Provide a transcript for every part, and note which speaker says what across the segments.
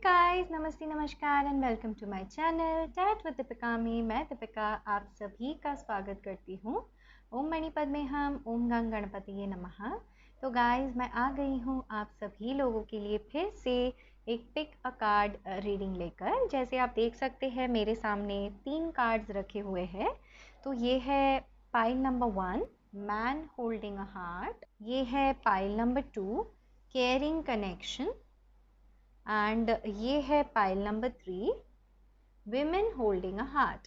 Speaker 1: Guys, नमस्ते, नमस्कार and welcome to my channel chat with Deepika में। मैं दीपिका आप सभी का स्वागत करती हूँ। ओम मणि पद्मे हम, ओम गंग गणपतिये नमः। तो गाइस, मैं आ गई हूँ आप सभी लोगों के लिए फिर से एक पिक अ कार्ड रीडिंग लेकर। जैसे आप देख सकते हैं मेरे सामने 3 कार्ड्स रखे हुए हैं। तो ये है pile number 1, man holding a heart. ये है pile number 2, caring connection. And ये है pile number 3, women holding a heart.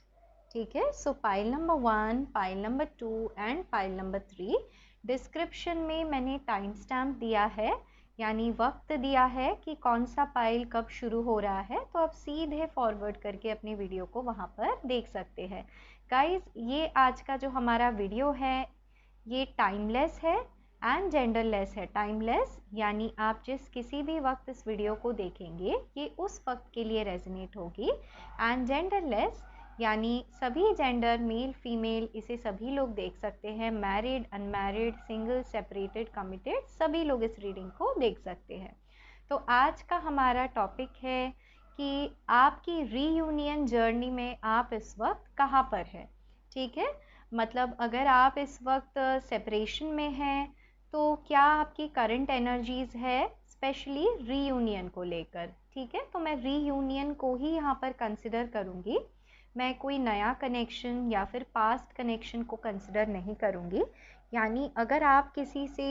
Speaker 1: ठीक है, सो pile number 1, pile number 2 and pile number 3। Description में मैंने टाइम स्टैम्प दिया है, यानी वक्त दिया है कि कौन सा पाइल कब शुरू हो रहा है। तो आप सीधे फॉरवर्ड करके अपने वीडियो को वहाँ पर देख सकते हैं। गाइस, ये आज का जो हमारा वीडियो है ये टाइमलेस है एंड जेंडरलेस है। टाइमलेस यानी आप जिस किसी भी वक्त इस वीडियो को देखेंगे ये उस वक्त के लिए रेजोनेट होगी। एंड जेंडरलेस यानी सभी जेंडर, मेल फीमेल, इसे सभी लोग देख सकते हैं। Married, unmarried, single, separated, committed, सभी लोग इस रीडिंग को देख सकते हैं। तो आज का हमारा टॉपिक है कि आपकी रीयूनियन जर्नी में आप इस वक्त कहाँ पर हैं। ठीक है, मतलब अगर आप इस वक्त सेपरेशन में हैं तो क्या आपकी करंट एनर्जीज़ है स्पेशली रीयूनियन को लेकर। ठीक है, तो मैं रीयूनियन को ही यहाँ पर कंसिडर करूँगी। मैं कोई नया कनेक्शन या फिर पास्ट कनेक्शन को कंसिडर नहीं करूँगी। यानी अगर आप किसी से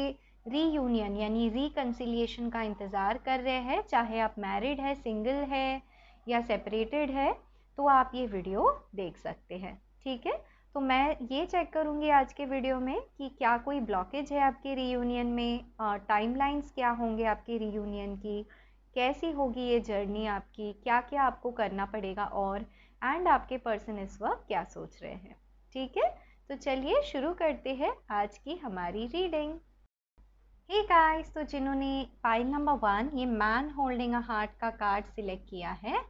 Speaker 1: रीयूनियन यानी रिकन्सिलिएशन का इंतज़ार कर रहे हैं, चाहे आप मैरिड है, सिंगल है या सेपरेटेड है, तो आप ये वीडियो देख सकते हैं। ठीक है, तो मैं ये चेक करूँगी आज के वीडियो में कि क्या कोई ब्लॉकेज है आपके रीयूनियन में, टाइमलाइंस क्या होंगे आपके रीयूनियन की, कैसी होगी ये जर्नी आपकी, क्या क्या आपको करना पड़ेगा और एंड आपके पर्सन इस वक्त क्या सोच रहे हैं। ठीक है, तो चलिए शुरू करते हैं आज की हमारी रीडिंग। हे गाइस, तो जिन्होंने पाइल नंबर 1 ये मैन होल्डिंग अ हार्ट का कार्ड सिलेक्ट किया है,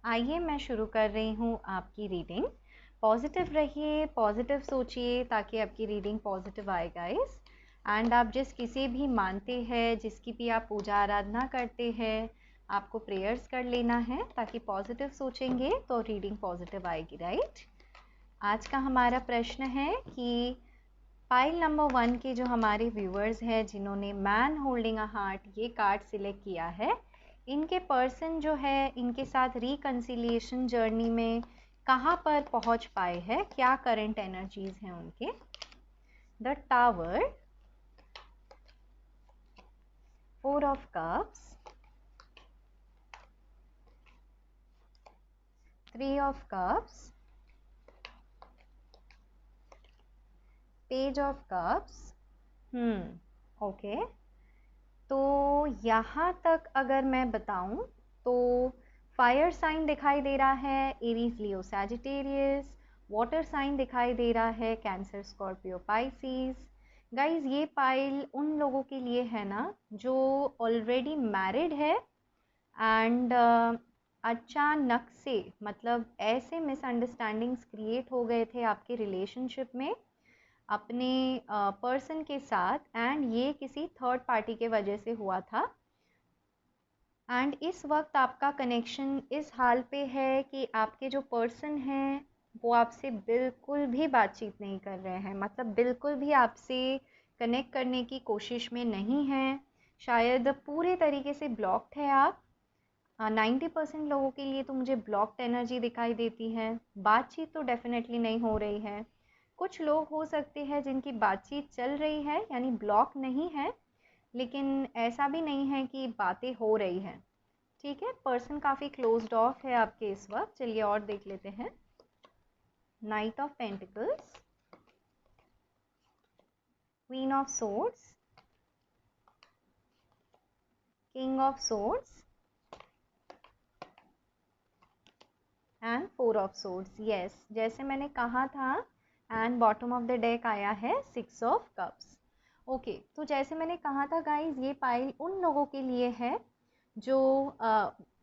Speaker 1: आइए मैं शुरू कर रही हूँ आपकी रीडिंग। पॉजिटिव रहिए, पॉजिटिव सोचिए ताकि आपकी रीडिंग पॉजिटिव आए गाइस। एंड आप जिस किसी भी मानते हैं, जिसकी भी आप पूजा आराधना करते हैं, आपको प्रेयर्स कर लेना है ताकि पॉजिटिव सोचेंगे तो रीडिंग पॉजिटिव आएगी, राइट। आज का हमारा प्रश्न है कि पाइल नंबर 1 के जो हमारे व्यूअर्स हैं जिन्होंने मैन होल्डिंग अ हार्ट ये कार्ड सिलेक्ट किया है, इनके पर्सन जो है इनके साथ रिकन्सिलिएशन जर्नी में कहाँ पर पहुँच पाए हैं, क्या करंट एनर्जीज हैं उनके। The tower, 4 of cups, 3 of cups, page of cups. Okay, तो यहाँ तक अगर मैं बताऊँ तो फायर साइन दिखाई दे रहा है, एरीज, लियो, सैजिटेरियस। वाटर साइन दिखाई दे रहा है, कैंसर, स्कॉर्पियो, पाइसिस। गाइज, ये पाइल उन लोगों के लिए है ना जो ऑलरेडी मैरिड है एंड अचानक से, मतलब ऐसे मिसअंडरस्टैंडिंग्स क्रिएट हो गए थे आपके रिलेशनशिप में अपने पर्सन के साथ, एंड ये किसी थर्ड पार्टी के वजह से हुआ था। एंड इस वक्त आपका कनेक्शन इस हाल पे है कि आपके जो पर्सन हैं वो आपसे बिल्कुल भी बातचीत नहीं कर रहे हैं, मतलब बिल्कुल भी आपसे कनेक्ट करने की कोशिश में नहीं है। शायद पूरे तरीके से ब्लॉक्ड है आप। 90% लोगों के लिए तो मुझे ब्लॉक्ड एनर्जी दिखाई देती है। बातचीत तो डेफिनेटली नहीं हो रही है। कुछ लोग हो सकते हैं जिनकी बातचीत चल रही है, यानी ब्लॉक नहीं है, लेकिन ऐसा भी नहीं है कि बातें हो रही हैं। ठीक है, पर्सन काफ़ी क्लोज्ड ऑफ है आपके इस वक्त। चलिए और देख लेते हैं। Night of pentacles, queen of swords, king of swords and 4 of swords. Yes, जैसे मैंने कहा था। And bottom of the deck आया है 6 ऑफ कप्स। ओके, तो जैसे मैंने कहा था गाइज, ये पाइल उन लोगों के लिए है जो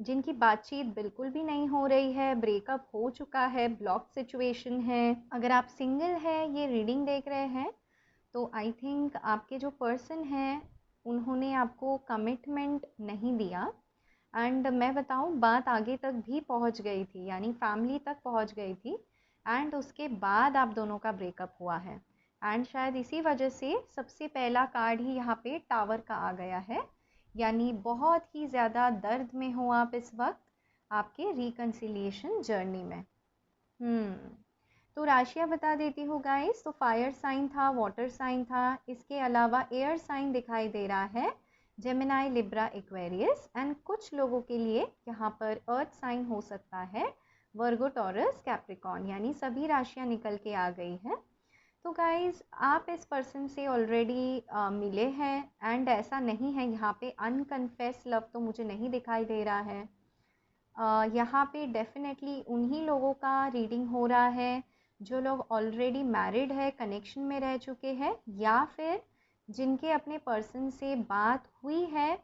Speaker 1: जिनकी बातचीत बिल्कुल भी नहीं हो रही है, ब्रेकअप हो चुका है, ब्लॉक सिचुएशन है। अगर आप सिंगल है ये रीडिंग देख रहे हैं तो आई थिंक आपके जो पर्सन हैं उन्होंने आपको कमिटमेंट नहीं दिया। एंड मैं बताऊं, बात आगे तक भी पहुंच गई थी, यानी फैमिली तक पहुंच गई थी। एंड उसके बाद आप दोनों का ब्रेकअप हुआ है। एंड शायद इसी वजह से सबसे पहला कार्ड ही यहाँ पे टावर का आ गया है, यानी बहुत ही ज़्यादा दर्द में हो आप इस वक्त आपके रिकन्सिलिएशन जर्नी में। तो राशियाँ बता देती हूँ गाइस। तो फायर साइन था, वाटर साइन था, इसके अलावा एयर साइन दिखाई दे रहा है, जेमिनाई, लिब्रा, एक्वेरियस। एंड कुछ लोगों के लिए यहाँ पर अर्थ साइन हो सकता है, वर्गो, टॉरस, कैप्रिकॉर्न, यानी सभी राशियाँ निकल के आ गई है। तो गाइज आप इस पर्सन से ऑलरेडी मिले हैं, एंड ऐसा नहीं है यहाँ पे अनकन्फेस लव तो मुझे नहीं दिखाई दे रहा है। यहाँ पे डेफिनेटली उन्हीं लोगों का रीडिंग हो रहा है जो लोग ऑलरेडी मैरिड है, कनेक्शन में रह चुके हैं, या फिर जिनके अपने पर्सन से बात हुई है,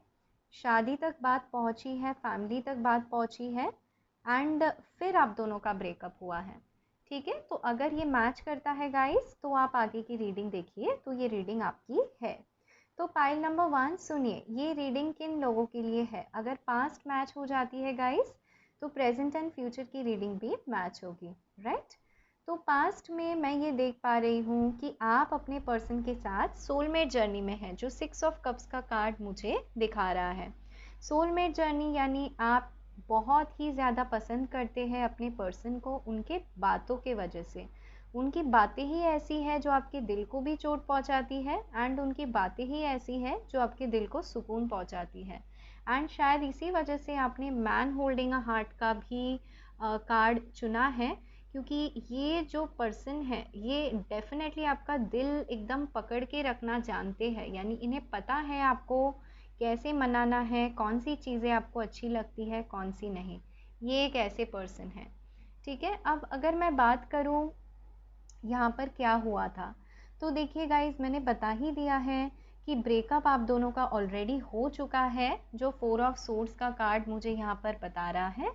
Speaker 1: शादी तक बात पहुंची है, फैमिली तक बात पहुंची है, एंड फिर आप दोनों का ब्रेकअप हुआ है। ठीक है, तो अगर ये मैच करता है गाइस तो आप आगे की रीडिंग देखिए, तो ये रीडिंग आपकी है। तो पाइल नंबर 1 सुनिए, ये रीडिंग किन लोगों के लिए है। अगर पास्ट मैच हो जाती है गाइस तो प्रेजेंट एंड फ्यूचर की रीडिंग भी मैच होगी, राइट। तो पास्ट में मैं ये देख पा रही हूँ कि आप अपने पर्सन के साथ सोलमेट जर्नी में हैं, जो 6 ऑफ कप्स का कार्ड मुझे दिखा रहा है। सोलमेट जर्नी यानी आप बहुत ही ज़्यादा पसंद करते हैं अपने पर्सन को, उनके बातों के वजह से। उनकी बातें ही ऐसी है जो आपके दिल को भी चोट पहुंचाती है, एंड उनकी बातें ही ऐसी है जो आपके दिल को सुकून पहुंचाती है। एंड शायद इसी वजह से आपने मैन होल्डिंग अ हार्ट का भी कार्ड चुना है, क्योंकि ये जो पर्सन है ये डेफिनेटली आपका दिल एकदम पकड़ के रखना जानते हैं, यानी इन्हें पता है आपको कैसे मनाना है, कौन सी चीज़ें आपको अच्छी लगती है, कौन सी नहीं। ये एक ऐसे पर्सन है। ठीक है, अब अगर मैं बात करूँ यहाँ पर क्या हुआ था, तो देखिए गाइज, मैंने बता ही दिया है कि ब्रेकअप आप दोनों का ऑलरेडी हो चुका है, जो 4 ऑफ सोर्ड्स का कार्ड मुझे यहाँ पर बता रहा है।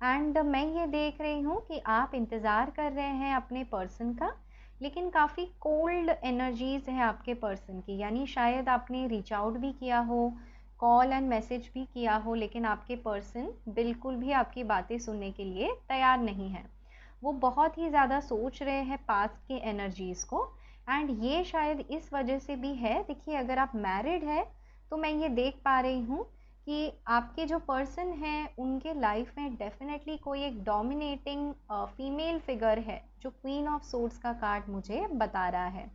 Speaker 1: एंड मैं ये देख रही हूँ कि आप इंतज़ार कर रहे हैं अपने पर्सन का, लेकिन काफ़ी कोल्ड एनर्जीज़ है आपके पर्सन की, यानी शायद आपने रीच आउट भी किया हो, कॉल एंड मैसेज भी किया हो, लेकिन आपके पर्सन बिल्कुल भी आपकी बातें सुनने के लिए तैयार नहीं है। वो बहुत ही ज़्यादा सोच रहे हैं पास्ट के एनर्जीज़ को, एंड ये शायद इस वजह से भी है। देखिए, अगर आप मैरिड है तो मैं ये देख पा रही हूँ कि आपके जो पर्सन हैं उनके लाइफ में डेफिनेटली कोई एक डोमिनेटिंग फीमेल फिगर है, जो क्वीन ऑफ सोर्ड्स का कार्ड मुझे बता रहा है।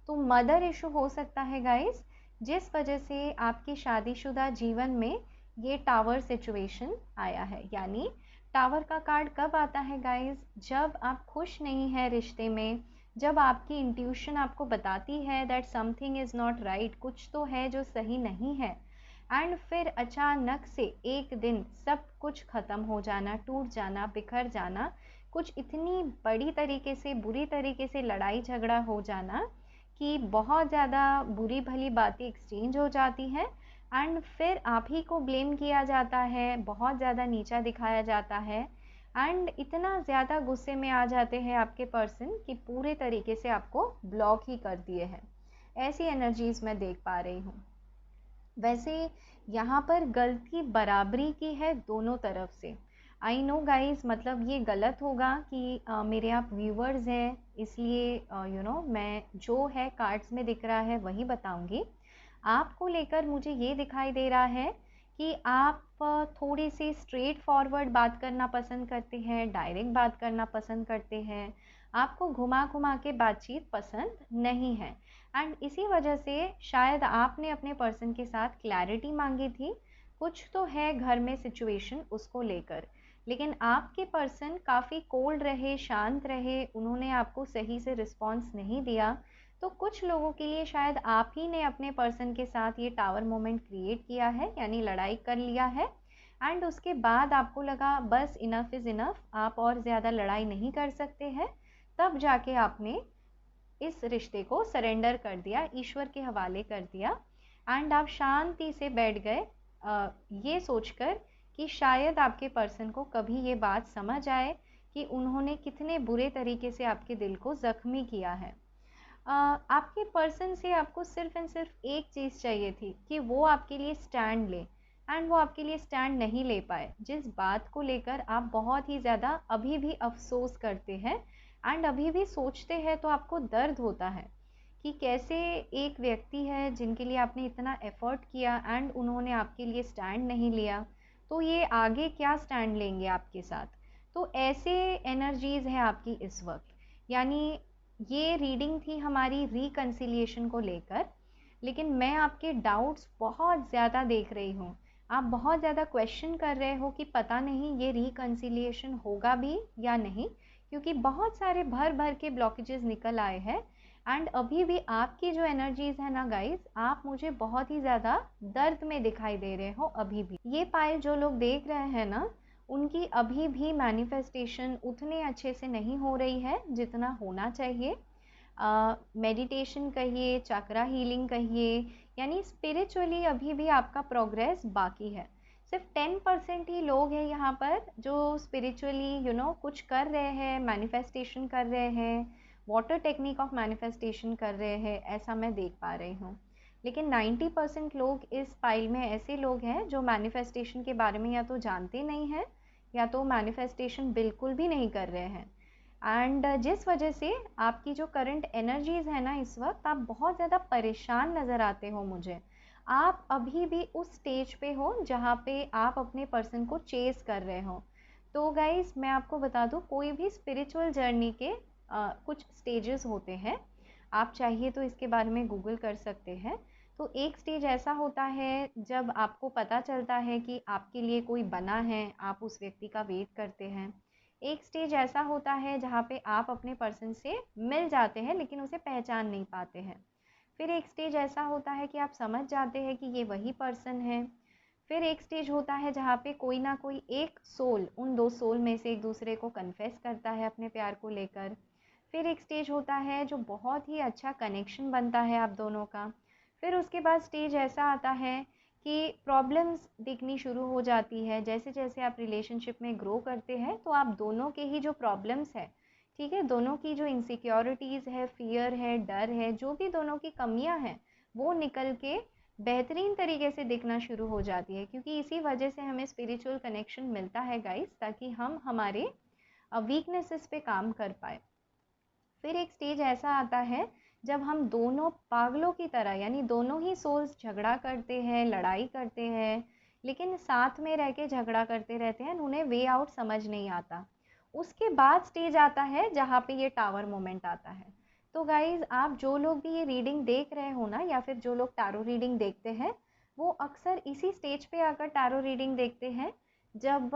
Speaker 1: तो मदर इशू हो सकता है गाइस, जिस वजह से आपकी शादीशुदा जीवन में ये टावर सिचुएशन आया है। यानी टावर का कार्ड कब आता है गाइस, जब आप खुश नहीं है रिश्ते में, जब आपकी इंट्यूशन आपको बताती है that something is not right, कुछ तो है जो सही नहीं है, एंड फिर अचानक से एक दिन सब कुछ ख़त्म हो जाना, टूट जाना, बिखर जाना, कुछ इतनी बड़ी तरीके से, बुरी तरीके से लड़ाई झगड़ा हो जाना कि बहुत ज़्यादा बुरी भली बातें एक्सचेंज हो जाती हैं, एंड फिर आप ही को ब्लेम किया जाता है, बहुत ज़्यादा नीचा दिखाया जाता है, एंड इतना ज़्यादा गुस्से में आ जाते हैं आपके पर्सन कि पूरे तरीके से आपको ब्लॉक ही कर दिए हैं। ऐसी एनर्जीज़ मैं देख पा रही हूँ। वैसे यहाँ पर गलती बराबरी की है दोनों तरफ से। आई नो गाइज, मतलब ये गलत होगा कि मेरे आप व्यूवर्स हैं, इसलिए मैं जो है कार्ड्स में दिख रहा है वही बताऊंगी। आपको लेकर मुझे ये दिखाई दे रहा है कि आप थोड़ी सी स्ट्रेट फॉरवर्ड बात करना पसंद करते हैं, डायरेक्ट बात करना पसंद करते हैं, आपको घुमा घुमा के बातचीत पसंद नहीं है, एंड इसी वजह से शायद आपने अपने पर्सन के साथ क्लैरिटी मांगी थी, कुछ तो है घर में सिचुएशन उसको लेकर, लेकिन आपके पर्सन काफ़ी कोल्ड रहे, शांत रहे, उन्होंने आपको सही से रिस्पॉन्स नहीं दिया। तो कुछ लोगों के लिए शायद आप ही ने अपने पर्सन के साथ ये टावर मोमेंट क्रिएट किया है, यानी लड़ाई कर लिया है, एंड उसके बाद आपको लगा बस इनफ इज़ इनफ, आप और ज़्यादा लड़ाई नहीं कर सकते हैं, तब जाके आपने इस रिश्ते को सरेंडर कर दिया, ईश्वर के हवाले कर दिया, एंड आप शांति से बैठ गए ये सोचकर कि शायद आपके पर्सन को कभी ये बात समझ आए कि उन्होंने कितने बुरे तरीके से आपके दिल को ज़ख्मी किया है। आपके पर्सन से आपको सिर्फ एंड सिर्फ एक चीज़ चाहिए थी कि वो आपके लिए स्टैंड ले, एंड वो आपके लिए स्टैंड नहीं ले पाए, जिस बात को लेकर आप बहुत ही ज़्यादा अभी भी अफसोस करते हैं एंड अभी भी सोचते हैं, तो आपको दर्द होता है कि कैसे एक व्यक्ति है जिनके लिए आपने इतना एफर्ट किया एंड उन्होंने आपके लिए स्टैंड नहीं लिया, तो ये आगे क्या स्टैंड लेंगे आपके साथ। तो ऐसे एनर्जीज़ हैं आपकी इस वक्त। यानी ये रीडिंग थी हमारी रिकन्सिलिएशन को लेकर, लेकिन मैं आपके डाउट्स बहुत ज़्यादा देख रही हूँ। आप बहुत ज़्यादा क्वेश्चन कर रहे हो कि पता नहीं ये रिकन्सिलिएशन होगा भी या नहीं, क्योंकि बहुत सारे भर भर के ब्लॉकेजेस निकल आए हैं एंड अभी भी आपकी जो एनर्जीज है ना गाइस, आप मुझे बहुत ही ज़्यादा दर्द में दिखाई दे रहे हो। अभी भी ये पाइल जो लोग देख रहे हैं ना, उनकी अभी भी मैनिफेस्टेशन उतने अच्छे से नहीं हो रही है जितना होना चाहिए। मेडिटेशन कहिए, चक्रा हीलिंग कहिए, यानी स्पिरिचुअली अभी भी आपका प्रोग्रेस बाकी है। सिर्फ 10% ही लोग हैं यहाँ पर जो स्पिरिचुअली कुछ कर रहे हैं, मैनिफेस्टेशन कर रहे हैं, वाटर टेक्निक ऑफ मैनिफेस्टेशन कर रहे हैं, ऐसा मैं देख पा रही हूँ। लेकिन 90% लोग इस पाइल में ऐसे लोग हैं जो मैनिफेस्टेशन के बारे में या तो जानते नहीं हैं या तो मैनिफेस्टेशन बिल्कुल भी नहीं कर रहे हैं। एंड जिस वजह से आपकी जो करंट एनर्जीज़ है ना, इस वक्त आप बहुत ज़्यादा परेशान नज़र आते हो मुझे। आप अभी भी उस स्टेज पे हो जहाँ पे आप अपने पर्सन को चेस कर रहे हो। तो गाइस मैं आपको बता दूँ, कोई भी स्पिरिचुअल जर्नी के कुछ स्टेजेस होते हैं। आप चाहिए तो इसके बारे में गूगल कर सकते हैं। तो एक स्टेज ऐसा होता है जब आपको पता चलता है कि आपके लिए कोई बना है, आप उस व्यक्ति का वेट करते हैं। एक स्टेज ऐसा होता है जहाँ पे आप अपने पर्सन से मिल जाते हैं लेकिन उसे पहचान नहीं पाते हैं। फिर एक स्टेज ऐसा होता है कि आप समझ जाते हैं कि ये वही पर्सन है। फिर एक स्टेज होता है जहाँ पे कोई ना कोई एक सोल, उन दो सोल में से एक दूसरे को कन्फेस करता है अपने प्यार को लेकर। फिर एक स्टेज होता है जो बहुत ही अच्छा कनेक्शन बनता है आप दोनों का। फिर उसके बाद स्टेज ऐसा आता है कि प्रॉब्लम्स दिखनी शुरू हो जाती है। जैसे जैसे आप रिलेशनशिप में ग्रो करते हैं तो आप दोनों के ही जो प्रॉब्लम्स है, ठीक है, दोनों की जो इनसिक्योरिटीज़ है, फियर है, डर है, जो भी दोनों की कमियां हैं, वो निकल के बेहतरीन तरीके से दिखना शुरू हो जाती है। क्योंकि इसी वजह से हमें स्पिरिचुअल कनेक्शन मिलता है गाइस, ताकि हम हमारे वीकनेसेस पे काम कर पाए। फिर एक स्टेज ऐसा आता है जब हम दोनों पागलों की तरह, यानी दोनों ही सोल्स झगड़ा करते हैं, लड़ाई करते हैं, लेकिन साथ में रह के झगड़ा करते रहते हैं, उन्हें वे आउट समझ नहीं आता। उसके बाद स्टेज आता है जहाँ पे ये टावर मोमेंट आता है। तो गाइज आप जो लोग भी ये रीडिंग देख रहे हो ना, या फिर जो लोग टैरो रीडिंग देखते हैं, वो अक्सर इसी स्टेज पे आकर टैरो रीडिंग देखते हैं जब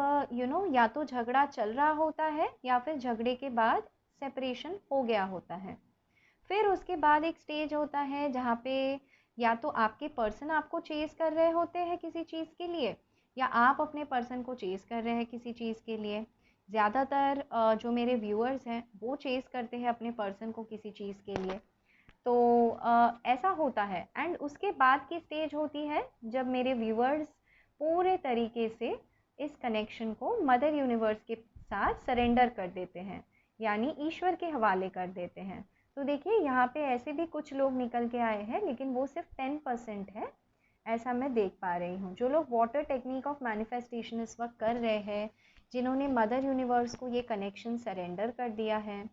Speaker 1: या तो झगड़ा चल रहा होता है या फिर झगड़े के बाद सेपरेशन हो गया होता है। फिर उसके बाद एक स्टेज होता है जहाँ पे या तो आपके पर्सन आपको चेस कर रहे होते हैं किसी चीज़ के लिए, या आप अपने पर्सन को चेस कर रहे हैं किसी चीज़ के लिए। ज़्यादातर जो मेरे व्यूअर्स हैं वो चेस करते हैं अपने पर्सन को किसी चीज़ के लिए। तो ऐसा होता है। एंड उसके बाद की स्टेज होती है जब मेरे व्यूअर्स पूरे तरीके से इस कनेक्शन को मदर यूनिवर्स के साथ सरेंडर कर देते हैं, यानी ईश्वर के हवाले कर देते हैं। तो देखिए यहाँ पे ऐसे भी कुछ लोग निकल के आए हैं, लेकिन वो सिर्फ 10% है, ऐसा मैं देख पा रही हूँ। जो लोग वाटर टेक्निक ऑफ मैनिफेस्टेशन इस वक्त कर रहे हैं, जिन्होंने मदर यूनिवर्स को ये कनेक्शन सरेंडर कर दिया है।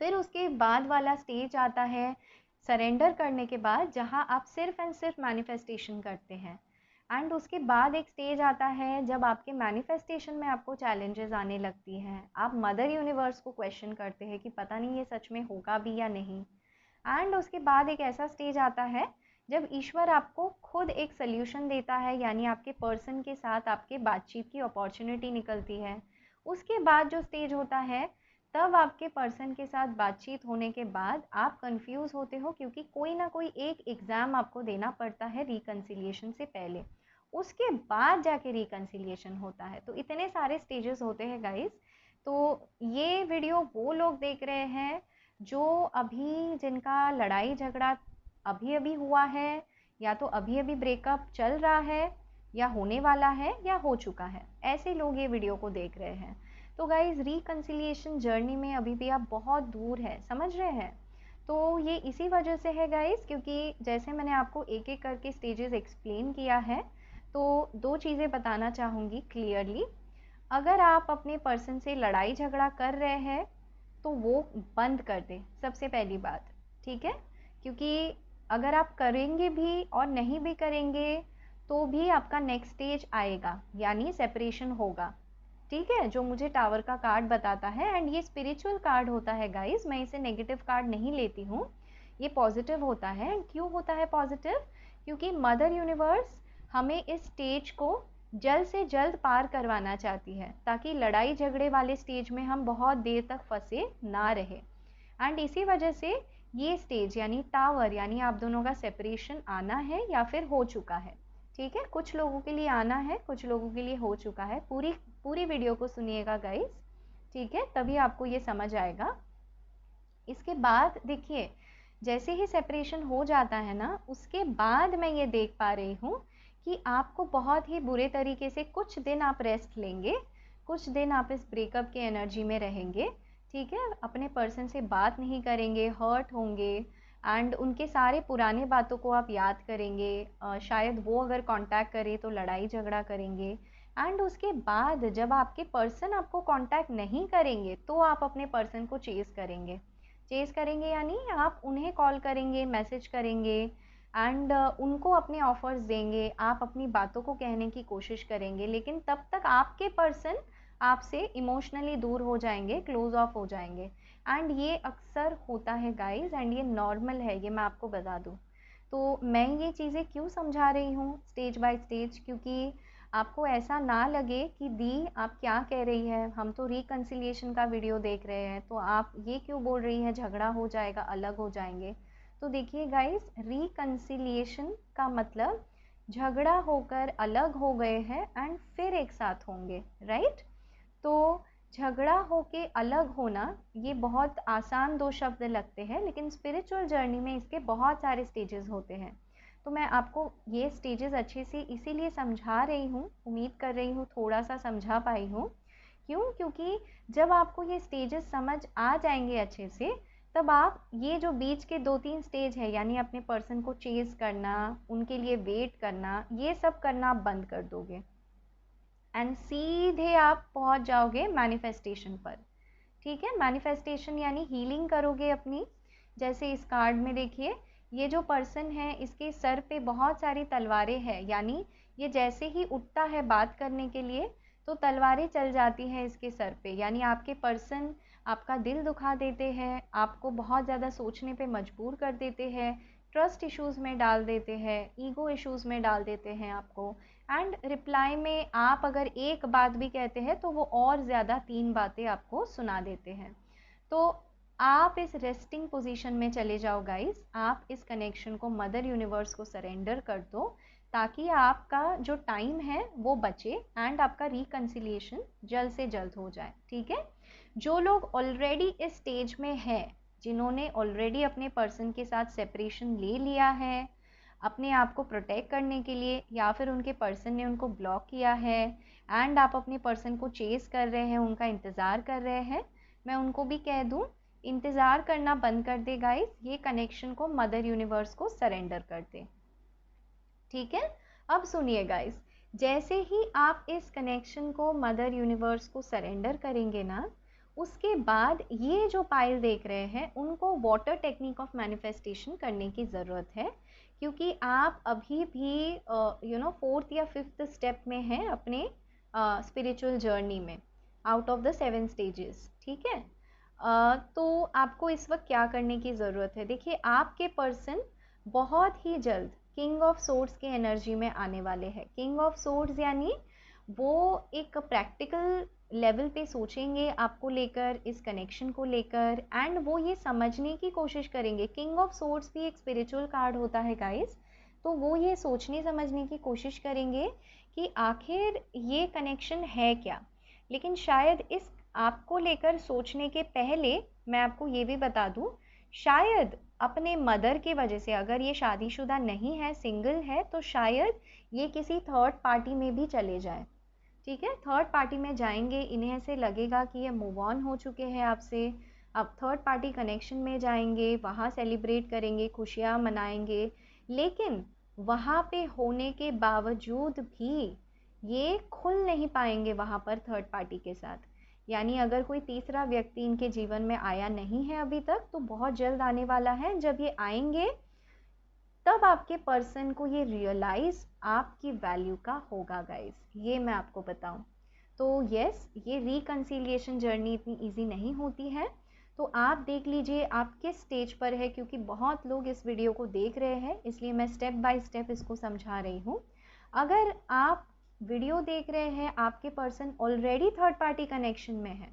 Speaker 1: फिर उसके बाद वाला स्टेज आता है सरेंडर करने के बाद, जहाँ आप सिर्फ एंड सिर्फ मैनिफेस्टेशन करते हैं। एंड उसके बाद एक स्टेज आता है जब आपके मैनिफेस्टेशन में आपको चैलेंजेस आने लगती हैं, आप मदर यूनिवर्स को क्वेश्चन करते हैं कि पता नहीं ये सच में होगा भी या नहीं। एंड उसके बाद एक ऐसा स्टेज आता है जब ईश्वर आपको खुद एक सल्यूशन देता है, यानी आपके पर्सन के साथ आपके बातचीत की अपॉर्चुनिटी निकलती है। उसके बाद जो स्टेज होता है, तब आपके पर्सन के साथ बातचीत होने के बाद आप कंफ्यूज होते हो, क्योंकि कोई ना कोई एक एग्ज़ाम आपको देना पड़ता है रिकन्सिलिएशन से पहले। उसके बाद जाके रिकन्सिलिएशन होता है। तो इतने सारे स्टेजेस होते हैं गाइस। तो ये वीडियो वो लोग देख रहे हैं जो अभी, जिनका लड़ाई झगड़ा अभी अभी हुआ है, या तो अभी अभी ब्रेकअप चल रहा है, या होने वाला है, या हो चुका है, ऐसे लोग ये वीडियो को देख रहे हैं। तो गाइज रिकन्सिलिएशन जर्नी में अभी भी आप बहुत दूर है, समझ रहे हैं। तो ये इसी वजह से है गाइज, क्योंकि जैसे मैंने आपको एक एक करके स्टेजेस एक्सप्लेन किया है, तो दो चीज़ें बताना चाहूँगी क्लियरली। अगर आप अपने पर्सन से लड़ाई झगड़ा कर रहे हैं तो वो बंद कर दें, सबसे पहली बात, ठीक है? क्योंकि अगर आप करेंगे भी और नहीं भी करेंगे तो भी आपका नेक्स्ट स्टेज आएगा, यानी सेपरेशन होगा, ठीक है? जो मुझे टावर का कार्ड बताता है, एंड ये स्पिरिचुअल कार्ड होता है गाइस, मैं इसे नेगेटिव कार्ड नहीं लेती हूँ, ये पॉजिटिव होता है। क्यों होता है पॉजिटिव? क्योंकि मदर यूनिवर्स हमें इस स्टेज को जल्द से जल्द पार करवाना चाहती है, ताकि लड़ाई झगड़े वाले स्टेज में हम बहुत देर तक फंसे ना रहे। एंड इसी वजह से ये स्टेज यानी टावर यानी आप दोनों का सेपरेशन आना है या फिर हो चुका है, ठीक है? कुछ लोगों के लिए आना है, कुछ लोगों के लिए हो चुका है। पूरी वीडियो को सुनिएगा गाइस, ठीक है? तभी आपको ये समझ आएगा। इसके बाद देखिए, जैसे ही सेपरेशन हो जाता है ना, उसके बाद मैं ये देख पा रही हूँ कि आपको बहुत ही बुरे तरीके से कुछ दिन आप रेस्ट लेंगे, कुछ दिन आप इस ब्रेकअप के एनर्जी में रहेंगे, ठीक है? अपने पर्सन से बात नहीं करेंगे, हर्ट होंगे, एंड उनके सारे पुराने बातों को आप याद करेंगे। शायद वो अगर कांटेक्ट करे तो लड़ाई झगड़ा करेंगे, एंड उसके बाद जब आपके पर्सन आपको कांटेक्ट नहीं करेंगे तो आप अपने पर्सन को चेज़ करेंगे। चेज़ करेंगे यानी आप उन्हें कॉल करेंगे, मैसेज करेंगे, एंड उनको अपने ऑफर्स देंगे, आप अपनी बातों को कहने की कोशिश करेंगे, लेकिन तब तक आपके पर्सन आपसे इमोशनली दूर हो जाएंगे, क्लोज ऑफ हो जाएंगे। एंड ये अक्सर होता है गाइस, एंड ये नॉर्मल है, ये मैं आपको बता दूँ। तो मैं ये चीज़ें क्यों समझा रही हूँ स्टेज बाय स्टेज, क्योंकि आपको ऐसा ना लगे कि दी आप क्या कह रही है, हम तो रिकन्सिलिएशन का वीडियो देख रहे हैं, तो आप ये क्यों बोल रही है झगड़ा हो जाएगा, अलग हो जाएंगे। तो देखिए गाइस, रिकन्सिलिएशन का मतलब झगड़ा होकर अलग हो गए हैं एंड फिर एक साथ होंगे, राइट? तो झगड़ा होके अलग होना ये बहुत आसान दो शब्द लगते हैं, लेकिन स्पिरिचुअल जर्नी में इसके बहुत सारे स्टेजेस होते हैं। तो मैं आपको ये स्टेजेस अच्छे से इसीलिए समझा रही हूँ, उम्मीद कर रही हूँ थोड़ा सा समझा पाई हूँ। क्यों? क्योंकि जब आपको ये स्टेजेस समझ आ जाएंगे अच्छे से, तब आप ये जो बीच के 2-3 स्टेज है, यानी अपने पर्सन को चेज़ करना, उनके लिए वेट करना, ये सब करना आप बंद कर दोगे एंड सीधे आप पहुंच जाओगे मैनिफेस्टेशन पर, ठीक है? मैनिफेस्टेशन यानी हीलिंग करोगे अपनी। जैसे इस कार्ड में देखिए, ये जो पर्सन है इसके सर पे बहुत सारी तलवारें हैं, यानी ये जैसे ही उठता है बात करने के लिए तो तलवारें चल जाती हैं इसके सर पे, यानी आपके पर्सन आपका दिल दुखा देते हैं, आपको बहुत ज़्यादा सोचने पे मजबूर कर देते हैं, ट्रस्ट इश्यूज़ में डाल देते हैं, ईगो इश्यूज़ में डाल देते हैं आपको। एंड रिप्लाई में आप अगर एक बात भी कहते हैं तो वो और ज़्यादा 3 बातें आपको सुना देते हैं। तो आप इस रेस्टिंग पोजीशन में चले जाओ गाइस, आप इस कनेक्शन को मदर यूनिवर्स को सरेंडर कर दो, ताकि आपका जो टाइम है वो बचे एंड आपका रिकन्सिलिएशन जल्द से जल्द हो जाए, ठीक है? जो लोग ऑलरेडी इस स्टेज में है, जिन्होंने ऑलरेडी अपने पर्सन के साथ सेपरेशन ले लिया है अपने आप को प्रोटेक्ट करने के लिए, या फिर उनके पर्सन ने उनको ब्लॉक किया है एंड आप अपने पर्सन को चेज़ कर रहे हैं, उनका इंतज़ार कर रहे हैं, मैं उनको भी कह दूं इंतज़ार करना बंद कर दे गाइस, ये कनेक्शन को मदर यूनिवर्स को सरेंडर कर दे, ठीक है? अब सुनिए गाइस, जैसे ही आप इस कनेक्शन को मदर यूनिवर्स को सरेंडर करेंगे ना, उसके बाद ये जो पाइल देख रहे हैं उनको वाटर टेक्निक ऑफ मैनिफेस्टेशन करने की ज़रूरत है, क्योंकि आप अभी भी 4th या 5th स्टेप में हैं अपने स्पिरिचुअल जर्नी में, आउट ऑफ द 7 स्टेजेस, ठीक है? तो आपको इस वक्त क्या करने की ज़रूरत है? देखिए, आपके पर्सन बहुत ही जल्द किंग ऑफ सोर्ड्स के एनर्जी में आने वाले हैं। किंग ऑफ सोर्ड्स यानी वो एक प्रैक्टिकल लेवल पे सोचेंगे आपको लेकर, इस कनेक्शन को लेकर, एंड वो ये समझने की कोशिश करेंगे। किंग ऑफ सोर्ड्स भी एक स्पिरिचुअल कार्ड होता है गाइस, तो वो ये सोचने समझने की कोशिश करेंगे कि आखिर ये कनेक्शन है क्या। लेकिन शायद इस आपको लेकर सोचने के पहले मैं आपको ये भी बता दूं, शायद अपने मदर की वजह से, अगर ये शादीशुदा नहीं है, सिंगल है, तो शायद ये किसी थर्ड पार्टी में भी चले जाए, ठीक है? थर्ड पार्टी में जाएंगे, इन्हें ऐसे लगेगा कि ये मूव ऑन हो चुके हैं आपसे, अब थर्ड पार्टी कनेक्शन में जाएंगे, वहाँ सेलिब्रेट करेंगे, खुशियाँ मनाएंगे, लेकिन वहाँ पे होने के बावजूद भी ये खुल नहीं पाएंगे वहाँ पर थर्ड पार्टी के साथ। यानी अगर कोई तीसरा व्यक्ति इनके जीवन में आया नहीं है अभी तक, तो बहुत जल्द आने वाला है। जब ये आएंगे तब आपके पर्सन को ये रियलाइज आपकी वैल्यू का होगा गाइस, ये मैं आपको बताऊं। तो यस, ये रिकंसिलिएशन जर्नी इतनी इजी नहीं होती है। तो आप देख लीजिए आप किस स्टेज पर है, क्योंकि बहुत लोग इस वीडियो को देख रहे हैं, इसलिए मैं स्टेप बाय स्टेप इसको समझा रही हूँ। अगर आप वीडियो देख रहे हैं, आपके person already third party connection में है,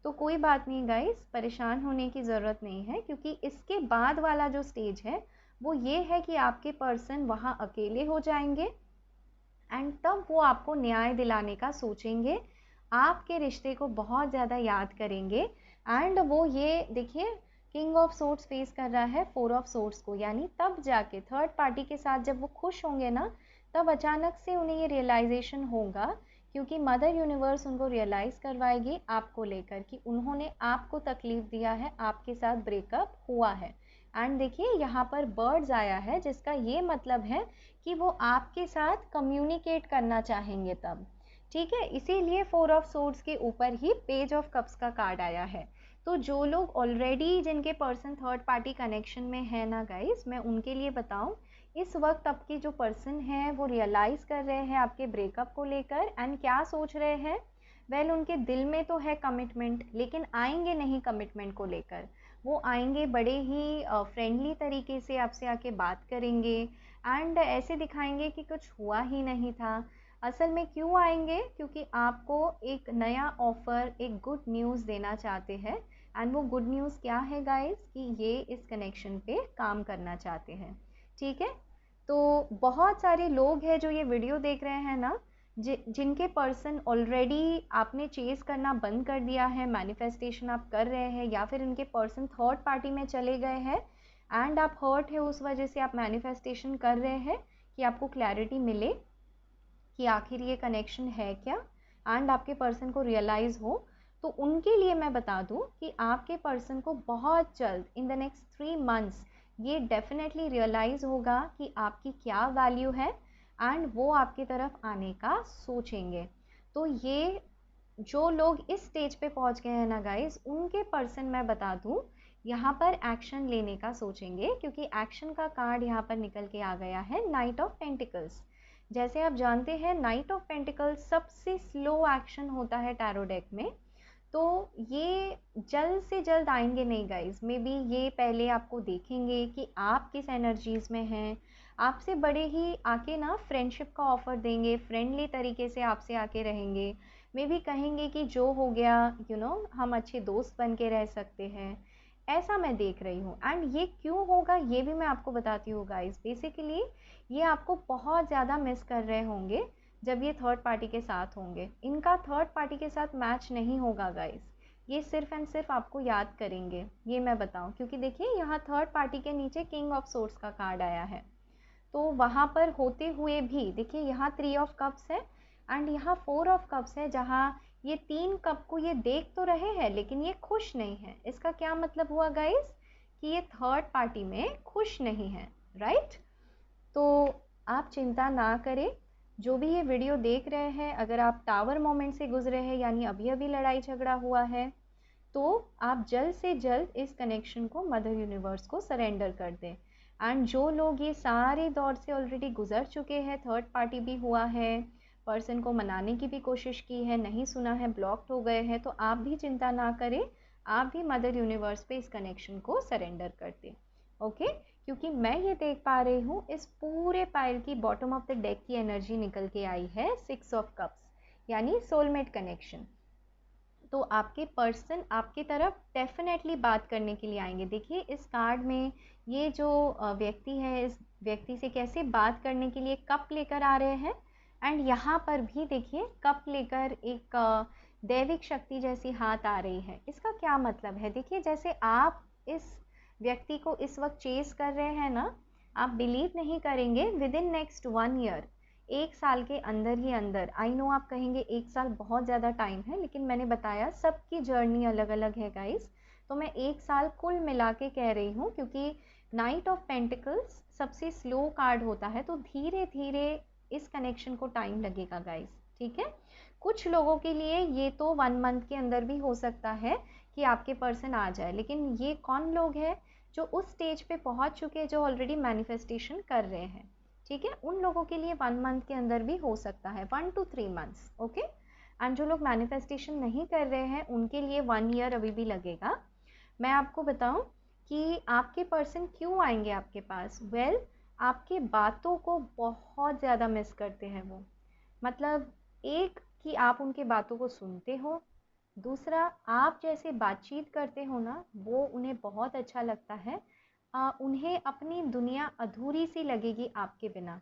Speaker 1: तो कोई बात नहीं गाइस, परेशान होने की ज़रूरत नहीं है, क्योंकि इसके बाद वाला जो स्टेज है वो ये है कि आपके पर्सन वहाँ अकेले हो जाएंगे एंड तब वो आपको न्याय दिलाने का सोचेंगे, आपके रिश्ते को बहुत ज़्यादा याद करेंगे। एंड वो ये देखिए, किंग ऑफ सोर्ड्स फेस कर रहा है फोर ऑफ सोर्ड्स को, यानी तब जाके थर्ड पार्टी के साथ जब वो खुश होंगे ना, तब अचानक से उन्हें ये रियलाइजेशन होगा, क्योंकि मदर यूनिवर्स उनको रियलाइज़ करवाएगी आपको लेकर कि उन्होंने आपको तकलीफ़ दिया है, आपके साथ ब्रेकअप हुआ है। एंड देखिए यहाँ पर बर्ड्स आया है, जिसका ये मतलब है कि वो आपके साथ कम्युनिकेट करना चाहेंगे तब, ठीक है। इसीलिए फोर ऑफ सोर्ड्स के ऊपर ही पेज ऑफ कप्स का कार्ड आया है। तो जो लोग ऑलरेडी, जिनके पर्सन थर्ड पार्टी कनेक्शन में है ना गाइस, मैं उनके लिए बताऊं, इस वक्त आपके जो पर्सन है वो रियलाइज़ कर रहे हैं आपके ब्रेकअप को लेकर एंड क्या सोच रहे हैं। वेल, उनके दिल में तो है कमिटमेंट, लेकिन आएंगे नहीं कमिटमेंट को लेकर। वो आएंगे बड़े ही फ्रेंडली तरीके से आपसे आके बात करेंगे एंड ऐसे दिखाएंगे कि कुछ हुआ ही नहीं था। असल में क्यों आएंगे, क्योंकि आपको एक नया ऑफ़र, एक गुड न्यूज़ देना चाहते हैं। एंड वो गुड न्यूज़ क्या है गाइस, कि ये इस कनेक्शन पे काम करना चाहते हैं, ठीक है। तो बहुत सारे लोग हैं जो ये वीडियो देख रहे हैं ना, जिनके पर्सन ऑलरेडी आपने चेज़ करना बंद कर दिया है, मैनिफेस्टेशन आप कर रहे हैं, या फिर उनके पर्सन थर्ड पार्टी में चले गए हैं एंड आप हर्ट है, उस वजह से आप मैनिफेस्टेशन कर रहे हैं कि आपको क्लैरिटी मिले कि आखिर ये कनेक्शन है क्या एंड आपके पर्सन को रियलाइज़ हो। तो उनके लिए मैं बता दूं कि आपके पर्सन को बहुत जल्द, इन द नेक्स्ट 3 मंथ्स, ये डेफिनेटली रियलाइज़ होगा कि आपकी क्या वैल्यू है एंड वो आपकी तरफ आने का सोचेंगे। तो ये जो लोग इस स्टेज पे पहुंच गए हैं ना गाइस, उनके पर्सन मैं बता दूं यहाँ पर एक्शन लेने का सोचेंगे, क्योंकि एक्शन का कार्ड यहाँ पर निकल के आ गया है नाइट ऑफ पेंटिकल्स। जैसे आप जानते हैं, नाइट ऑफ पेंटिकल्स सबसे स्लो एक्शन होता है टैरो डेक में। तो ये जल्द से जल्द आएंगे नहीं गाइज, मे बी ये पहले आपको देखेंगे कि आप किस एनर्जीज़ में हैं, आपसे बड़े ही आके ना फ्रेंडशिप का ऑफ़र देंगे, फ्रेंडली तरीके से आपसे आके रहेंगे, मे बी कहेंगे कि जो हो गया हम अच्छे दोस्त बन के रह सकते हैं। ऐसा मैं देख रही हूँ एंड ये क्यों होगा ये भी मैं आपको बताती हूँ गाइज। बेसिकली ये आपको बहुत ज़्यादा मिस कर रहे होंगे जब ये थर्ड पार्टी के साथ होंगे। इनका थर्ड पार्टी के साथ मैच नहीं होगा गाइस, ये सिर्फ एंड सिर्फ आपको याद करेंगे, ये मैं बताऊं। क्योंकि देखिए यहाँ थर्ड पार्टी के नीचे किंग ऑफ सोर्ड्स का कार्ड आया है, तो वहाँ पर होते हुए भी देखिए यहाँ 3 ऑफ कप्स है एंड यहाँ 4 ऑफ कप्स है, जहाँ ये 3 कप को ये देख तो रहे हैं लेकिन ये खुश नहीं है। इसका क्या मतलब हुआ गाइस, कि ये थर्ड पार्टी में खुश नहीं है, राइट। तो आप चिंता ना करें, जो भी ये वीडियो देख रहे हैं, अगर आप टावर मोमेंट से गुजरे हैं, यानी अभी अभी लड़ाई झगड़ा हुआ है, तो आप जल्द से जल्द इस कनेक्शन को मदर यूनिवर्स को सरेंडर कर दें। एंड जो लोग ये सारे दौर से ऑलरेडी गुजर चुके हैं, थर्ड पार्टी भी हुआ है, पर्सन को मनाने की भी कोशिश की है, नहीं सुना है, ब्लॉक्ड हो गए हैं, तो आप भी चिंता ना करें, आप भी मदर यूनिवर्स पे इस कनेक्शन को सरेंडर कर दें, ओके। क्योंकि मैं ये देख पा रही हूँ इस पूरे पाइल की बॉटम ऑफ द डेक की एनर्जी निकल के आई है 6 ऑफ कप्स, यानी सोलमेट कनेक्शन। तो आपके पर्सन आपकी तरफ डेफिनेटली बात करने के लिए आएंगे। देखिए इस कार्ड में ये जो व्यक्ति है, इस व्यक्ति से कैसे बात करने के लिए कप लेकर आ रहे हैं एंड यहाँ पर भी देखिए कप लेकर एक दैविक शक्ति जैसी हाथ आ रही है। इसका क्या मतलब है, देखिए जैसे आप इस व्यक्ति को इस वक्त चेस कर रहे हैं ना, आप बिलीव नहीं करेंगे, विद इन नेक्स्ट 1 ईयर, 1 साल के अंदर ही अंदर, आई नो आप कहेंगे 1 साल बहुत ज़्यादा टाइम है, लेकिन मैंने बताया सबकी जर्नी अलग अलग है गाइस, तो मैं 1 साल कुल मिला के कह रही हूँ, क्योंकि नाइट ऑफ पेंटिकल्स सबसे स्लो कार्ड होता है, तो धीरे धीरे इस कनेक्शन को टाइम लगेगा गाइस, ठीक है। कुछ लोगों के लिए ये तो 1 मंथ के अंदर भी हो सकता है कि आपके पर्सन आ जाए, लेकिन ये कौन लोग हैं जो उस स्टेज पे पहुंच चुके हैं, जो ऑलरेडी मैनिफेस्टेशन कर रहे हैं, ठीक है। उन लोगों के लिए 1 मंथ के अंदर भी हो सकता है, 1 to 3 months, ओके। एंड जो लोग मैनिफेस्टेशन नहीं कर रहे हैं उनके लिए 1 year अभी भी लगेगा। मैं आपको बताऊं कि आपके पर्सन क्यों आएंगे आपके पास। वेल, आपके बातों को बहुत ज़्यादा मिस करते हैं वो। मतलब एक कि आप उनके बातों को सुनते हो, दूसरा आप जैसे बातचीत करते हो ना, वो उन्हें बहुत अच्छा लगता है। उन्हें अपनी दुनिया अधूरी सी लगेगी आपके बिना।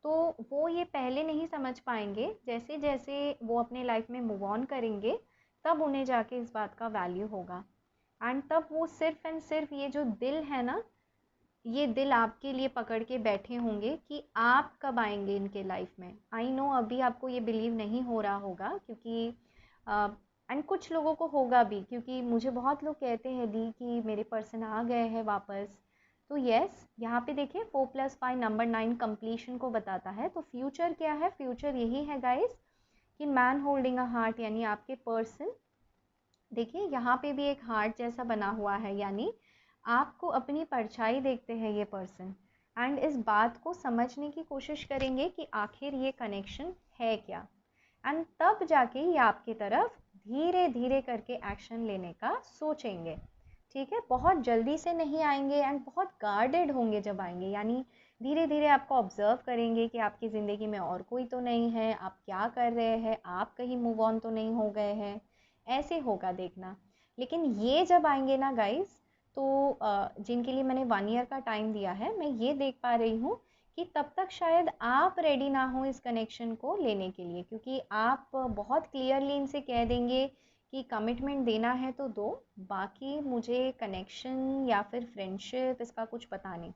Speaker 1: तो वो ये पहले नहीं समझ पाएंगे, जैसे जैसे वो अपने लाइफ में मूव ऑन करेंगे तब उन्हें जाके इस बात का वैल्यू होगा। एंड तब वो सिर्फ एंड सिर्फ ये जो दिल है ना, ये दिल आपके लिए पकड़ के बैठे होंगे कि आप कब आएंगे इनके लाइफ में। आई नो अभी आपको ये बिलीव नहीं हो रहा होगा, क्योंकि एंड कुछ लोगों को होगा भी, क्योंकि मुझे बहुत लोग कहते हैं दी कि मेरे पर्सन आ गए हैं वापस। तो यस, यहाँ पे देखिए 4+5 नंबर 9 कंप्लीशन को बताता है। तो फ्यूचर क्या है, फ्यूचर यही है गाइस कि मैन होल्डिंग अ हार्ट, यानी आपके पर्सन, देखिए यहाँ पे भी एक हार्ट जैसा बना हुआ है, यानी आपको अपनी परछाई देखते हैं ये पर्सन। एंड इस बात को समझने की कोशिश करेंगे कि आखिर ये कनेक्शन है क्या। एंड तब जाके ये आपकी तरफ धीरे धीरे करके एक्शन लेने का सोचेंगे, ठीक है। बहुत जल्दी से नहीं आएंगे एंड बहुत गार्डेड होंगे जब आएंगे, यानी धीरे धीरे आपको ऑब्जर्व करेंगे कि आपकी ज़िंदगी में और कोई तो नहीं है, आप क्या कर रहे हैं, आप कहीं मूव ऑन तो नहीं हो गए हैं, ऐसे होगा देखना। लेकिन ये जब आएंगे ना गाइस, तो जिनके लिए मैंने 1 year का टाइम दिया है, मैं ये देख पा रही हूँ कि तब तक शायद आप रेडी ना हो इस कनेक्शन को लेने के लिए, क्योंकि आप बहुत क्लियरली इनसे कह देंगे कि कमिटमेंट देना है तो दो, बाकी मुझे कनेक्शन या फिर फ्रेंडशिप इसका कुछ पता नहीं,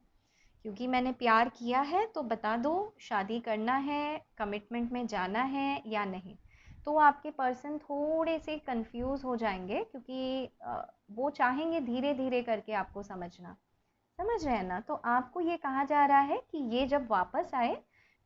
Speaker 1: क्योंकि मैंने प्यार किया है तो बता दो, शादी करना है, कमिटमेंट में जाना है या नहीं। तो आपके पर्सन थोड़े से कंफ्यूज हो जाएंगे, क्योंकि वो चाहेंगे धीरे धीरे करके आपको समझना, समझ रहे हैं ना। तो आपको ये कहा जा रहा है कि ये जब वापस आए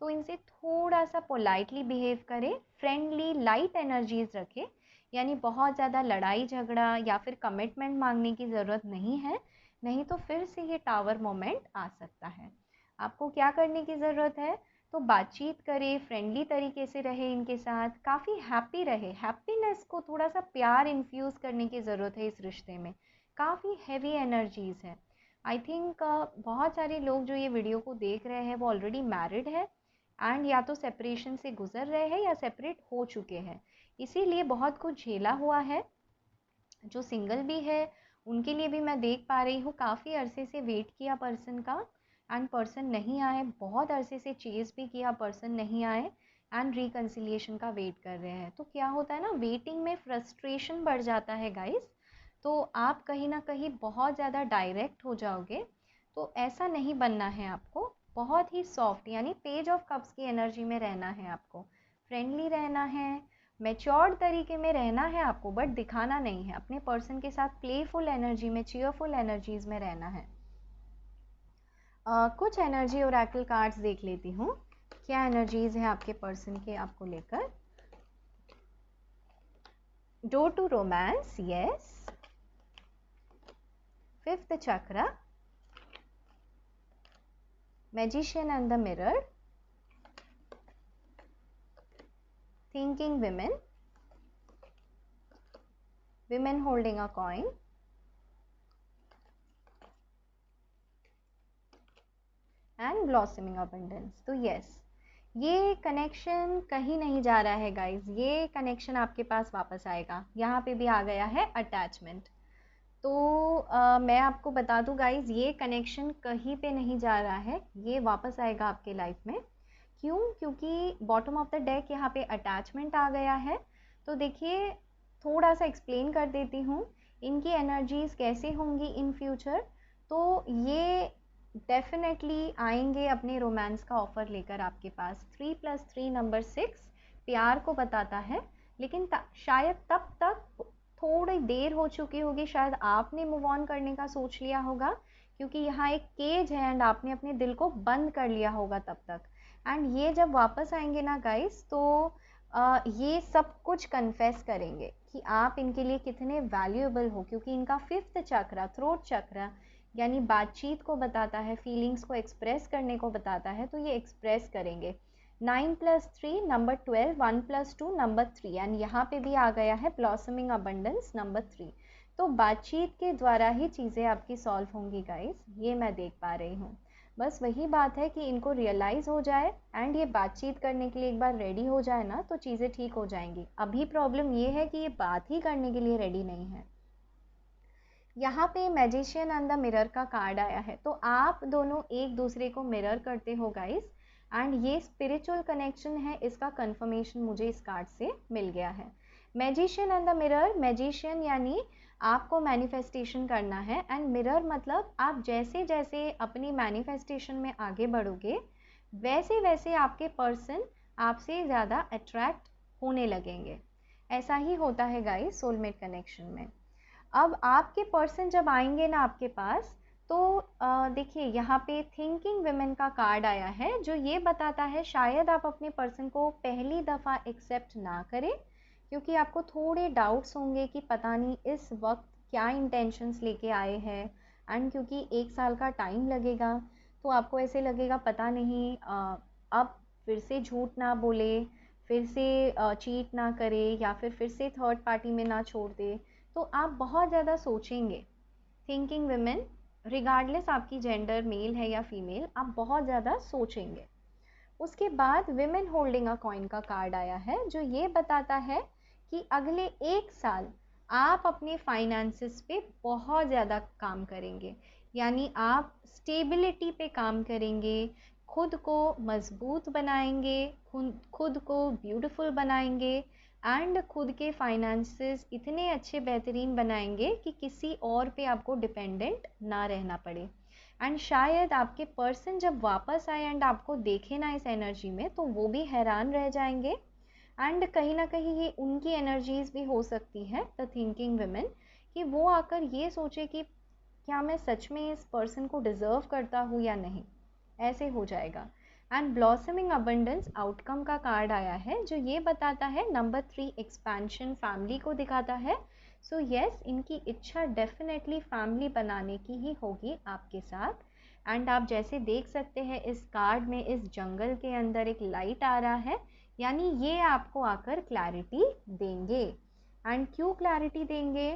Speaker 1: तो इनसे थोड़ा सा पोलाइटली बिहेव करें, फ्रेंडली लाइट एनर्जीज रखें, यानी बहुत ज़्यादा लड़ाई झगड़ा या फिर कमिटमेंट मांगने की ज़रूरत नहीं है, नहीं तो फिर से ये टावर मोमेंट आ सकता है। आपको क्या करने की ज़रूरत है, तो बातचीत करें, फ्रेंडली तरीके से रहे इनके साथ, काफ़ी हैप्पी रहे, हैप्पीनेस को थोड़ा सा प्यार इन्फ्यूज़ करने की ज़रूरत है इस रिश्ते में। काफ़ी हैवी एनर्जीज़ है। आई थिंक बहुत सारे लोग जो ये वीडियो को देख रहे हैं वो ऑलरेडी मैरिड है एंड या तो सेपरेशन से गुजर रहे हैं या सेपरेट हो चुके हैं, इसीलिए बहुत कुछ झेला हुआ है। जो सिंगल भी है उनके लिए भी मैं देख पा रही हूँ, काफ़ी अरसे से वेट किया पर्सन का एंड पर्सन नहीं आए, बहुत अरसे से चेज़ भी किया, पर्सन नहीं आए एंड रिकन्सिलिएशन का वेट कर रहे हैं। तो क्या होता है ना, वेटिंग में फ्रस्ट्रेशन बढ़ जाता है गाइस, तो आप कहीं ना कहीं बहुत ज़्यादा डायरेक्ट हो जाओगे। तो ऐसा नहीं बनना है आपको, बहुत ही सॉफ्ट, यानी पेज ऑफ कप्स की एनर्जी में रहना है आपको, फ्रेंडली रहना है, मैच्योर्ड तरीके में रहना है आपको, बट दिखाना नहीं है। अपने पर्सन के साथ प्लेफुल एनर्जी में, चीयरफुल एनर्जीज में रहना है। कुछ एनर्जी ओरेकल कार्ड्स देख लेती हूँ, क्या एनर्जीज है आपके पर्सन के आपको लेकर। Door to romance, yes. 5th chakra, magician and the mirror, thinking women, women holding a coin, and blossoming abundance। तो यस, ये कनेक्शन कहीं नहीं जा रहा है गाइज, ये कनेक्शन आपके पास वापस आएगा। यहाँ पे भी आ गया है अटैचमेंट। तो मैं आपको बता दूं गाइज, ये कनेक्शन कहीं पे नहीं जा रहा है, ये वापस आएगा आपके लाइफ में। क्यों? क्योंकि बॉटम ऑफ द डेक यहाँ पे अटैचमेंट आ गया है। तो देखिए, थोड़ा सा एक्सप्लेन कर देती हूँ इनकी एनर्जीज कैसे होंगी इन फ्यूचर। तो ये डेफिनेटली आएंगे अपने रोमांस का ऑफर लेकर आपके पास। 3+3 नंबर 6 प्यार को बताता है, लेकिन शायद तब तक थोड़ी देर हो चुकी होगी, शायद आपने मूव ऑन करने का सोच लिया होगा, क्योंकि यहाँ एक केज है एंड आपने अपने दिल को बंद कर लिया होगा तब तक। एंड ये जब वापस आएंगे ना गाइस, तो ये सब कुछ कन्फेस करेंगे कि आप इनके लिए कितने वैल्यूएबल हो, क्योंकि इनका 5th चक्र, थ्रोट चक्र, यानी बातचीत को बताता है, फीलिंग्स को एक्सप्रेस करने को बताता है, तो ये एक्सप्रेस करेंगे। 9 + 3 नंबर 12, 1 + 2 नंबर 3, एंड यहाँ पे भी आ गया है ब्लॉसमिंग अबंडेंस नंबर 3। तो बातचीत के द्वारा ही चीज़ें आपकी सॉल्व होंगी गाइस, ये मैं देख पा रही हूँ। बस वही बात है कि इनको रियलाइज़ हो जाए एंड ये बातचीत करने के लिए एक बार रेडी हो जाए ना, तो चीज़ें ठीक हो जाएंगी। अभी प्रॉब्लम ये है कि ये बात ही करने के लिए रेडी नहीं है। यहाँ पे मैजिशियन एंड द मिरर का कार्ड आया है, तो आप दोनों एक दूसरे को मिरर करते हो गाइस, एंड ये स्पिरिचुअल कनेक्शन है, इसका कंफर्मेशन मुझे इस कार्ड से मिल गया है। Magician and the mirror, magician यानी आपको मैनिफेस्टेशन करना है, एंड मिरर मतलब आप जैसे जैसे अपनी मैनिफेस्टेशन में आगे बढ़ोगे वैसे वैसे आपके पर्सन आपसे ज़्यादा अट्रैक्ट होने लगेंगे। ऐसा ही होता है गाइस सोलमेट कनेक्शन में। अब आपके पर्सन जब आएंगे ना आपके पास, तो देखिए यहाँ पे थिंकिंग विमेन का कार्ड आया है, जो ये बताता है शायद आप अपने पर्सन को पहली दफ़ा एक्सेप्ट ना करें, क्योंकि आपको थोड़े डाउट्स होंगे कि पता नहीं इस वक्त क्या इंटेंशंस लेके आए हैं, एंड क्योंकि 1 साल का टाइम लगेगा, तो आपको ऐसे लगेगा पता नहीं अब फिर से झूठ ना बोले, फिर से चीट ना करे, या फिर से थर्ड पार्टी में ना छोड़ दे। तो आप बहुत ज़्यादा सोचेंगे। थिंकिंग विमेन, रिगार्डलेस आपकी जेंडर मेल है या फीमेल, आप बहुत ज़्यादा सोचेंगे। उसके बाद विमेन होल्डिंग अ कॉइन का कार्ड आया है, जो ये बताता है कि अगले 1 साल आप अपने फाइनेंसेस पे बहुत ज़्यादा काम करेंगे, यानी आप स्टेबिलिटी पे काम करेंगे, खुद को मजबूत बनाएंगे, खुद को ब्यूटीफुल बनाएंगे, एंड खुद के फाइनेंसेस इतने अच्छे बेहतरीन बनाएंगे कि किसी और पे आपको डिपेंडेंट ना रहना पड़े। एंड शायद आपके पर्सन जब वापस आए एंड आपको देखे ना इस एनर्जी में, तो वो भी हैरान रह जाएंगे, एंड कहीं ना कहीं ये उनकी एनर्जीज भी हो सकती है द थिंकिंग वुमेन, कि वो आकर ये सोचे कि क्या मैं सच में इस पर्सन को डिज़र्व करता हूँ या नहीं, ऐसे हो जाएगा। एंड ब्लॉसमिंग अबंडेंस आउटकम का कार्ड आया है, जो ये बताता है नंबर 3 एक्सपेंशन, फैमिली को दिखाता है। सो यस, इनकी इच्छा डेफिनेटली फैमिली बनाने की ही होगी आपके साथ। एंड आप जैसे देख सकते हैं इस कार्ड में, इस जंगल के अंदर एक लाइट आ रहा है, यानी ये आपको आकर क्लैरिटी देंगे। एंड क्यों क्लैरिटी देंगे,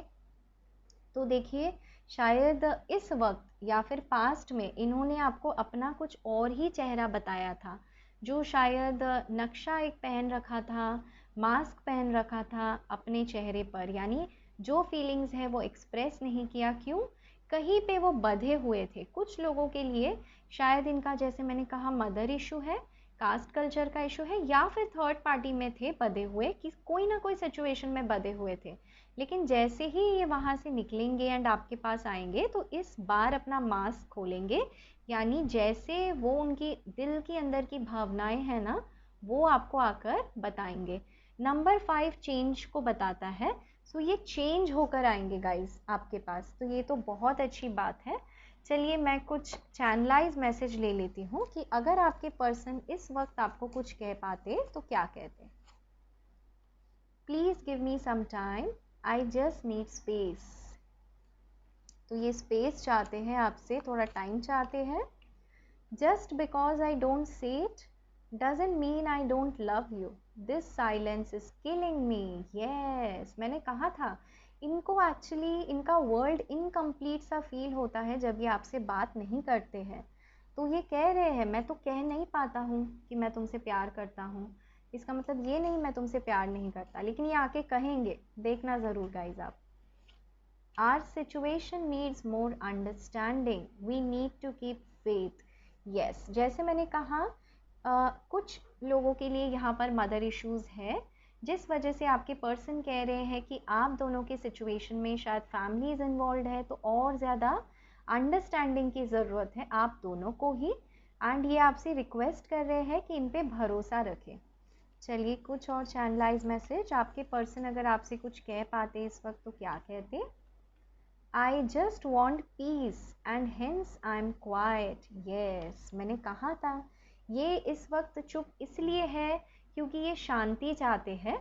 Speaker 1: तो देखिए शायद इस वक्त या फिर पास्ट में इन्होंने आपको अपना कुछ और ही चेहरा बताया था, जो शायद नक्शा एक पहन रखा था, मास्क पहन रखा था अपने चेहरे पर, यानी जो फीलिंग्स है वो एक्सप्रेस नहीं किया। क्यों, कहीं पे वो बंधे हुए थे। कुछ लोगों के लिए शायद इनका, जैसे मैंने कहा, मदर इशू है, कास्ट कल्चर का इशू है, या फिर थर्ड पार्टी में थे बंधे हुए, कि कोई ना कोई सिचुएशन में बंधे हुए थे। लेकिन जैसे ही ये वहाँ से निकलेंगे एंड आपके पास आएंगे, तो इस बार अपना मास्क खोलेंगे, यानी जैसे वो उनकी दिल के अंदर की भावनाएं हैं ना, वो आपको आकर बताएंगे। नंबर 5 चेंज को बताता है, सो ये चेंज होकर आएंगे गाइस आपके पास, तो ये तो बहुत अच्छी बात है। चलिए मैं कुछ चैनलाइज मैसेज ले लेती हूँ कि अगर आपके पर्सन इस वक्त आपको कुछ कह पाते तो क्या कहते। Please give me some time, I just need space. तो ये स्पेस चाहते हैं आपसे, थोड़ा टाइम चाहते हैं। Just because I don't say it doesn't mean I don't love you, this silence is killing me. Yes, मैंने कहा था इनको एक्चुअली इनका वर्ल्ड इनकम्प्लीट सा फील होता है जब ये आपसे बात नहीं करते हैं। तो ये कह रहे हैं मैं तो कह नहीं पाता हूँ कि मैं तुमसे प्यार करता हूँ, इसका मतलब ये नहीं मैं तुमसे प्यार नहीं करता, लेकिन ये आके कहेंगे, देखना ज़रूर गाइज आप। Our situation needs more understanding, we need to keep faith. Yes, जैसे मैंने कहा कुछ लोगों के लिए यहाँ पर मदर इश्यूज़ है, जिस वजह से आपके पर्सन कह रहे हैं कि आप दोनों के सिचुएशन में शायद फैमिलीज इन्वॉल्व है, तो और ज़्यादा अंडरस्टैंडिंग की ज़रूरत है आप दोनों को ही। एंड ये आपसे रिक्वेस्ट कर रहे हैं कि इन पे भरोसा रखें। चलिए कुछ और चैनलाइज मैसेज, आपके पर्सन अगर आपसे कुछ कह पाते इस वक्त तो क्या कहते। I just want piece and hence I am quite. Yes, मैंने कहा था ये इस वक्त चुप इसलिए है क्योंकि ये शांति चाहते हैं,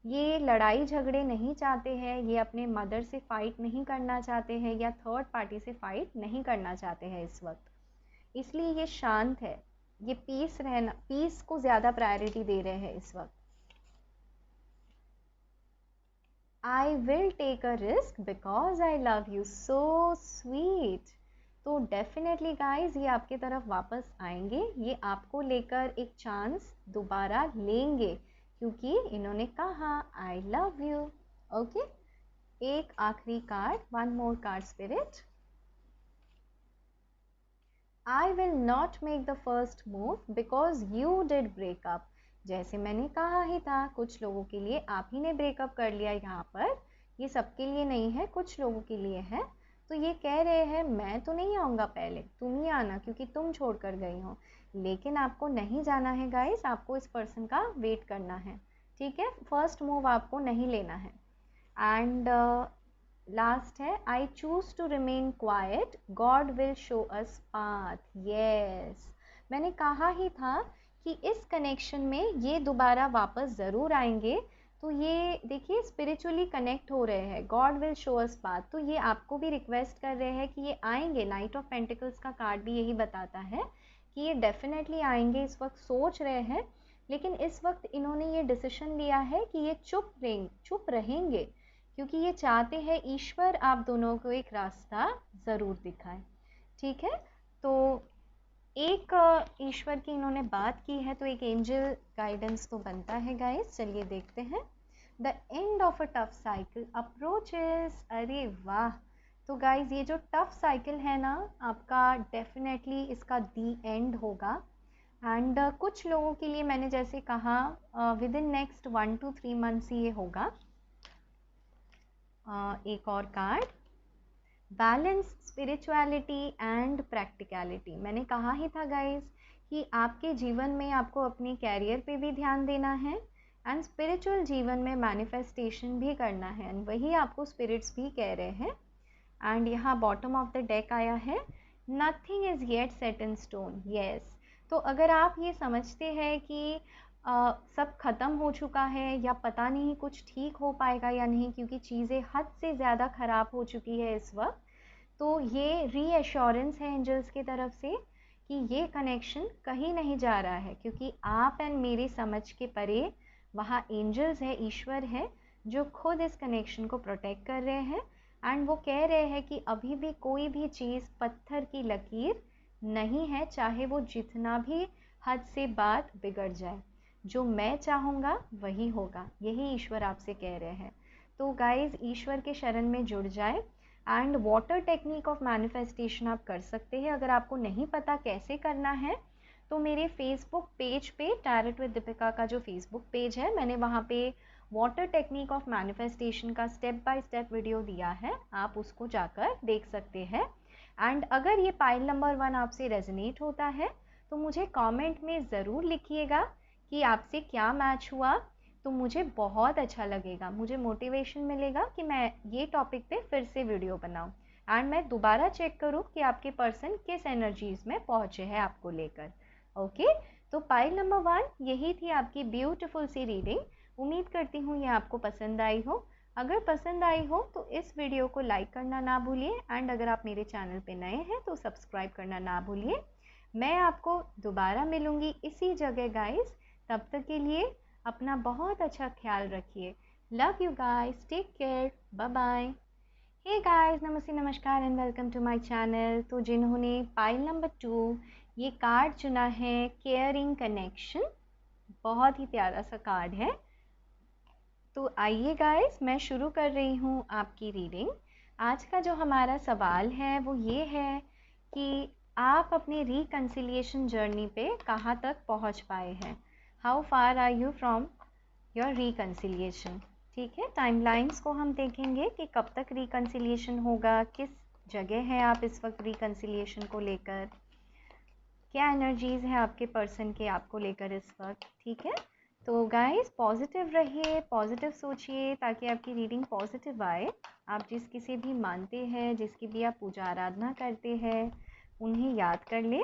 Speaker 1: ये लड़ाई झगड़े नहीं चाहते हैं, ये अपने मदर से फाइट नहीं करना चाहते हैं या थर्ड पार्टी से फाइट नहीं करना चाहते हैं इस वक्त, इसलिए ये शांत है, ये पीस को ज़्यादा प्रायोरिटी दे रहे हैं इस वक्त। I will take a risk because I love you, so sweet. तो डेफिनेटली गाइज ये आपके तरफ वापस आएंगे, ये आपको लेकर एक चांस दोबारा लेंगे क्योंकि इन्होंने कहा आई लव यू। ओके, एक आखिरी card, one more card spirit. I will not make the first move because you did breakup. जैसे मैंने कहा ही था, कुछ लोगों के लिए आप ही ने ब्रेकअप कर लिया यहाँ पर, ये सबके लिए नहीं है, कुछ लोगों के लिए है। तो ये कह रहे हैं मैं तो नहीं आऊँगा, पहले तुम ही आना क्योंकि तुम छोड़ कर गई हो। लेकिन आपको नहीं जाना है गाइस, आपको इस पर्सन का वेट करना है, ठीक है। फर्स्ट मूव आपको नहीं लेना है। एंड लास्ट है, I choose to remain quiet, God will show us path. Yes, मैंने कहा ही था कि इस कनेक्शन में ये दोबारा वापस ज़रूर आएंगे। तो ये देखिए स्पिरिचुअली कनेक्ट हो रहे हैं, God will show us path, तो ये आपको भी रिक्वेस्ट कर रहे हैं कि ये आएंगे। नाइट ऑफ पेंटिकल्स का कार्ड भी यही बताता है कि ये डेफिनेटली आएंगे। इस वक्त सोच रहे हैं, लेकिन इस वक्त इन्होंने ये डिसीजन लिया है कि ये चुप रहेंगे क्योंकि ये चाहते हैं ईश्वर आप दोनों को एक रास्ता ज़रूर दिखाए, ठीक है। तो एक ईश्वर की इन्होंने बात की है, तो एक एंजल गाइडेंस तो बनता है गाइस। चलिए देखते हैं। The end of a tough cycle approaches. अरे वाह, तो गाइस ये जो टफ साइकिल है ना आपका, डेफिनेटली इसका दी एंड होगा। एंड कुछ लोगों के लिए मैंने जैसे कहा with in next 1 to 3 months ये होगा। एक और card, balance spirituality and practicality. मैंने कहा ही था गाइस कि आपके जीवन में आपको अपने कैरियर पे भी ध्यान देना है एंड स्पिरिचुअल जीवन में मैनिफेस्टेशन भी करना है, एंड वही आपको स्पिरिट्स भी कह रहे हैं। एंड यहाँ बॉटम ऑफ द डेक आया है, nothing is yet set in stone. Yes, तो अगर आप ये समझते हैं कि सब ख़त्म हो चुका है या पता नहीं कुछ ठीक हो पाएगा या नहीं क्योंकि चीज़ें हद से ज़्यादा ख़राब हो चुकी है इस वक्त, तो ये रीएश्योरेंस है एंजल्स की तरफ से कि ये कनेक्शन कहीं नहीं जा रहा है क्योंकि आप एंड मेरी समझ के परे वहाँ एंजल्स है, ईश्वर है जो खुद इस कनेक्शन को प्रोटेक्ट कर रहे हैं। एंड वो कह रहे हैं कि अभी भी कोई भी चीज़ पत्थर की लकीर नहीं है, चाहे वो जितना भी हद से बात बिगड़ जाए, जो मैं चाहूँगा वही होगा, यही ईश्वर आपसे कह रहे हैं। तो गाइज ईश्वर के शरण में जुड़ जाए। And water technique of manifestation आप कर सकते हैं। अगर आपको नहीं पता कैसे करना है तो मेरे फेसबुक पेज पे टैरोट विद दीपिका का जो फेसबुक पेज है, मैंने वहाँ पे वाटर टेक्निक ऑफ मैनिफेस्टेशन का स्टेप बाय स्टेप वीडियो दिया है, आप उसको जाकर देख सकते हैं। एंड अगर ये पाइल नंबर 1 आपसे रेजोनेट होता है तो मुझे कमेंट में ज़रूर लिखिएगा कि आपसे क्या मैच हुआ, तो मुझे बहुत अच्छा लगेगा, मुझे मोटिवेशन मिलेगा कि मैं ये टॉपिक पे फिर से वीडियो बनाऊं एंड मैं दोबारा चेक करूं कि आपके पर्सन किस एनर्जीज़ में पहुंचे हैं आपको लेकर। ओके, तो पाइल नंबर 1 यही थी आपकी ब्यूटीफुल सी रीडिंग। उम्मीद करती हूँ ये आपको पसंद आई हो। अगर पसंद आई हो तो इस वीडियो को लाइक करना ना भूलिए एंड अगर आप मेरे चैनल पे नए हैं तो सब्सक्राइब करना ना भूलिए। मैं आपको दोबारा मिलूँगी इसी जगह गाइस, तब तक के लिए अपना बहुत अच्छा ख्याल रखिए। Love you guys, take care, bye bye. Hey guys, नमस्ते, नमस्कार and welcome to my channel. तो जिन्होंने पाइल नंबर 2 ये कार्ड चुना है, केयरिंग कनेक्शन, बहुत ही प्यारा सा कार्ड है। तो आइए गाइस, मैं शुरू कर रही हूँ आपकी रीडिंग। आज का जो हमारा सवाल है वो ये है कि आप अपने रिकन्सिलिएशन जर्नी पे कहाँ तक पहुँच पाए हैं। How far are you from your reconciliation. ठीक है, टाइमलाइंस को हम देखेंगे कि कब तक रिकन्सिलिएशन होगा, किस जगह है आप इस वक्त रिकन्सिलिएशन को लेकर, क्या एनर्जीज़ है आपके पर्सन के आपको लेकर इस वक्त। ठीक है, तो गाइस पॉजिटिव रहिए, पॉजिटिव सोचिए ताकि आपकी रीडिंग पॉजिटिव आए। आप जिस किसी भी मानते हैं, जिसकी भी आप पूजा आराधना करते हैं, उन्हें याद कर ले।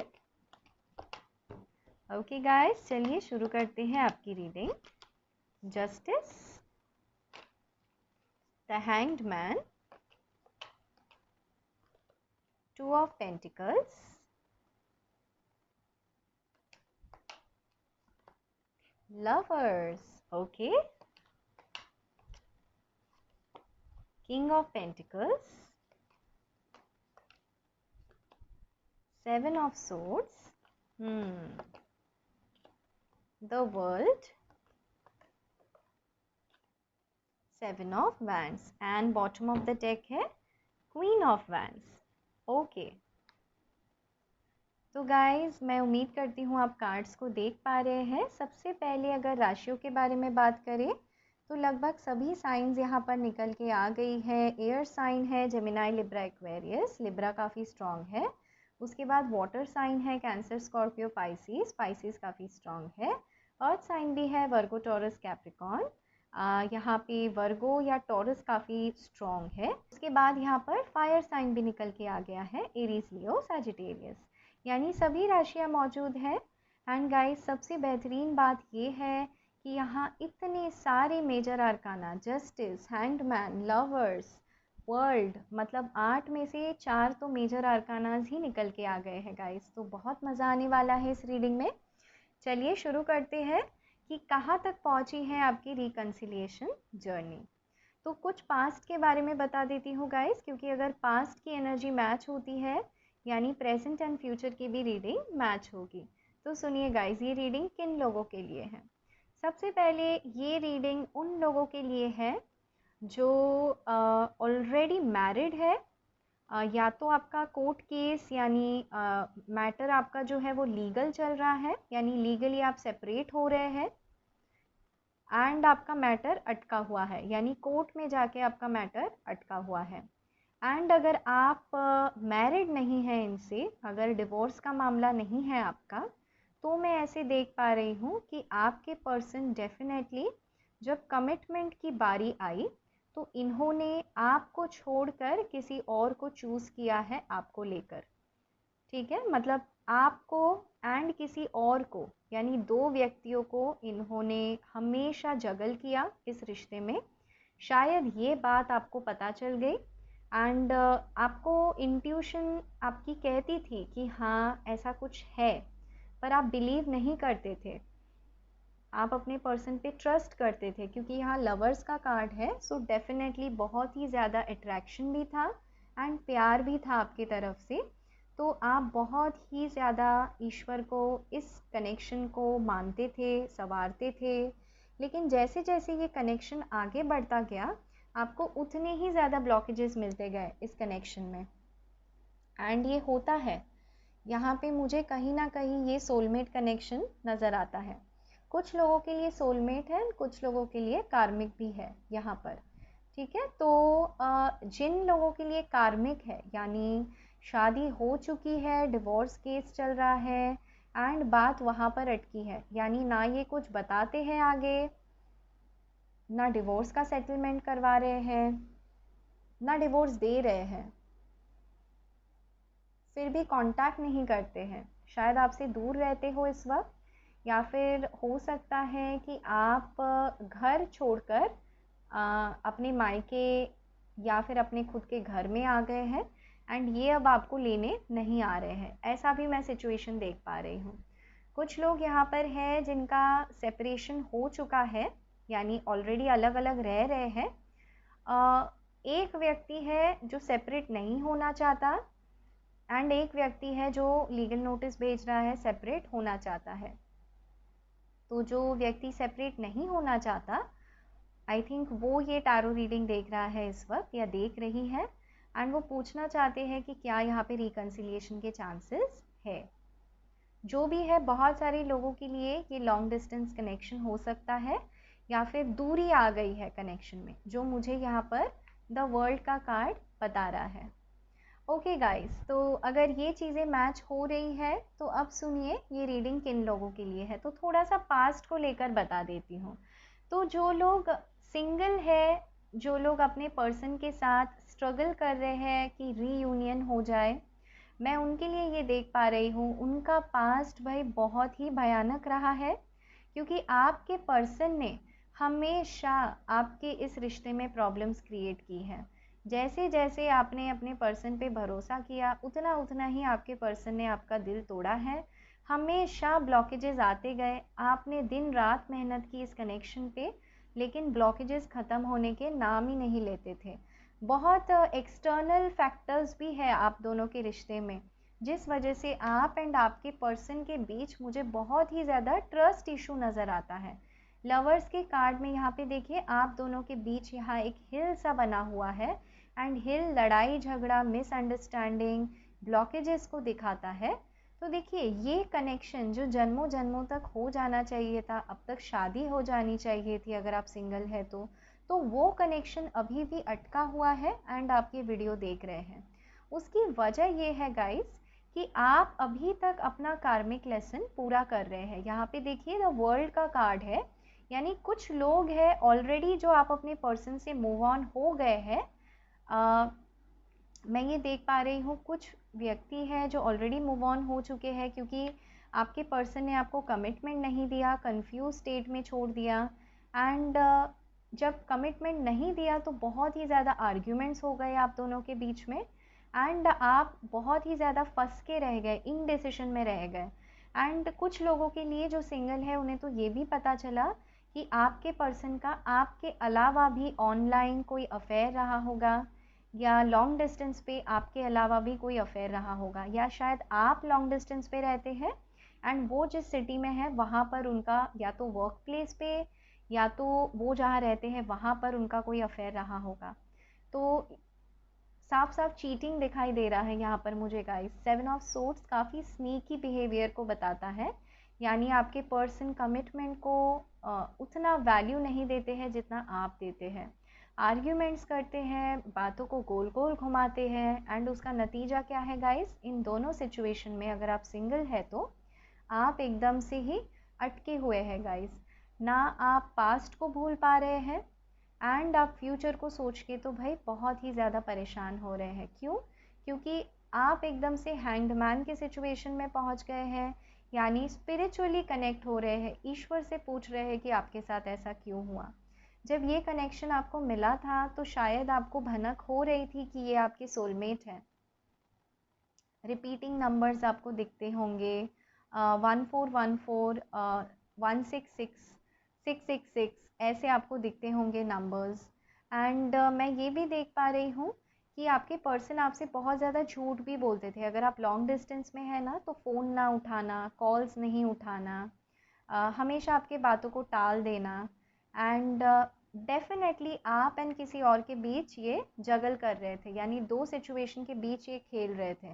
Speaker 1: ओके गाइस, चलिए शुरू करते हैं आपकी reading. Justice, the hanged man, two of pentacles, lovers, okay, king of pentacles, seven of swords, the world, seven of wands and bottom of the deck है queen of wands. okay, तो guys मैं उम्मीद करती हूँ आप cards को देख पा रहे हैं। सबसे पहले अगर राशियों के बारे में बात करें तो लगभग सभी साइंस यहाँ पर निकल के आ गई है। एयर साइन है जेमिनाई, लिब्रा, एक्वेरियस। लिब्रा काफ़ी स्ट्रॉन्ग है। उसके बाद वाटर साइन है कैंसर, स्कॉर्पियो, पाइसिस। पाइसिस काफ़ी स्ट्रॉन्ग है। अर्थ साइन भी है वर्गो, टॉरस, कैप्रिकॉन। यहाँ पे वर्गो या टॉरस काफ़ी स्ट्रॉन्ग है। उसके बाद यहाँ पर फायर साइन भी निकल के आ गया है, एरीज, लियो, सैजिटेरियस, यानी सभी राशियाँ मौजूद हैं। एंड गाइस सबसे बेहतरीन बात ये है कि यहाँ इतने सारे major arcana, justice, hanged man, lovers, world, मतलब 8 में से 4 तो मेजर आर्कानाज ही निकल के आ गए हैं गाइस। तो बहुत मज़ा आने वाला है इस रीडिंग में। चलिए शुरू करते हैं कि कहाँ तक पहुँची है आपकी रिकन्सिलिएशन जर्नी। तो कुछ पास्ट के बारे में बता देती हूँ गाइस, क्योंकि अगर पास्ट की एनर्जी मैच होती है यानी प्रेजेंट एंड फ्यूचर की भी रीडिंग मैच होगी। तो सुनिए गाइस, ये रीडिंग किन लोगों के लिए है। सबसे पहले ये रीडिंग उन लोगों के लिए है जो ऑलरेडी मैरिड है, या तो आपका कोर्ट केस यानी मैटर आपका जो है वो लीगल चल रहा है, यानी लीगली आप सेपरेट हो रहे हैं एंड आपका मैटर अटका हुआ है, यानी कोर्ट में जाके आपका मैटर अटका हुआ है। एंड अगर आप मैरिड नहीं हैं इनसे, अगर डिवोर्स का मामला नहीं है आपका, तो मैं ऐसे देख पा रही हूँ कि आपके पर्सन डेफिनेटली जब कमिटमेंट की बारी आई तो इन्होंने आपको छोड़कर किसी और को चूज़ किया है आपको लेकर। ठीक है, मतलब आपको एंड किसी और को, यानी 2 व्यक्तियों को इन्होंने हमेशा जगल किया इस रिश्ते में। शायद ये बात आपको पता चल गई एंड आपको इंट्यूशन आपकी कहती थी कि हाँ ऐसा कुछ है, पर आप बिलीव नहीं करते थे। आप अपने पर्सन पे ट्रस्ट करते थे क्योंकि यहाँ लवर्स का कार्ड है। सो डेफिनेटली बहुत ही ज़्यादा अट्रैक्शन भी था एंड प्यार भी था आपकी तरफ से। तो आप बहुत ही ज़्यादा ईश्वर को, इस कनेक्शन को मानते थे, संवारते थे। लेकिन जैसे जैसे ये कनेक्शन आगे बढ़ता गया आपको उतने ही ज़्यादा ब्लॉकेजेस मिलते गए इस कनेक्शन में। एंड ये होता है, यहाँ पे मुझे कहीं ना कहीं ये सोलमेट कनेक्शन नज़र आता है। कुछ लोगों के लिए सोलमेट है, कुछ लोगों के लिए कार्मिक भी है यहाँ पर। ठीक है, तो जिन लोगों के लिए कार्मिक है यानी शादी हो चुकी है, डिवोर्स केस चल रहा है एंड बात वहाँ पर अटकी है, यानी ना ये कुछ बताते हैं आगे, ना डिवोर्स का सेटलमेंट करवा रहे हैं, ना डिवोर्स दे रहे हैं, फिर भी कांटेक्ट नहीं करते हैं। शायद आपसे दूर रहते हो इस वक्त, या फिर हो सकता है कि आप घर छोड़कर अपने मायके या फिर अपने खुद के घर में आ गए हैं एंड ये अब आपको लेने नहीं आ रहे हैं। ऐसा भी मैं सिचुएशन देख पा रही हूँ। कुछ लोग यहाँ पर हैं जिनका सेपरेशन हो चुका है, यानी ऑलरेडी अलग अलग रह रहे हैं। एक व्यक्ति है जो सेपरेट नहीं होना चाहता एंड एक व्यक्ति है जो लीगल नोटिस भेज रहा है, सेपरेट होना चाहता है। तो जो व्यक्ति सेपरेट नहीं होना चाहता, आई थिंक वो ये टैरो रीडिंग देख रहा है इस वक्त या देख रही है एंड वो पूछना चाहते हैं कि क्या यहाँ पे रिकन्सिलिएशन के चांसेस है। जो भी है, बहुत सारे लोगों के लिए ये लॉन्ग डिस्टेंस कनेक्शन हो सकता है या फिर दूरी आ गई है कनेक्शन में, जो मुझे यहाँ पर द वर्ल्ड का कार्ड बता रहा है। ओके गाइस, तो अगर ये चीज़ें मैच हो रही है तो अब सुनिए ये रीडिंग किन लोगों के लिए है। तो थोड़ा सा पास्ट को लेकर बता देती हूँ। तो जो लोग सिंगल है, जो लोग अपने पर्सन के साथ स्ट्रगल कर रहे हैं कि रीयूनियन हो जाए, मैं उनके लिए ये देख पा रही हूँ उनका पास्ट भाई बहुत ही भयानक रहा है, क्योंकि आपके पर्सन ने हमेशा आपके इस रिश्ते में प्रॉब्लम्स क्रिएट की हैं। जैसे जैसे आपने अपने पर्सन पे भरोसा किया उतना उतना ही आपके पर्सन ने आपका दिल तोड़ा है। हमेशा ब्लॉकेजेस आते गए, आपने दिन रात मेहनत की इस कनेक्शन पे, लेकिन ब्लॉकेजेस ख़त्म होने के नाम ही नहीं लेते थे। बहुत एक्सटर्नल फैक्टर्स भी है आप दोनों के रिश्ते में, जिस वजह से आप एंड आपके पर्सन के बीच मुझे बहुत ही ज़्यादा ट्रस्ट इशू नज़र आता है। लवर्स के कार्ड में यहाँ पे देखिए आप दोनों के बीच यहाँ एक हिल सा बना हुआ है, एंड हिल लड़ाई झगड़ा मिसअंडरस्टैंडिंग ब्लॉकेजेस को दिखाता है। तो देखिए ये कनेक्शन जो जन्मों जन्मों तक हो जाना चाहिए था, अब तक शादी हो जानी चाहिए थी अगर आप सिंगल है तो वो कनेक्शन अभी भी अटका हुआ है एंड आप ये वीडियो देख रहे हैं। उसकी वजह ये है गाइस कि आप अभी तक अपना कार्मिक लेसन पूरा कर रहे हैं। यहाँ पे देखिए द वर्ल्ड का कार्ड है, यानी कुछ लोग हैं ऑलरेडी जो आप अपने पर्सन से मूव ऑन हो गए हैं। मैं ये देख पा रही हूँ कुछ व्यक्ति हैं जो ऑलरेडी मूव ऑन हो चुके हैं, क्योंकि आपके पर्सन ने आपको कमिटमेंट नहीं दिया, कंफ्यूज स्टेट में छोड़ दिया। एंड जब कमिटमेंट नहीं दिया तो बहुत ही ज़्यादा आर्ग्यूमेंट्स हो गए आप दोनों के बीच में, एंड आप बहुत ही ज़्यादा फंस के रह गए, इनडिसिशन में रह गए। एंड कुछ लोगों के लिए जो सिंगल है उन्हें तो ये भी पता चला कि आपके पर्सन का आपके अलावा भी ऑनलाइन कोई अफेयर रहा होगा, या लॉन्ग डिस्टेंस पे आपके अलावा भी कोई अफेयर रहा होगा, या शायद आप लॉन्ग डिस्टेंस पे रहते हैं एंड वो जिस सिटी में है वहाँ पर उनका या तो वर्क प्लेस पे या तो वो जहाँ रहते हैं वहाँ पर उनका कोई अफेयर रहा होगा। तो साफ साफ चीटिंग दिखाई दे रहा है यहाँ पर मुझे गाइस। 7 ऑफ सोर्ड्स काफ़ी स्नीकी बिहेवियर को बताता है, यानी आपके पर्सन कमिटमेंट को उतना वैल्यू नहीं देते हैं जितना आप देते हैं। आर्ग्यूमेंट्स करते हैं, बातों को गोल गोल घुमाते हैं, एंड उसका नतीजा क्या है गाइस, इन दोनों सिचुएशन में अगर आप सिंगल है तो आप एकदम से ही अटके हुए हैं गाइस। ना आप पास्ट को भूल पा रहे हैं एंड आप फ्यूचर को सोच के तो भाई बहुत ही ज़्यादा परेशान हो रहे हैं। क्यों? क्योंकि आप एकदम से हैंग्ड मैन के सिचुएशन में पहुंच गए हैं, यानी स्पिरिचुअली कनेक्ट हो रहे हैं, ईश्वर से पूछ रहे हैं कि आपके साथ ऐसा क्यों हुआ। जब ये कनेक्शन आपको मिला था तो शायद आपको भनक हो रही थी कि ये आपके सोलमेट है। रिपीटिंग नंबर्स आपको दिखते होंगे, 1414, 166, 666, ऐसे आपको दिखते होंगे नंबर्स। एंड मैं ये भी देख पा रही हूँ कि आपके पर्सन आपसे बहुत ज़्यादा झूठ भी बोलते थे। अगर आप लॉन्ग डिस्टेंस में है ना तो फ़ोन ना उठाना, कॉल्स नहीं उठाना, हमेशा आपके बातों को टाल देना, एंड डेफिनेटली आप एंड किसी और के बीच ये जगल कर रहे थे, यानी दो सिचुएशन के बीच ये खेल रहे थे।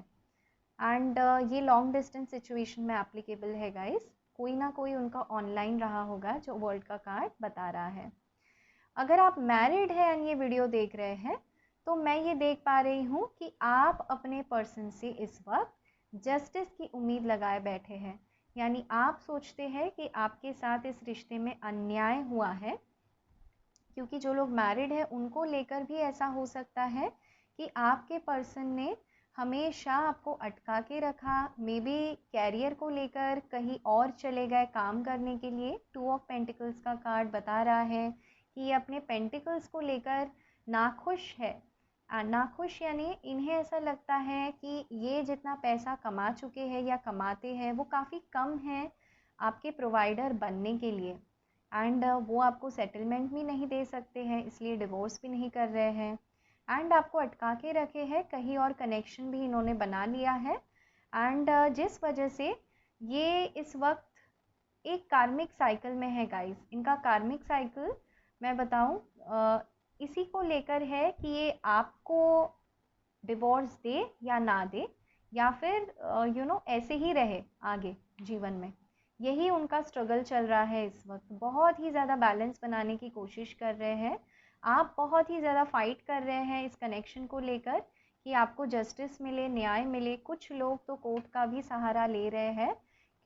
Speaker 1: एंड ये लॉन्ग डिस्टेंस सिचुएशन में एप्लीकेबल है गाइस। कोई ना कोई उनका ऑनलाइन रहा होगा जो वर्ल्ड का कार्ड बता रहा है। अगर आप मैरिड हैं एंड ये वीडियो देख रहे हैं तो मैं ये देख पा रही हूँ कि आप अपने पर्सन से इस वक्त जस्टिस की उम्मीद लगाए बैठे हैं, यानी आप सोचते हैं कि आपके साथ इस रिश्ते में अन्याय हुआ है। क्योंकि जो लोग मैरिड हैं उनको लेकर भी ऐसा हो सकता है कि आपके पर्सन ने हमेशा आपको अटका के रखा, मे बी कैरियर को लेकर कहीं और चले गए काम करने के लिए। 2 ऑफ पेंटिकल्स का कार्ड बता रहा है कि ये अपने पेंटिकल्स को लेकर नाखुश है। नाखुश यानी इन्हें ऐसा लगता है कि ये जितना पैसा कमा चुके हैं या कमाते हैं वो काफ़ी कम है आपके प्रोवाइडर बनने के लिए, एंड वो आपको सेटलमेंट भी नहीं दे सकते हैं, इसलिए डिवोर्स भी नहीं कर रहे हैं, एंड आपको अटका के रखे हैं, कहीं और कनेक्शन भी इन्होंने बना लिया है। एंड जिस वजह से ये इस वक्त एक कार्मिक साइकिल में है गाइस। इनका कार्मिक साइकिल मैं बताऊं इसी को लेकर है कि ये आपको डिवोर्स दे या ना दे, या फिर ऐसे ही रहे आगे जीवन में। यही उनका स्ट्रगल चल रहा है इस वक्त। बहुत ही ज़्यादा बैलेंस बनाने की कोशिश कर रहे हैं, आप बहुत ही ज़्यादा फाइट कर रहे हैं इस कनेक्शन को लेकर कि आपको जस्टिस मिले, न्याय मिले। कुछ लोग तो कोर्ट का भी सहारा ले रहे हैं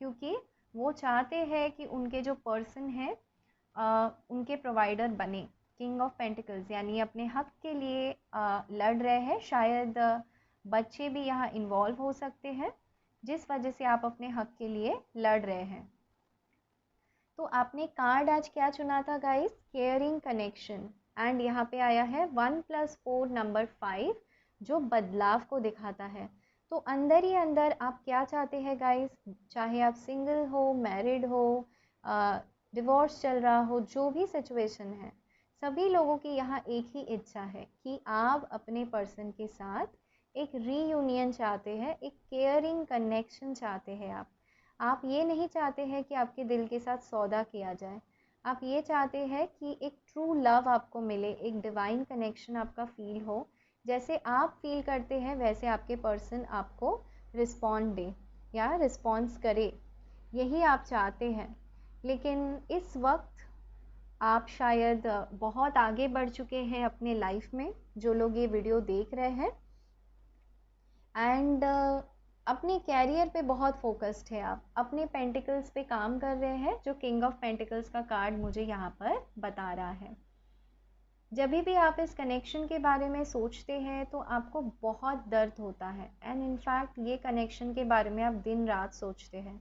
Speaker 1: क्योंकि वो चाहते हैं कि उनके जो पर्सन है उनके प्रोवाइडर बने। किंग ऑफ पेंटिकल्स यानी अपने हक के लिए लड़ रहे हैं। शायद बच्चे भी यहाँ इन्वॉल्व हो सकते हैं जिस वजह से आप अपने हक के लिए लड़ रहे हैं। तो आपने कार्ड आज क्या चुना था गाइस? Caring connection. एंड यहाँ पे आया है 1+4 नंबर 5 जो बदलाव को दिखाता है। तो अंदर ही अंदर आप क्या चाहते हैं गाइस? चाहे आप सिंगल हो, मैरिड हो, डिवोर्स चल रहा हो, जो भी सिचुएशन है, सभी लोगों की यहाँ एक ही इच्छा है कि आप अपने पर्सन के साथ एक रीयूनियन चाहते हैं, एक केयरिंग कनेक्शन चाहते हैं। आप ये नहीं चाहते हैं कि आपके दिल के साथ सौदा किया जाए। आप ये चाहते हैं कि एक ट्रू लव आपको मिले, एक डिवाइन कनेक्शन आपका फील हो। जैसे आप फील करते हैं वैसे आपके पर्सन आपको रिस्पॉन्ड दे या रिस्पॉन्स करे, यही आप चाहते हैं। लेकिन इस वक्त आप शायद बहुत आगे बढ़ चुके हैं अपने लाइफ में, जो लोग ये वीडियो देख रहे हैं, एंड अपने कैरियर पे बहुत फोकस्ड है। आप अपने पेंटिकल्स पे काम कर रहे हैं, जो किंग ऑफ पेंटिकल्स का कार्ड मुझे यहाँ पर बता रहा है। जब भी आप इस कनेक्शन के बारे में सोचते हैं तो आपको बहुत दर्द होता है, एंड इनफैक्ट ये कनेक्शन के बारे में आप दिन रात सोचते हैं,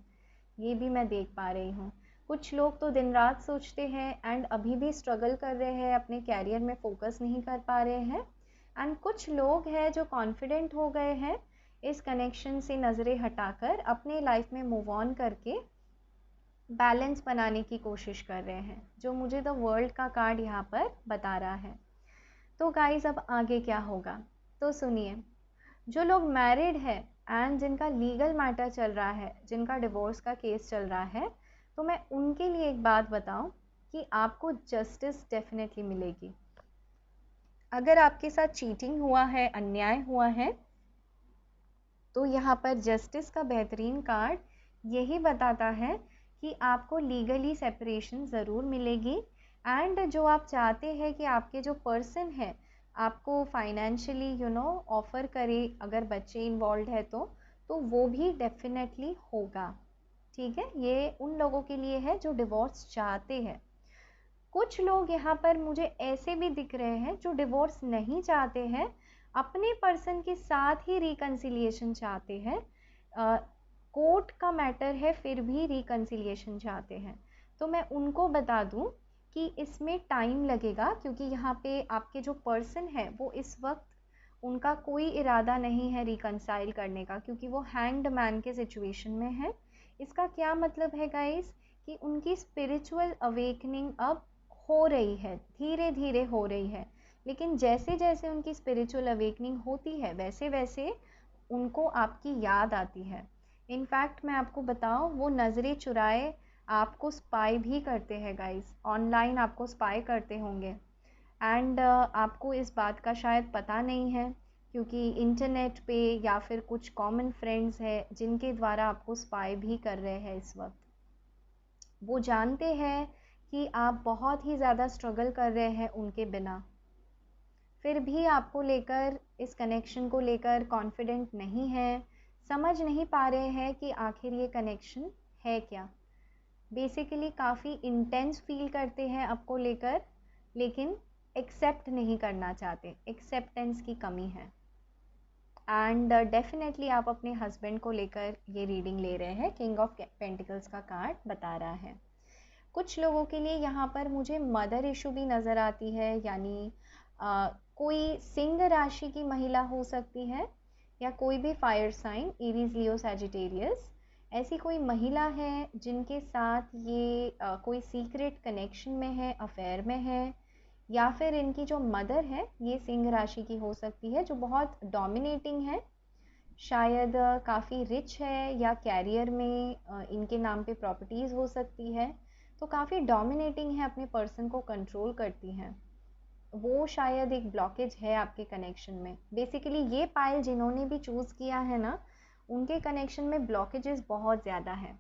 Speaker 1: ये भी मैं देख पा रही हूँ। कुछ लोग तो दिन रात सोचते हैं एंड अभी भी स्ट्रगल कर रहे हैं, अपने कैरियर में फोकस नहीं कर पा रहे हैं। एंड कुछ लोग हैं जो कॉन्फिडेंट हो गए हैं, इस कनेक्शन से नज़रें हटाकर अपने लाइफ में मूव ऑन करके बैलेंस बनाने की कोशिश कर रहे हैं, जो मुझे द वर्ल्ड का कार्ड यहाँ पर बता रहा है। तो गाइस अब आगे क्या होगा तो सुनिए। जो लोग मैरिड है एंड जिनका लीगल मैटर चल रहा है, जिनका डिवोर्स का केस चल रहा है, तो मैं उनके लिए एक बात बताऊं कि आपको जस्टिस डेफिनेटली मिलेगी। अगर आपके साथ चीटिंग हुआ है, अन्याय हुआ है, तो यहाँ पर जस्टिस का बेहतरीन कार्ड यही बताता है कि आपको लीगली सेपरेशन ज़रूर मिलेगी। एंड जो आप चाहते हैं कि आपके जो पर्सन है आपको फाइनेंशियली ऑफ़र करे, अगर बच्चे इन्वॉल्व है तो वो भी डेफिनेटली होगा। ठीक है, ये उन लोगों के लिए है जो डिवोर्स चाहते हैं। कुछ लोग यहाँ पर मुझे ऐसे भी दिख रहे हैं जो डिवोर्स नहीं चाहते हैं, अपने पर्सन के साथ ही रिकन्सिलिएशन चाहते हैं। कोर्ट का मैटर है फिर भी रिकन्सिलिएशन चाहते हैं। तो मैं उनको बता दूं कि इसमें टाइम लगेगा, क्योंकि यहाँ पे आपके जो पर्सन है वो इस वक्त उनका कोई इरादा नहीं है रिकन्साइल करने का, क्योंकि वो हैंग्ड मैन के सिचुएशन में है। इसका क्या मतलब है गाइस कि उनकी स्पिरिचुअल अवेकनिंग अब हो रही है, धीरे धीरे हो रही है। लेकिन जैसे जैसे उनकी स्पिरिचुअल अवेकनिंग होती है वैसे वैसे उनको आपकी याद आती है। इनफैक्ट मैं आपको बताऊं, वो नज़रें चुराए आपको स्पाई भी करते हैं गाइस, ऑनलाइन आपको स्पाई करते होंगे। एंड आपको इस बात का शायद पता नहीं है, क्योंकि इंटरनेट पे या फिर कुछ कॉमन फ्रेंड्स है जिनके द्वारा आपको स्पाई भी कर रहे हैं इस वक्त। वो जानते हैं कि आप बहुत ही ज़्यादा स्ट्रगल कर रहे हैं उनके बिना, फिर भी आपको लेकर, इस कनेक्शन को लेकर कॉन्फिडेंट नहीं है, समझ नहीं पा रहे हैं कि आखिर ये कनेक्शन है क्या। बेसिकली काफ़ी इंटेंस फील करते हैं आपको लेकर, लेकिन एक्सेप्ट नहीं करना चाहते, एक्सेप्टेंस की कमी है। एंड डेफिनेटली आप अपने हस्बैंड को लेकर ये रीडिंग ले रहे हैं, किंग ऑफ पेंटिकल्स का कार्ड बता रहा है। कुछ लोगों के लिए यहाँ पर मुझे मदर इशू भी नज़र आती है, यानी कोई सिंह राशि की महिला हो सकती है या कोई भी फायर साइन, एरीज, लियो, सैजिटेरियस, ऐसी कोई महिला है जिनके साथ ये कोई सीक्रेट कनेक्शन में है, अफेयर में है, या फिर इनकी जो मदर है ये सिंह राशि की हो सकती है, जो बहुत डोमिनेटिंग है, शायद काफ़ी रिच है, या कैरियर में इनके नाम पे प्रॉपर्टीज़ हो सकती है, तो काफ़ी डोमिनेटिंग है, अपने पर्सन को कंट्रोल करती हैं। वो शायद एक ब्लॉकेज है आपके कनेक्शन में। बेसिकली ये पाइल जिन्होंने भी चूज़ किया है ना, उनके कनेक्शन में ब्लॉकेजेस बहुत ज़्यादा है।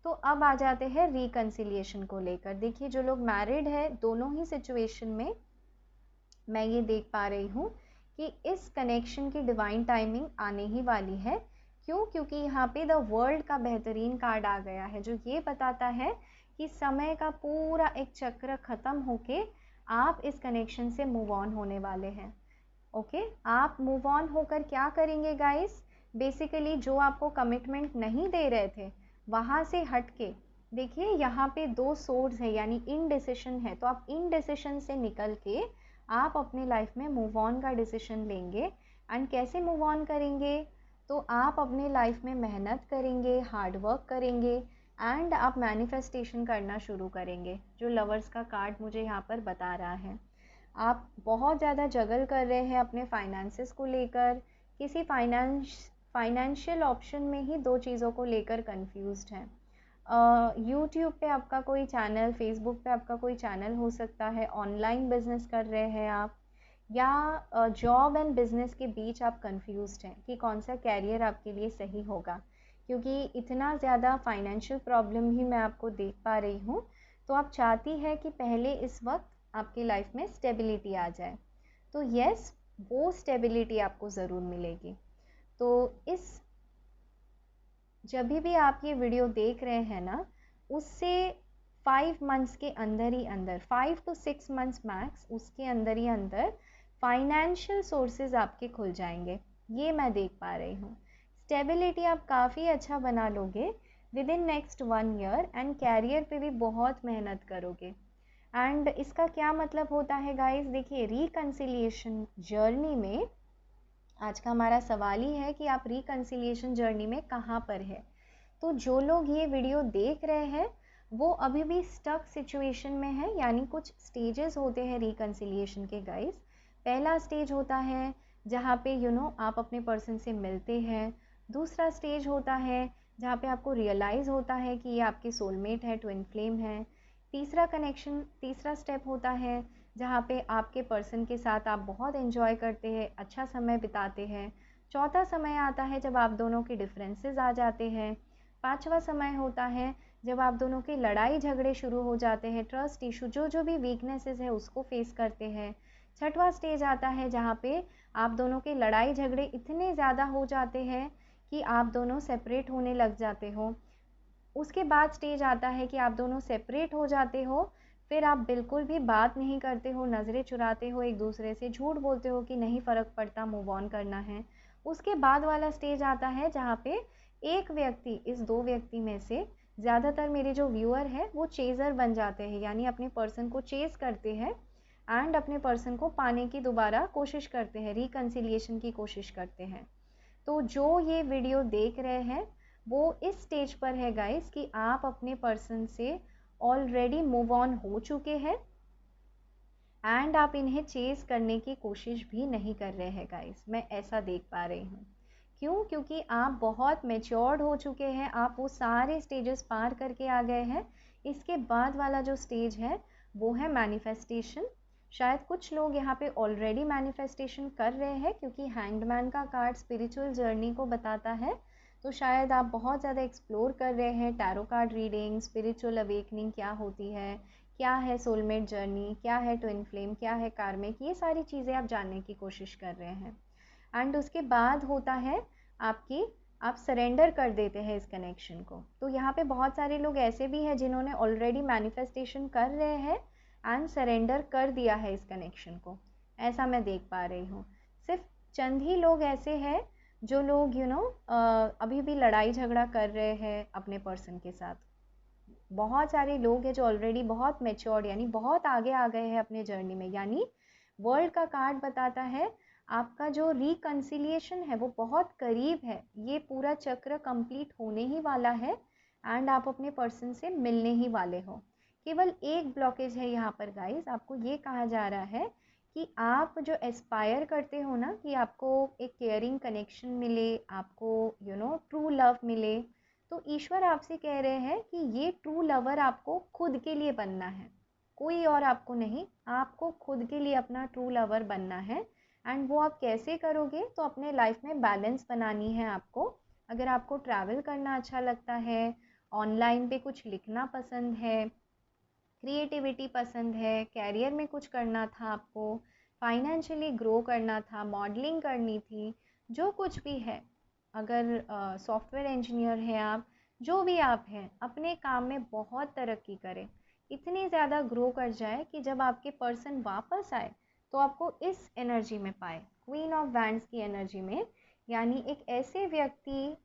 Speaker 1: तो अब आ जाते हैं रिकन्सिलिएशन को लेकर। देखिए, जो लोग मैरिड है, दोनों ही सिचुएशन में मैं ये देख पा रही हूँ कि इस कनेक्शन की डिवाइन टाइमिंग आने ही वाली है। क्यों? क्योंकि यहाँ पे द वर्ल्ड का बेहतरीन कार्ड आ गया है जो ये बताता है कि समय का पूरा एक चक्र ख़त्म होके आप इस कनेक्शन से मूव ऑन होने वाले हैं। ओके, आप मूव ऑन होकर क्या करेंगे गाइस? बेसिकली जो आपको कमिटमेंट नहीं दे रहे थे वहाँ से हट के, देखिए यहाँ पे 2 सोर्स है यानी इनडिसिशन है, तो आप इनडिसिशन से निकल के आप अपने लाइफ में मूव ऑन का डिसीजन लेंगे। एंड कैसे मूव ऑन करेंगे? तो आप अपने लाइफ में मेहनत करेंगे, हार्ड वर्क करेंगे एंड आप मैनिफेस्टेशन करना शुरू करेंगे, जो लवर्स का कार्ड मुझे यहाँ पर बता रहा है। आप बहुत ज़्यादा जगल कर रहे हैं अपने फाइनेंसेस को लेकर, किसी फाइनेंशियल ऑप्शन में ही 2 चीज़ों को लेकर कंफ्यूज्ड हैं। यूट्यूब पे आपका कोई चैनल, फेसबुक पे आपका कोई चैनल हो सकता है, ऑनलाइन बिजनेस कर रहे हैं आप, या जॉब एंड बिजनेस के बीच आप कंफ्यूज्ड हैं कि कौन सा कैरियर आपके लिए सही होगा, क्योंकि इतना ज़्यादा फाइनेंशियल प्रॉब्लम भी मैं आपको देख पा रही हूँ। तो आप चाहती है कि पहले इस वक्त आपकी लाइफ में स्टेबिलिटी आ जाए, तो यस, वो स्टेबिलिटी आपको ज़रूर मिलेगी। तो इस जब भी आप ये वीडियो देख रहे हैं ना, उससे 5 मंथ्स के अंदर ही अंदर, 5 to 6 मंथ्स मैक्स, उसके अंदर ही अंदर फाइनेंशियल सोर्सेज आपके खुल जाएंगे, ये मैं देख पा रही हूँ। स्टेबिलिटी आप काफ़ी अच्छा बना लोगे within next 1 year and career पे भी बहुत मेहनत करोगे। एंड इसका क्या मतलब होता है गाइस? देखिए, रिकन्सिलिएशन जर्नी में आज का हमारा सवाल ही है कि आप रिकन्सिलिएशन जर्नी में कहाँ पर है। तो जो लोग ये वीडियो देख रहे हैं वो अभी भी स्टक सिचुएशन में है, यानी कुछ स्टेजेस होते हैं रिकन्सिलिएशन के गाइस। पहला स्टेज होता है जहाँ पे आप अपने पर्सन से मिलते हैं। दूसरा स्टेज होता है जहाँ पे आपको रियलाइज़ होता है कि ये आपके सोलमेट है, ट्विन फ्लेम है। तीसरा स्टेप होता है जहाँ पे आपके पर्सन के साथ आप बहुत एंजॉय करते हैं, अच्छा समय बिताते हैं। चौथा समय आता है जब आप दोनों के डिफरेंसेस आ जाते हैं। पांचवा समय होता है जब आप दोनों के लड़ाई झगड़े शुरू हो जाते हैं, ट्रस्ट इशू, जो भी वीकनेसेस है उसको फेस करते हैं। छठवां स्टेज आता है जहाँ पे आप दोनों के लड़ाई झगड़े इतने ज़्यादा हो जाते हैं कि आप दोनों सेपरेट होने लग जाते हो। उसके बाद स्टेज आता है कि आप दोनों सेपरेट हो जाते हो, फिर आप बिल्कुल भी बात नहीं करते हो, नज़रें चुराते हो एक दूसरे से, झूठ बोलते हो कि नहीं फ़र्क पड़ता, मूव ऑन करना है। उसके बाद वाला स्टेज आता है जहाँ पे एक व्यक्ति, इस 2 व्यक्ति में से ज़्यादातर मेरे जो व्यूअर हैं वो चेज़र बन जाते हैं, यानी अपने पर्सन को चेज़ करते हैं एंड अपने पर्सन को पाने की दोबारा कोशिश करते हैं, रिकन्सिलिएशन की कोशिश करते हैं। तो जो ये वीडियो देख रहे हैं वो इस स्टेज पर है गाइस कि आप अपने पर्सन से ऑलरेडी मूव ऑन हो चुके हैं एंड आप इन्हें चेज़ करने की कोशिश भी नहीं कर रहे हैं गाइस, मैं ऐसा देख पा रही हूँ। क्यों? क्योंकि आप बहुत मैच्योर्ड हो चुके हैं, आप वो सारे स्टेजेस पार करके आ गए हैं। इसके बाद वाला जो स्टेज है वो है मैनिफेस्टेशन। शायद कुछ लोग यहाँ पे ऑलरेडी मैनिफेस्टेशन कर रहे हैं, क्योंकि हैंग्ड मैन का कार्ड स्पिरिचुअल जर्नी को बताता है। तो शायद आप बहुत ज़्यादा एक्सप्लोर कर रहे हैं tarot card reading, spiritual awakening क्या होती है, क्या है सोलमेट जर्नी, क्या है ट्विन फ्लेम, क्या है कार्मिक, ये सारी चीज़ें आप जानने की कोशिश कर रहे हैं। एंड उसके बाद होता है आप सरेंडर कर देते हैं इस कनेक्शन को। तो यहाँ पे बहुत सारे लोग ऐसे भी हैं जिन्होंने ऑलरेडी मैनिफेस्टेशन कर रहे हैं एंड सरेंडर कर दिया है इस कनेक्शन को, ऐसा मैं देख पा रही हूँ। सिर्फ चंद ही लोग ऐसे हैं जो लोग अभी भी लड़ाई झगड़ा कर रहे हैं अपने पर्सन के साथ। बहुत सारे लोग हैं जो ऑलरेडी बहुत मैच्योर्ड, यानी बहुत आगे आ गए हैं अपने जर्नी में, यानी वर्ल्ड का कार्ड बताता है आपका जो रिकन्सिलिएशन है वो बहुत करीब है, ये पूरा चक्र कंप्लीट होने ही वाला है एंड आप अपने पर्सन से मिलने ही वाले हो। केवल एक ब्लॉकेज है यहाँ पर गाइस, आपको ये कहा जा रहा है कि आप जो एस्पायर करते हो ना कि आपको एक केयरिंग कनेक्शन मिले, आपको ट्रू लव मिले, तो ईश्वर आपसे कह रहे हैं कि ये ट्रू लवर आपको खुद के लिए बनना है, कोई और आपको नहीं, आपको खुद के लिए अपना ट्रू लवर बनना है। एंड वो आप कैसे करोगे? तो अपने लाइफ में बैलेंस बनानी है आपको। अगर आपको ट्रैवल करना अच्छा लगता है, ऑनलाइन पे कुछ लिखना पसंद है, क्रिएटिविटी पसंद है, कैरियर में कुछ करना था आपको, फाइनेंशियली ग्रो करना था, मॉडलिंग करनी थी, जो कुछ भी है, अगर सॉफ्टवेयर इंजीनियर हैं आप, जो भी आप हैं, अपने काम में बहुत तरक्की करें, इतनी ज़्यादा ग्रो कर जाए कि जब आपके पर्सन वापस आए तो आपको इस एनर्जी में पाए, क्वीन ऑफ वैंड्स की एनर्जी में। यानी एक ऐसे व्यक्ति,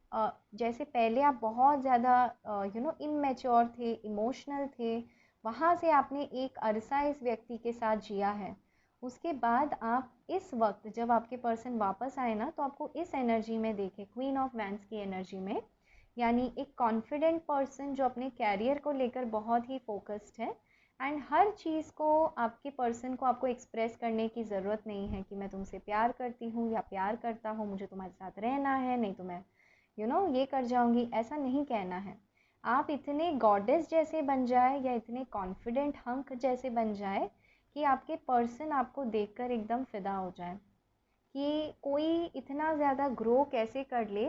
Speaker 1: जैसे पहले आप बहुत ज़्यादा इमैच्योर थे, इमोशनल थे, वहाँ से आपने एक अरसा इस व्यक्ति के साथ जिया है, उसके बाद आप इस वक्त जब आपके पर्सन वापस आए ना, तो आपको इस एनर्जी में देखे, क्वीन ऑफ वैंड्स की एनर्जी में। यानी एक कॉन्फिडेंट पर्सन जो अपने कैरियर को लेकर बहुत ही फोकस्ड है, एंड हर चीज़ को आपके पर्सन को आपको एक्सप्रेस करने की ज़रूरत नहीं है कि मैं तुमसे प्यार करती हूँ या प्यार करता हूँ, मुझे तुम्हारे साथ रहना है, नहीं तो मैं ये कर जाऊँगी, ऐसा नहीं कहना है। आप इतने गॉडेस जैसे बन जाए या इतने कॉन्फिडेंट हंक जैसे बन जाए कि आपके पर्सन आपको देखकर एकदम फिदा हो जाए कि कोई इतना ज़्यादा ग्रो कैसे कर ले।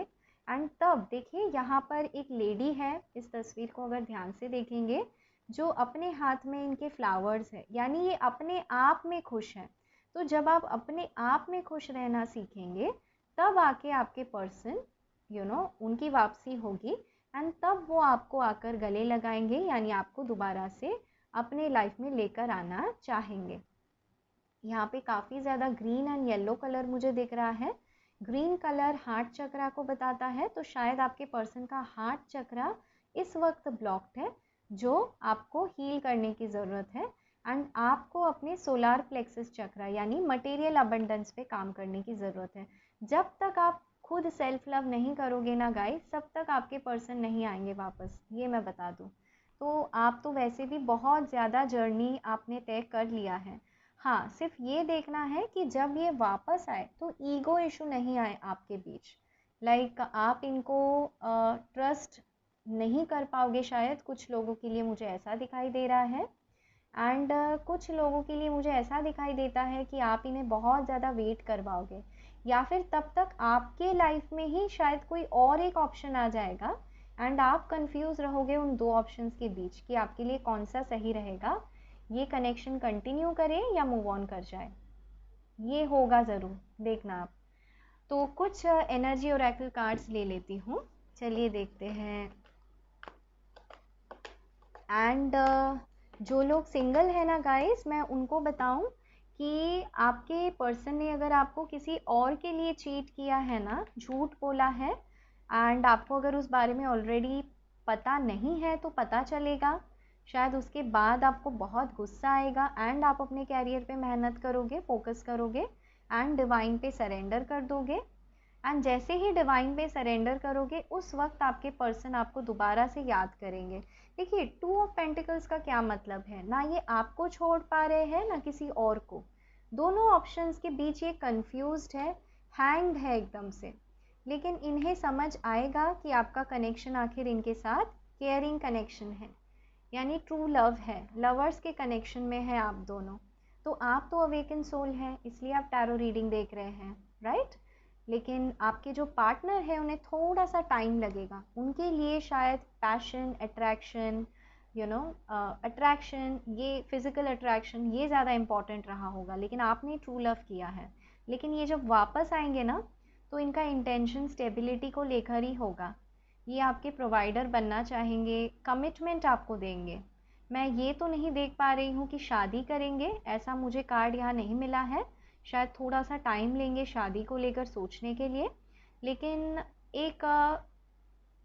Speaker 1: एंड तब देखिए यहाँ पर एक लेडी है, इस तस्वीर को अगर ध्यान से देखेंगे, जो अपने हाथ में इनके फ्लावर्स है, यानी ये अपने आप में खुश है। तो जब आप अपने आप में खुश रहना सीखेंगे, तब आके आपके पर्सन उनकी वापसी होगी, एंड तब वो आपको आकर गले लगाएंगे, यानी आपको दोबारा से अपने लाइफ में लेकर आना चाहेंगे। यहाँ पे काफ़ी ज़्यादा ग्रीन एंड येलो कलर मुझे दिख रहा है। ग्रीन कलर हार्ट चक्रा को बताता है, तो शायद आपके पर्सन का हार्ट चक्रा इस वक्त ब्लॉक्ड है, जो आपको हील करने की ज़रूरत है। एंड आपको अपने सोलार प्लेक्सस चक्रा यानी मटेरियल अबंडेंस पे काम करने की ज़रूरत है। जब तक आप खुद सेल्फ लव नहीं करोगे ना गाइस, तब तक आपके पर्सन नहीं आएंगे वापस, ये मैं बता दूँ। तो आप तो वैसे भी बहुत ज़्यादा जर्नी आपने तय कर लिया है। हाँ, सिर्फ ये देखना है कि जब ये वापस आए तो ईगो इशू नहीं आए आपके बीच। लाइक आप इनको ट्रस्ट नहीं कर पाओगे शायद, कुछ लोगों के लिए मुझे ऐसा दिखाई दे रहा है। एंड कुछ लोगों के लिए मुझे ऐसा दिखाई देता है कि आप इन्हें बहुत ज़्यादा वेट करवाओगे, या फिर तब तक आपके लाइफ में ही शायद कोई और एक ऑप्शन आ जाएगा, एंड आप कंफ्यूज रहोगे उन दो ऑप्शंस के बीच कि आपके लिए कौन सा सही रहेगा, ये कनेक्शन कंटिन्यू करें या मूव ऑन कर जाए। ये होगा ज़रूर, देखना आप। तो कुछ एनर्जी ओरेकल कार्ड्स ले लेती हूँ, चलिए देखते हैं। एंड जो लोग सिंगल है ना गाइस, मैं उनको बताऊं कि आपके पर्सन ने अगर आपको किसी और के लिए चीट किया है ना, झूठ बोला है, एंड आपको अगर उस बारे में ऑलरेडी पता नहीं है तो पता चलेगा, शायद उसके बाद आपको बहुत गुस्सा आएगा, एंड आप अपने कैरियर पे मेहनत करोगे, फोकस करोगे, एंड डिवाइन पे सरेंडर कर दोगे। एंड जैसे ही डिवाइन पे सरेंडर करोगे, उस वक्त आपके पर्सन आपको दोबारा से याद करेंगे। देखिए, 2 ऑफ पेंटिकल्स का क्या मतलब है, ना ये आपको छोड़ पा रहे हैं ना किसी और को। दोनों ऑप्शंस के बीच ये कंफ्यूज्ड है, हैंग्ड है एकदम से। लेकिन इन्हें समझ आएगा कि आपका कनेक्शन आखिर इनके साथ केयरिंग कनेक्शन है, यानी ट्रू लव है, लवर्स के कनेक्शन में है आप दोनों। तो आप तो अवेकन सोल हैं, इसलिए आप टैरो रीडिंग देख रहे हैं, राइट? लेकिन आपके जो पार्टनर है उन्हें थोड़ा सा टाइम लगेगा, उनके लिए शायद पैशन, अट्रैक्शन, अट्रैक्शन, ये फिजिकल अट्रैक्शन, ये ज़्यादा इम्पॉर्टेंट रहा होगा, लेकिन आपने ट्रू लव किया है। लेकिन ये जब वापस आएंगे ना, तो इनका इंटेंशन स्टेबिलिटी को लेकर ही होगा। ये आपके प्रोवाइडर बनना चाहेंगे, कमिटमेंट आपको देंगे। मैं ये तो नहीं देख पा रही हूँ कि शादी करेंगे, ऐसा मुझे कार्ड यहाँ नहीं मिला है। शायद थोड़ा सा टाइम लेंगे शादी को लेकर सोचने के लिए, लेकिन एक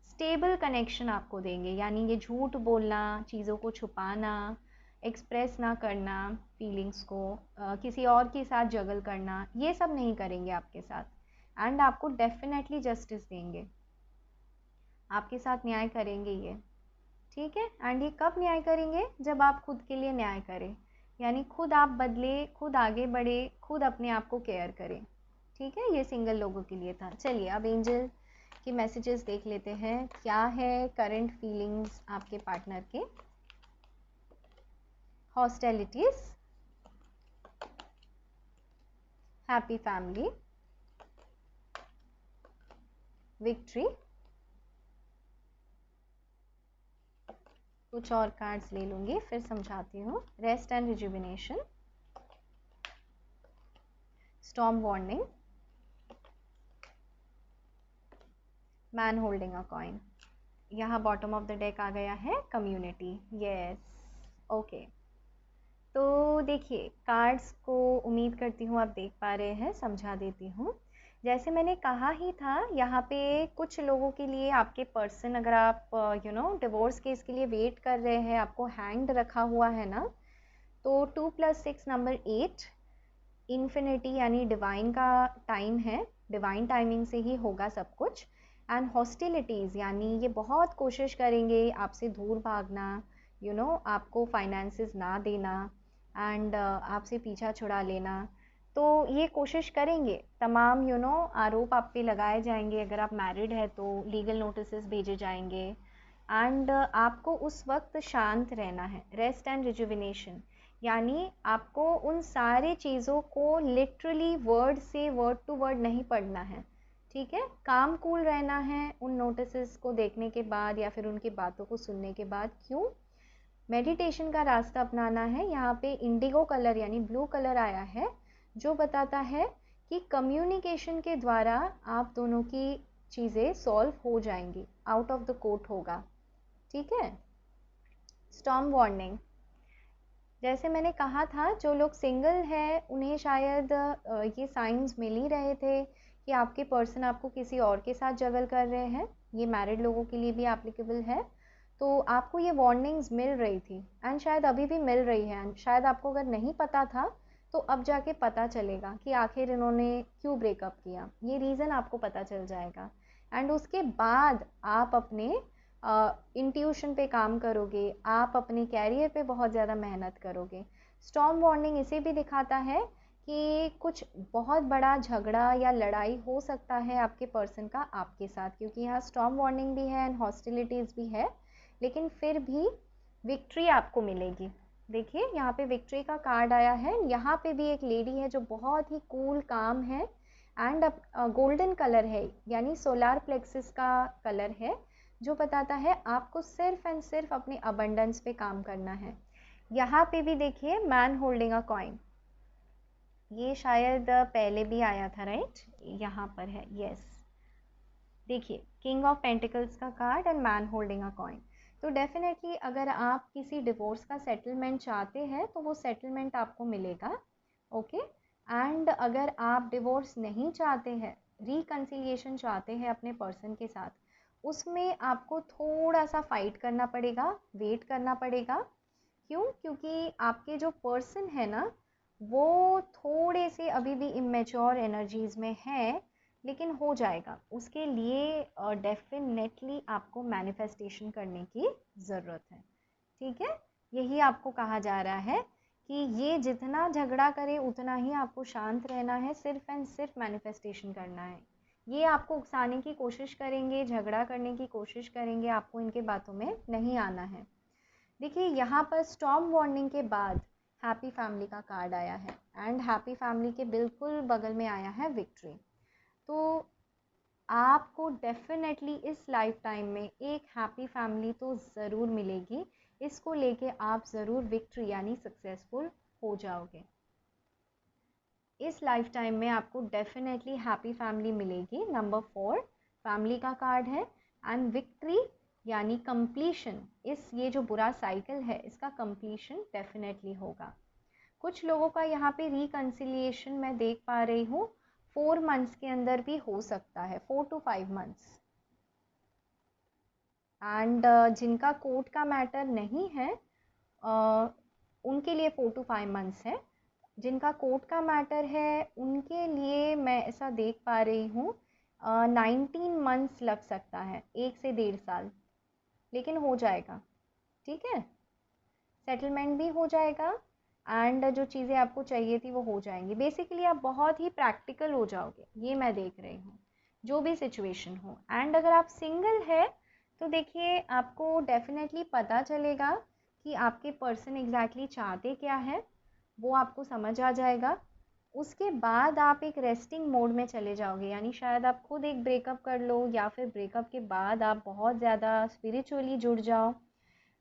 Speaker 1: स्टेबल कनेक्शन आपको देंगे। यानी ये झूठ बोलना, चीज़ों को छुपाना, एक्सप्रेस ना करना, फीलिंग्स को किसी और के साथ जगल करना, ये सब नहीं करेंगे आपके साथ। एंड आपको डेफिनेटली जस्टिस देंगे, आपके साथ न्याय करेंगे ये, ठीक है? एंड ये कब न्याय करेंगे? जब आप खुद के लिए न्याय करें, यानी खुद आप बदले, खुद आगे बढ़े, खुद अपने आप को केयर करें, ठीक है? ये सिंगल लोगों के लिए था। चलिए अब एंजल के मैसेजेस देख लेते हैं, क्या है करंट फीलिंग्स आपके पार्टनर के। Hostilities, happy family, victory. कुछ और कार्ड्स ले लूँगी फिर समझाती हूँ। Rest and rejuvenation, storm warning, man holding a coin. यहाँ बॉटम ऑफ द डेक आ गया है कम्युनिटी। Yes, okay. तो देखिए कार्ड्स को उम्मीद करती हूँ आप देख पा रहे हैं, समझा देती हूँ। जैसे मैंने कहा ही था, यहाँ पे कुछ लोगों के लिए आपके पर्सन, अगर आप डिवोर्स केस के लिए वेट कर रहे हैं, आपको हैंग्ड रखा हुआ है ना, तो 2 + 6 नंबर 8 इन्फिनिटी यानी डिवाइन का टाइम है, डिवाइन टाइमिंग से ही होगा सब कुछ। एंड हॉस्टिलिटीज़ यानी ये बहुत कोशिश करेंगे आपसे दूर भागना, आपको फाइनेंसेस ना देना, एंड आपसे पीछा छुड़ा लेना। तो ये कोशिश करेंगे, तमाम आरोप आप पे लगाए जाएंगे। अगर आप मैरिड है तो लीगल नोटिसेस भेजे जाएंगे, एंड आपको उस वक्त शांत रहना है, रेस्ट एंड रिजुविनेशन, यानी आपको उन सारे चीज़ों को लिटरली वर्ड से वर्ड टू वर्ड नहीं पढ़ना है, ठीक है। काम कूल रहना है उन नोटिसेस को देखने के बाद या फिर उनकी बातों को सुनने के बाद। क्यों? मेडिटेशन का रास्ता अपनाना है। यहाँ पे इंडिगो कलर यानी ब्लू कलर आया है, जो बताता है कि कम्युनिकेशन के द्वारा आप दोनों की चीज़ें सॉल्व हो जाएंगी, आउट ऑफ द कोर्ट होगा, ठीक है। स्टॉर्म वार्निंग, जैसे मैंने कहा था, जो लोग सिंगल हैं उन्हें शायद ये साइंस मिल ही रहे थे कि आपके पर्सन आपको किसी और के साथ जगल कर रहे हैं। ये मैरिड लोगों के लिए भी एप्लीकेबल है। तो आपको ये वार्निंग्स मिल रही थी, एंड शायद अभी भी मिल रही है, एंड शायद आपको अगर नहीं पता था तो अब जाके पता चलेगा कि आखिर इन्होंने क्यों ब्रेकअप किया। ये रीज़न आपको पता चल जाएगा, एंड उसके बाद आप अपने इंट्यूशन पे काम करोगे, आप अपने कैरियर पे बहुत ज़्यादा मेहनत करोगे। स्टॉर्म वार्निंग इसे भी दिखाता है कि कुछ बहुत बड़ा झगड़ा या लड़ाई हो सकता है आपके पर्सन का आपके साथ, क्योंकि यहाँ स्टॉर्म वार्निंग भी है एंड हॉस्टिलिटीज़ भी है, लेकिन फिर भी विक्ट्री आपको मिलेगी। देखिए यहाँ पे विक्ट्री का कार्ड आया है। यहाँ पे भी एक लेडी है जो बहुत ही कूल काम है, एंड गोल्डन कलर है, यानी सोलार प्लेक्सिस का कलर है, जो बताता है आपको सिर्फ एंड सिर्फ अपने अबंडेंस पे काम करना है। यहाँ पे भी देखिए मैन होल्डिंग अ कॉइन, ये शायद पहले भी आया था, राइट? यहाँ पर है, यस। देखिए किंग ऑफ पेंटिकल्स का card and man holding a coin. तो डेफिनेटली अगर आप किसी डिवोर्स का सेटलमेंट चाहते हैं तो वो सेटलमेंट आपको मिलेगा, ओके। एंड अगर आप डिवोर्स नहीं चाहते हैं, रिकन्सिलिएशन चाहते हैं अपने पर्सन के साथ, उसमें आपको थोड़ा सा फाइट करना पड़ेगा, वेट करना पड़ेगा। क्यों? क्योंकि आपके जो पर्सन है ना, वो थोड़े से अभी भी इमेच्योर एनर्जीज़ में है, लेकिन हो जाएगा। उसके लिए डेफिनेटली आपको मैनिफेस्टेशन करने की ज़रूरत है, ठीक है। यही आपको कहा जा रहा है कि ये जितना झगड़ा करे उतना ही आपको शांत रहना है, सिर्फ एंड सिर्फ मैनिफेस्टेशन करना है। ये आपको उकसाने की कोशिश करेंगे, झगड़ा करने की कोशिश करेंगे, आपको इनके बातों में नहीं आना है। देखिए यहाँ पर स्टॉर्म वार्निंग के बाद हैप्पी फैमिली का कार्ड आया है, एंड हैप्पी फैमिली के बिल्कुल बगल में आया है विक्ट्री। तो आपको डेफिनेटली इस लाइफ टाइम में एक हैप्पी फैमिली तो ज़रूर मिलेगी। इसको लेके आप ज़रूर विक्ट्री यानी सक्सेसफुल हो जाओगे। इस लाइफ टाइम में आपको डेफिनेटली हैप्पी फैमिली मिलेगी। नंबर 4 फैमिली का कार्ड है, एंड विक्ट्री यानी कंप्लीशन। ये जो बुरा साइकिल है इसका कंप्लीशन डेफिनेटली होगा। कुछ लोगों का यहाँ पे रिकन्सिलिएशन मैं देख पा रही हूँ 4 मंथ्स के अंदर भी हो सकता है, 4 to 5 मंथ्स। एंड जिनका कोर्ट का मैटर नहीं है उनके लिए 4 to 5 मंथ्स है। जिनका कोर्ट का मैटर है उनके लिए मैं ऐसा देख पा रही हूँ 19 मंथ्स लग सकता है, 1 से 1.5 साल, लेकिन हो जाएगा, ठीक है। सेटलमेंट भी हो जाएगा, एंड जो चीज़ें आपको चाहिए थी वो हो जाएंगी। बेसिकली आप बहुत ही प्रैक्टिकल हो जाओगे, ये मैं देख रही हूँ, जो भी सिचुएशन हो। एंड अगर आप सिंगल है तो देखिए आपको डेफिनेटली पता चलेगा कि आपके पर्सन एग्जैक्टली चाहते क्या है, वो आपको समझ आ जाएगा। उसके बाद आप एक रेस्टिंग मोड में चले जाओगे, यानी शायद आप खुद एक ब्रेकअप कर लो, या फिर ब्रेकअप के बाद आप बहुत ज़्यादा स्पिरिचुअली जुड़ जाओ,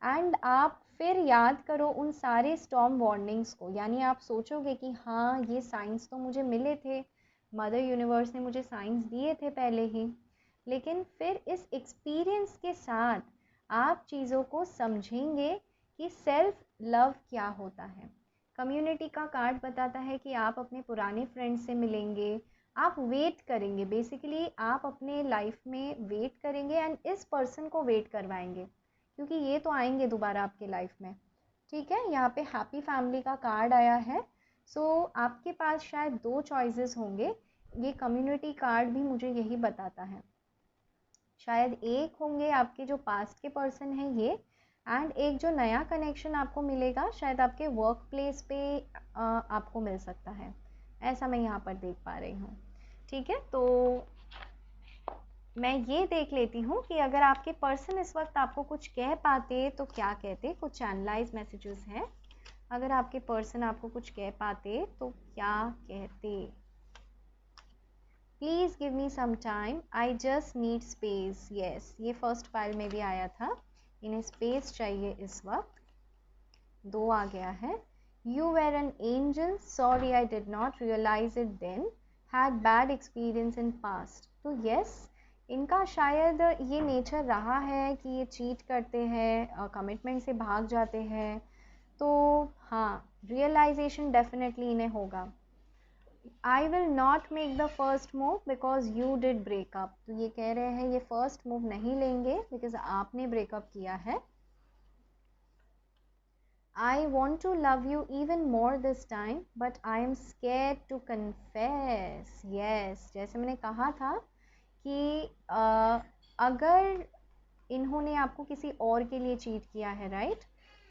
Speaker 1: एंड आप फिर याद करो उन सारे स्टॉर्म वार्निंग्स को, यानी आप सोचोगे कि हाँ ये साइंस तो मुझे मिले थे, मदर यूनिवर्स ने मुझे साइंस दिए थे पहले ही, लेकिन फिर इस एक्सपीरियंस के साथ आप चीज़ों को समझेंगे कि सेल्फ लव क्या होता है। कम्युनिटी का कार्ड बताता है कि आप अपने पुराने फ्रेंड्स से मिलेंगे, आप वेट करेंगे, बेसिकली आप अपने लाइफ में वेट करेंगे एंड इस पर्सन को वेट करवाएंगे, क्योंकि ये तो आएंगे दोबारा आपके लाइफ में। ठीक है, यहाँ पे हैप्पी फैमिली का कार्ड आया है। सो आपके पास शायद 2 चॉइसेस होंगे, ये कम्युनिटी कार्ड भी मुझे यही बताता है। शायद एक होंगे आपके जो पास्ट के पर्सन हैं ये, एंड एक जो नया कनेक्शन आपको मिलेगा शायद आपके वर्क प्लेस पे आपको मिल सकता है, ऐसा मैं यहाँ पर देख पा रही हूँ। ठीक है, तो मैं ये देख लेती हूँ कि अगर आपके पर्सन इस वक्त आपको कुछ कह पाते तो क्या कहते। कुछ चैनलाइज मैसेजेस हैं, अगर आपके पर्सन आपको कुछ कह पाते तो क्या कहते। Please give me some time, I just need space. Yes, ये फर्स्ट फाइल में भी आया था, इन्हें स्पेस चाहिए इस वक्त। 2 आ गया है। You were an angel, sorry I did not realize it then, had bad experience in past. तो यस, इनका शायद ये नेचर रहा है कि ये चीट करते हैं, कमिटमेंट से भाग जाते हैं। तो हाँ, रियलाइजेशन डेफिनेटली इन्हें होगा। I will not make the first move because you did breakup. तो ये कह रहे हैं ये फर्स्ट मूव नहीं लेंगे बिकॉज आपने ब्रेकअप किया है। I want to love you even more this time but I am scared to confess. Yes, जैसे मैंने कहा था कि अगर इन्होंने आपको किसी और के लिए चीट किया है, राइट,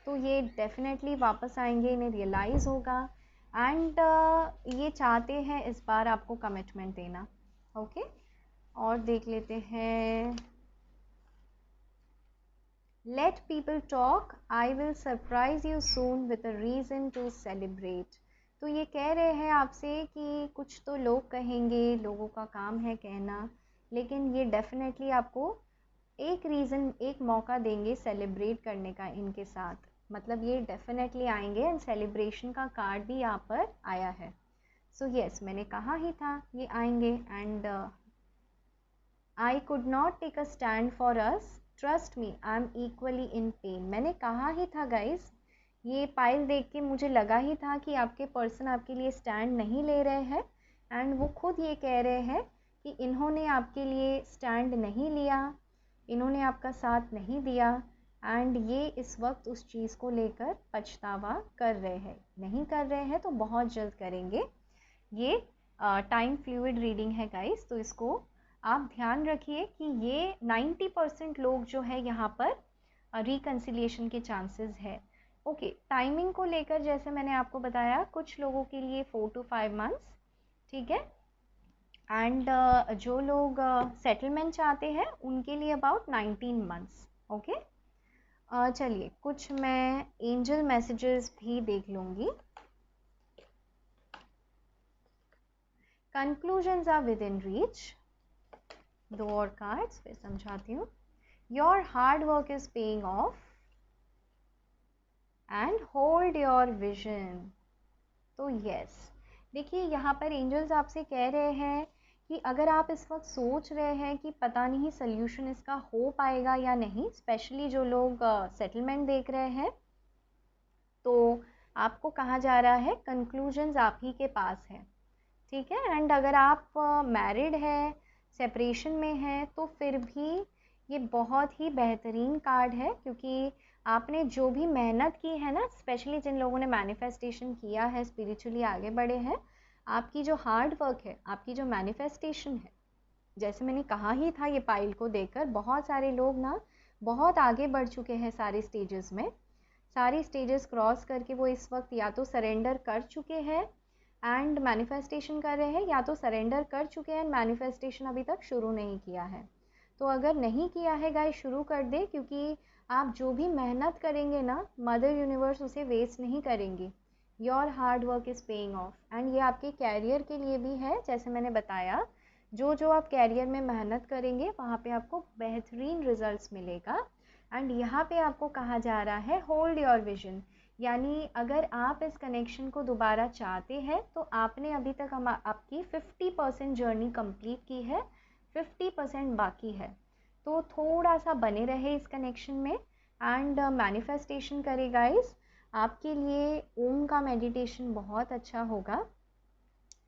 Speaker 1: तो ये डेफिनेटली वापस आएंगे, इन्हें रियलाइज़ होगा एंड ये चाहते हैं इस बार आपको कमिटमेंट देना। ओके, और देख लेते हैं। Let people talk, I will surprise you soon with a reason to celebrate. तो ये कह रहे हैं आपसे कि कुछ तो लोग कहेंगे, लोगों का काम है कहना, लेकिन ये डेफिनेटली आपको एक रीज़न, एक मौका देंगे सेलिब्रेट करने का इनके साथ। मतलब ये डेफिनेटली आएंगे एंड सेलिब्रेशन का कार्ड भी यहाँ पर आया है। सो यस, मैंने कहा ही था ये आएंगे and I could not take a stand for us, trust me I am equally in pain. मैंने कहा ही था गाइज, ये पाइल देख के मुझे लगा ही था कि आपके पर्सन आपके लिए स्टैंड नहीं ले रहे हैं एंड वो खुद ये कह रहे हैं कि इन्होंने आपके लिए स्टैंड नहीं लिया, इन्होंने आपका साथ नहीं दिया एंड ये इस वक्त उस चीज़ को लेकर पछतावा कर रहे हैं। नहीं कर रहे हैं तो बहुत जल्द करेंगे। ये टाइम फ्लूइड रीडिंग है गाइस, तो इसको आप ध्यान रखिए कि ये 90% लोग जो है यहाँ पर रिकन्सिलिएशन के चांसेस है। ओके, टाइमिंग को लेकर जैसे मैंने आपको बताया, कुछ लोगों के लिए 4 to 5 मंथ्स, ठीक है, एंड जो लोग सेटलमेंट चाहते हैं उनके लिए अबाउट 19 मंथ्स। ओके, चलिए कुछ मैं एंजल मैसेजेस भी देख लूँगी। Conclusions are within reach. 2 और कार्ड्स फिर समझाती हूँ। Your hard work is paying off and hold your vision. तो यस, देखिए यहाँ पर एंजल्स आपसे कह रहे हैं कि अगर आप इस वक्त सोच रहे हैं कि पता नहीं सल्यूशन इसका हो पाएगा या नहीं, स्पेशली जो लोग सेटलमेंट देख रहे हैं, तो आपको कहा जा रहा है कंक्लूजन्स आप ही के पास है। ठीक है, एंड अगर आप मैरिड है, सेपरेशन में है, तो फिर भी ये बहुत ही बेहतरीन कार्ड है, क्योंकि आपने जो भी मेहनत की है ना, स्पेशली जिन लोगों ने मैनिफेस्टेशन किया है, स्पिरिचुअली आगे बढ़े हैं, आपकी जो हार्ड वर्क है, आपकी जो मैनिफेस्टेशन है, जैसे मैंने कहा ही था ये पाइल को देखकर, बहुत सारे लोग ना बहुत आगे बढ़ चुके हैं सारे स्टेजेस में, सारी स्टेजेस क्रॉस करके वो इस वक्त या तो सरेंडर कर चुके हैं एंड मैनिफेस्टेशन कर रहे हैं, या तो सरेंडर कर चुके हैं एंड मैनिफेस्टेशन अभी तक शुरू नहीं किया है। तो अगर नहीं किया है गाइस, शुरू कर दे, क्योंकि आप जो भी मेहनत करेंगे ना, मदर यूनिवर्स उसे वेस्ट नहीं करेंगी। Your hard work is paying off and ये आपके कैरियर के लिए भी है। जैसे मैंने बताया, जो आप कैरियर में मेहनत करेंगे वहाँ पे आपको बेहतरीन रिजल्ट्स मिलेगा एंड यहाँ पे आपको कहा जा रहा है होल्ड योर विजन, यानी अगर आप इस कनेक्शन को दोबारा चाहते हैं तो आपने अभी तक हम आपकी 50% जर्नी कंप्लीट की है, 50% बाकी है। तो थोड़ा सा बने रहे इस कनेक्शन में एंड मैनिफेस्टेशन करे गाइस। आपके लिए ओम का मेडिटेशन बहुत अच्छा होगा।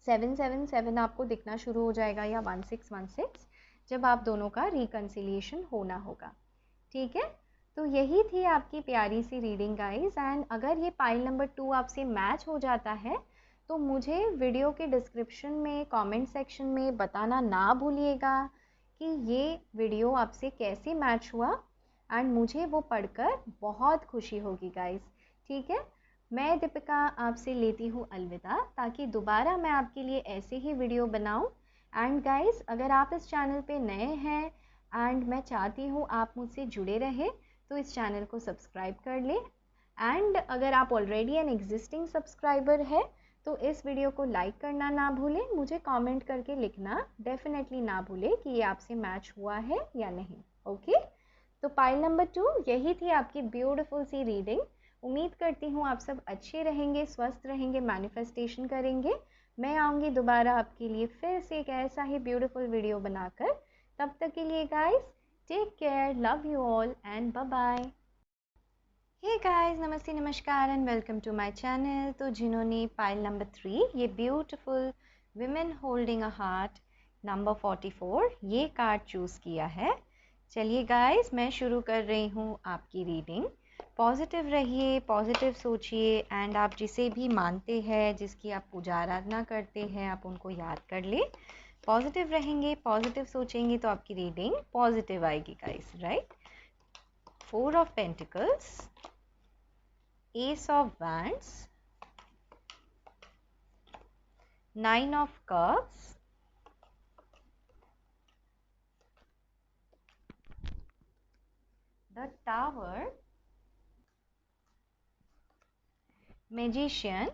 Speaker 1: 777 आपको दिखना शुरू हो जाएगा या 1616 जब आप दोनों का रिकन्सिलिएशन होना होगा। ठीक है, तो यही थी आपकी प्यारी सी रीडिंग गाइस। एंड अगर ये पाइल नंबर 2 आपसे मैच हो जाता है तो मुझे वीडियो के डिस्क्रिप्शन में कमेंट सेक्शन में बताना ना भूलिएगा कि ये वीडियो आपसे कैसे मैच हुआ एंड मुझे वो पढ़कर बहुत खुशी होगी गाइस। ठीक है, मैं दीपिका आपसे लेती हूँ अलविदा, ताकि दोबारा मैं आपके लिए ऐसे ही वीडियो बनाऊँ। एंड गाइस, अगर आप इस चैनल पे नए हैं एंड मैं चाहती हूँ आप मुझसे जुड़े रहे, तो इस चैनल को सब्सक्राइब कर लें। एंड अगर आप ऑलरेडी एन एग्जिस्टिंग सब्सक्राइबर है तो इस वीडियो को लाइक करना ना भूलें, मुझे कमेंट करके लिखना डेफिनेटली ना भूलें कि ये आपसे मैच हुआ है या नहीं। ओके, तो पाइल नंबर 2 यही थी आपकी ब्यूटीफुल सी रीडिंग। उम्मीद करती हूँ आप सब अच्छे रहेंगे, स्वस्थ रहेंगे, मैनिफेस्टेशन करेंगे। मैं आऊँगी दोबारा आपके लिए फिर से एक ऐसा ही ब्यूटीफुल वीडियो बनाकर। तब तक के लिए guys, take care, love you all and bye bye. Hey guys, नमस्ते, नमस्कार and welcome to my channel. तो जिन्होंने पाइल नंबर 3 ये beautiful women holding a heart number 44 ये कार्ड चूज़ किया है, चलिए गाइस मैं शुरू कर रही हूँ आपकी रीडिंग। पॉजिटिव रहिए, पॉजिटिव सोचिए एंड आप जिसे भी मानते हैं, जिसकी आप पूजा आराधना करते हैं, आप उनको याद कर ले। पॉजिटिव रहेंगे, पॉजिटिव सोचेंगे तो आपकी रीडिंग पॉजिटिव आएगी guys, right. 4 of pentacles, Ace of Wands, 9 of Cups, the Tower, Magician,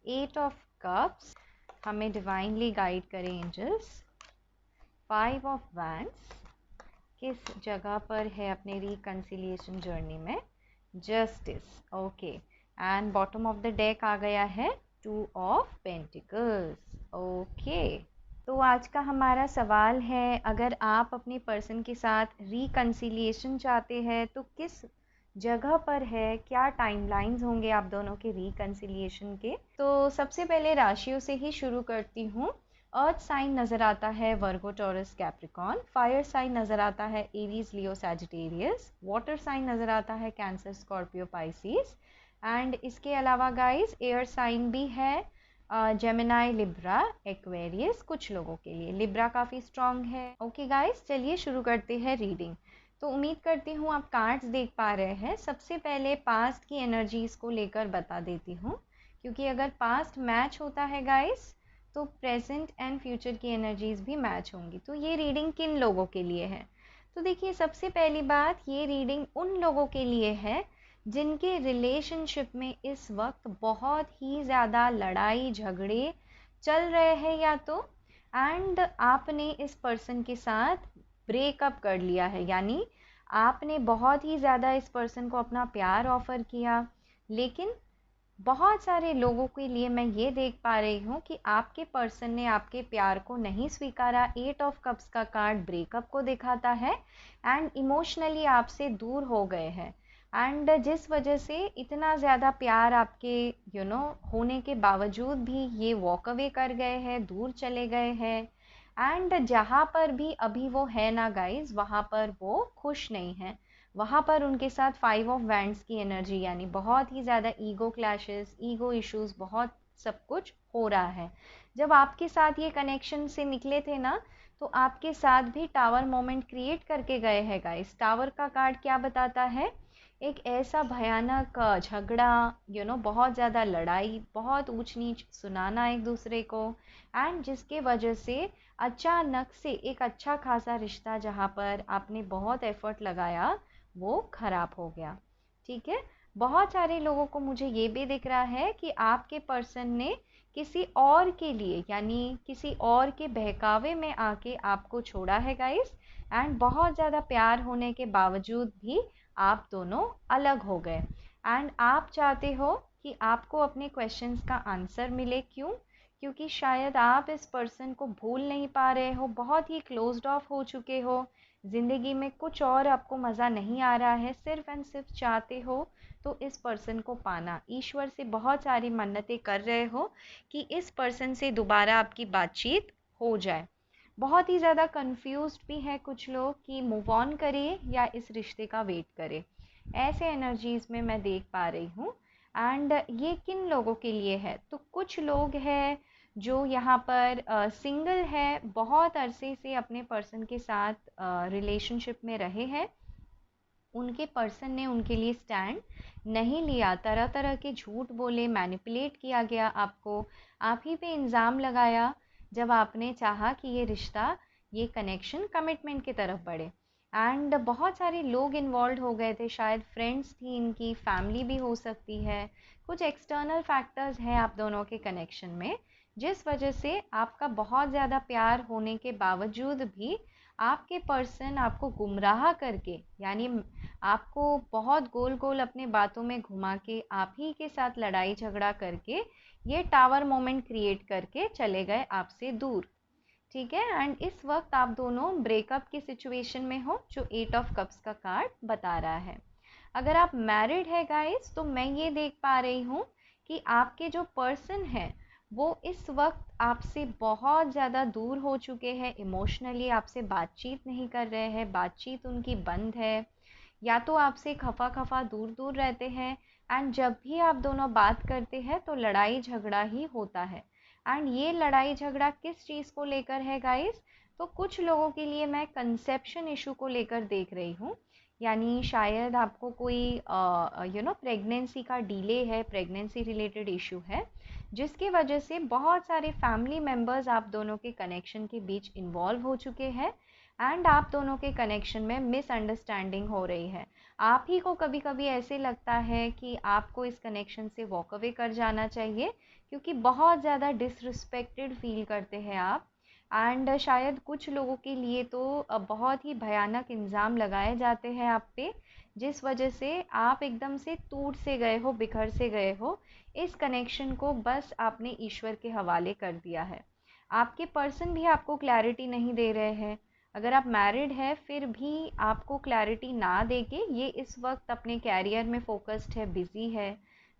Speaker 1: 8 of Cups, हमें divinely guide करें angels, 5 of Wands, किस जगह पर है अपने रिकन्सिलिएशन जर्नी में, justice, okay. And bottom of the deck आ गया है 2 ऑफ पेंटिकल्स, ओके। तो आज का हमारा सवाल है, अगर आप अपने पर्सन के साथ रिकन्सिलिएशन चाहते हैं तो किस जगह पर है, क्या टाइमलाइंस होंगे आप दोनों के रिकन्सिलिएशन के। तो सबसे पहले राशियों से ही शुरू करती हूँ। अर्थ साइन नज़र आता है वर्गो, टॉरस, कैप्रिकॉन। फायर साइन नज़र आता है एरीज, लियो, सैजिटेरियस। वाटर साइन नज़र आता है कैंसर, स्कॉर्पियो, पाइसिस। एंड इसके अलावा गाइस एयर साइन भी है, जेमिनाई, लिब्रा, एक्वेरियस। कुछ लोगों के लिए लिब्रा काफ़ी स्ट्रॉन्ग है। ओके गाइस, चलिए शुरू करते हैं रीडिंग। तो उम्मीद करती हूँ आप कार्ड्स देख पा रहे हैं। सबसे पहले पास्ट की एनर्जीज़ को लेकर बता देती हूँ, क्योंकि अगर पास्ट मैच होता है गाइस तो प्रेजेंट एंड फ्यूचर की एनर्जीज़ भी मैच होंगी। तो ये रीडिंग किन लोगों के लिए है, तो देखिए सबसे पहली बात, ये रीडिंग उन लोगों के लिए है जिनके रिलेशनशिप में इस वक्त बहुत ही ज़्यादा लड़ाई झगड़े चल रहे हैं या तो, एंड आपने इस पर्सन के साथ ब्रेकअप कर लिया है, यानी आपने बहुत ही ज़्यादा इस पर्सन को अपना प्यार ऑफ़र किया, लेकिन बहुत सारे लोगों के लिए मैं ये देख पा रही हूँ कि आपके पर्सन ने आपके प्यार को नहीं स्वीकारा। 8 ऑफ कप्स का कार्ड ब्रेकअप को दिखाता है एंड इमोशनली आपसे दूर हो गए हैं, एंड जिस वजह से इतना ज़्यादा प्यार आपके होने के बावजूद भी ये वॉक अवे कर गए हैं, दूर चले गए हैं। एंड जहाँ पर भी अभी वो है ना गाइज, वहाँ पर वो खुश नहीं है। वहाँ पर उनके साथ 5 ऑफ वैंड्स की एनर्जी, यानी बहुत ही ज़्यादा ईगो क्लैशेस, ईगो इश्यूज, बहुत सब कुछ हो रहा है। जब आपके साथ ये कनेक्शन से निकले थे ना, तो आपके साथ भी टावर मोमेंट क्रिएट करके गए हैं गाइस। टावर का कार्ड क्या बताता है, एक ऐसा भयानक झगड़ा, बहुत ज़्यादा लड़ाई, बहुत ऊंच नीच सुनाना एक दूसरे को, एंड जिसके वजह से अचानक से एक अच्छा खासा रिश्ता जहाँ पर आपने बहुत एफर्ट लगाया वो खराब हो गया। ठीक है, बहुत सारे लोगों को मुझे ये भी दिख रहा है कि आपके पर्सन ने किसी और के लिए यानी किसी और के बहकावे में आके आपको छोड़ा है गाइस। एंड बहुत ज़्यादा प्यार होने के बावजूद भी आप दोनों अलग हो गए। एंड आप चाहते हो कि आपको अपने क्वेश्चंस का आंसर मिले। क्यों? क्योंकि शायद आप इस पर्सन को भूल नहीं पा रहे हो, बहुत ही क्लोज्ड ऑफ हो चुके हो, ज़िंदगी में कुछ और आपको मज़ा नहीं आ रहा है, सिर्फ एंड सिर्फ चाहते हो तो इस पर्सन को पाना। ईश्वर से बहुत सारी मन्नतें कर रहे हो कि इस पर्सन से दोबारा आपकी बातचीत हो जाए। बहुत ही ज़्यादा कंफ्यूज्ड भी है कुछ लोग कि मूव ऑन करें या इस रिश्ते का वेट करें। ऐसे एनर्जीज़ में मैं देख पा रही हूँ। एंड ये किन लोगों के लिए है? तो कुछ लोग हैं जो यहाँ पर सिंगल है, बहुत अरसे से अपने पर्सन के साथ रिलेशनशिप में रहे हैं, उनके पर्सन ने उनके लिए स्टैंड नहीं लिया, तरह तरह के झूठ बोले, मैनिपुलेट किया गया आपको, आप ही पे इल्ज़ाम लगाया जब आपने चाहा कि ये रिश्ता, ये कनेक्शन कमिटमेंट की तरफ बढ़े। एंड बहुत सारे लोग इन्वॉल्व हो गए थे, शायद फ्रेंड्स थी इनकी, फैमिली भी हो सकती है, कुछ एक्सटर्नल फैक्टर्स हैं आप दोनों के कनेक्शन में, जिस वजह से आपका बहुत ज़्यादा प्यार होने के बावजूद भी आपके पर्सन आपको गुमराह करके, यानी आपको बहुत गोल गोल अपने बातों में घुमा के, आप ही के साथ लड़ाई झगड़ा करके, ये टावर मोमेंट क्रिएट करके चले गए आपसे दूर। ठीक है। एंड इस वक्त आप दोनों ब्रेकअप की सिचुएशन में हो, जो 8 ऑफ कप्स का कार्ड बता रहा है। अगर आप मैरिड है गाइस, तो मैं ये देख पा रही हूँ कि आपके जो पर्सन है वो इस वक्त आपसे बहुत ज़्यादा दूर हो चुके हैं, इमोशनली आपसे बातचीत नहीं कर रहे हैं, बातचीत उनकी बंद है, या तो आपसे खफा खफा दूर दूर रहते हैं। एंड जब भी आप दोनों बात करते हैं तो लड़ाई झगड़ा ही होता है। एंड ये लड़ाई झगड़ा किस चीज़ को लेकर है गाइस? तो कुछ लोगों के लिए मैं कंसेप्शन इशू को लेकर देख रही हूँ, यानी शायद आपको कोई प्रेगनेंसी का डिले है, प्रेगनेंसी रिलेटेड इशू है, जिसकी वजह से बहुत सारे फैमिली मेम्बर्स आप दोनों के कनेक्शन के बीच इन्वॉल्व हो चुके हैं। एंड आप दोनों के कनेक्शन में मिसअंडरस्टैंडिंग हो रही है। आप ही को कभी कभी ऐसे लगता है कि आपको इस कनेक्शन से वॉक अवे कर जाना चाहिए, क्योंकि बहुत ज़्यादा डिसरिस्पेक्टेड फील करते हैं आप। एंड शायद कुछ लोगों के लिए तो बहुत ही भयानक इल्ज़ाम लगाए जाते हैं आप पे, जिस वजह से आप एकदम से टूट से गए हो, बिखर से गए हो, इस कनेक्शन को बस आपने ईश्वर के हवाले कर दिया है। आपके पर्सन भी आपको क्लैरिटी नहीं दे रहे हैं। अगर आप मैरिड है फिर भी आपको क्लैरिटी ना देके ये इस वक्त अपने कैरियर में फोकस्ड है, बिज़ी है,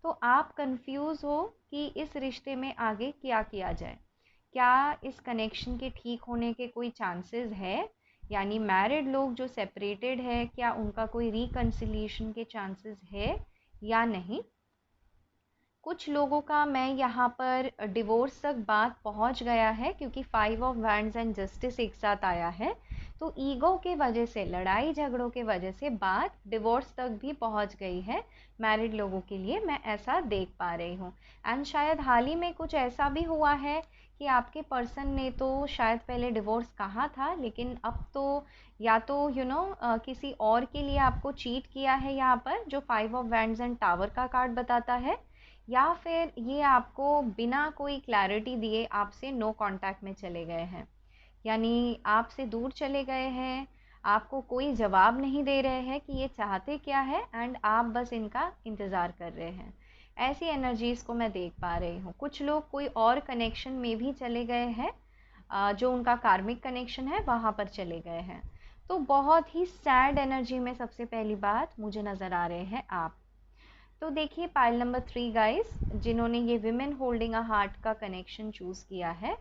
Speaker 1: तो आप कंफ्यूज हो कि इस रिश्ते में आगे क्या किया जाए। क्या इस कनेक्शन के ठीक होने के कोई चांसेस है? यानी मैरिड लोग जो सेपरेटेड है, क्या उनका कोई रिकन्सिलिएशन के चांसेस है या नहीं? कुछ लोगों का मैं यहाँ पर डिवोर्स तक बात पहुँच गया है, क्योंकि 5 ऑफ वैंड्स एंड जस्टिस एक साथ आया है, तो ईगो के वजह से, लड़ाई झगड़ों के वजह से बात डिवोर्स तक भी पहुँच गई है मैरिड लोगों के लिए, मैं ऐसा देख पा रही हूँ। एंड शायद हाल ही में कुछ ऐसा भी हुआ है कि आपके पर्सन ने तो शायद पहले डिवोर्स कहा था, लेकिन अब तो या तो किसी और के लिए आपको चीट किया है यहाँ पर, जो 5 ऑफ वैंड्स एंड टावर का कार्ड बताता है, या फिर ये आपको बिना कोई क्लैरिटी दिए आपसे नो कांटेक्ट में चले गए हैं, यानी आपसे दूर चले गए हैं, आपको कोई जवाब नहीं दे रहे हैं कि ये चाहते क्या है, एंड आप बस इनका इंतज़ार कर रहे हैं। ऐसी एनर्जीज़ को मैं देख पा रही हूँ। कुछ लोग कोई और कनेक्शन में भी चले गए हैं, जो उनका कार्मिक कनेक्शन है वहाँ पर चले गए हैं। तो बहुत ही सैड एनर्जी में सबसे पहली बात मुझे नज़र आ रहे हैं आप। तो देखिए पाइल नंबर 3 गाइस, जिन्होंने ये विमेन होल्डिंग अ हार्ट का कनेक्शन चूज़ किया है,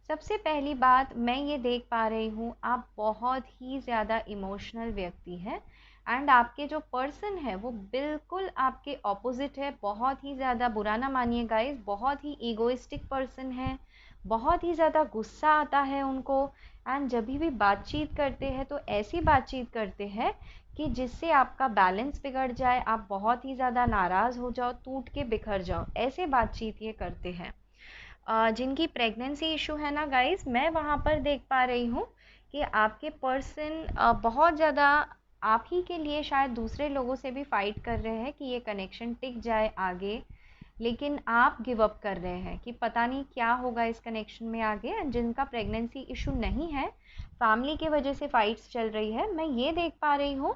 Speaker 1: सबसे पहली बात मैं ये देख पा रही हूँ, आप बहुत ही ज़्यादा इमोशनल व्यक्ति हैं। एंड आपके जो पर्सन है वो बिल्कुल आपके ऑपोजिट है, बहुत ही ज़्यादा, बुरा ना मानिए गाइस, बहुत ही ईगोइस्टिक पर्सन है, बहुत ही ज़्यादा गुस्सा आता है उनको। एंड जब भी बातचीत करते हैं तो ऐसी बातचीत करते हैं कि जिससे आपका बैलेंस बिगड़ जाए, आप बहुत ही ज़्यादा नाराज़ हो जाओ, टूट के बिखर जाओ, ऐसे बातचीत ये करते हैं। जिनकी प्रेगनेंसी इशू है ना गाइस, मैं वहाँ पर देख पा रही हूँ कि आपके पर्सन बहुत ज़्यादा आप ही के लिए शायद दूसरे लोगों से भी फाइट कर रहे हैं कि ये कनेक्शन टिक जाए आगे। लेकिन आप गिव अप कर रहे हैं कि पता नहीं क्या होगा इस कनेक्शन में आगे। एंड जिनका प्रेगनेंसी इशू नहीं है, फैमिली की वजह से फाइट्स चल रही है, मैं ये देख पा रही हूँ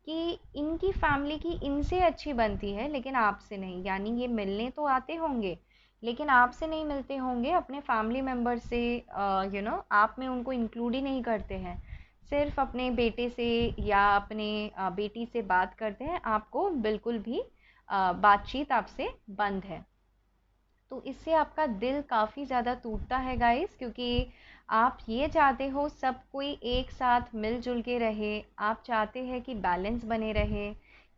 Speaker 1: कि इनकी फैमिली की इनसे अच्छी बनती है लेकिन आपसे नहीं। यानी ये मिलने तो आते होंगे लेकिन आपसे नहीं मिलते होंगे, अपने फैमिली मेम्बर से आप में उनको इंक्लूड ही नहीं करते हैं। सिर्फ अपने बेटे से या अपने बेटी से बात करते हैं, आपको बिल्कुल भी बातचीत आपसे बंद है। तो इससे आपका दिल काफ़ी ज़्यादा टूटता है गाइस, क्योंकि आप ये चाहते हो सब कोई एक साथ मिलजुल के रहे, आप चाहते हैं कि बैलेंस बने रहे,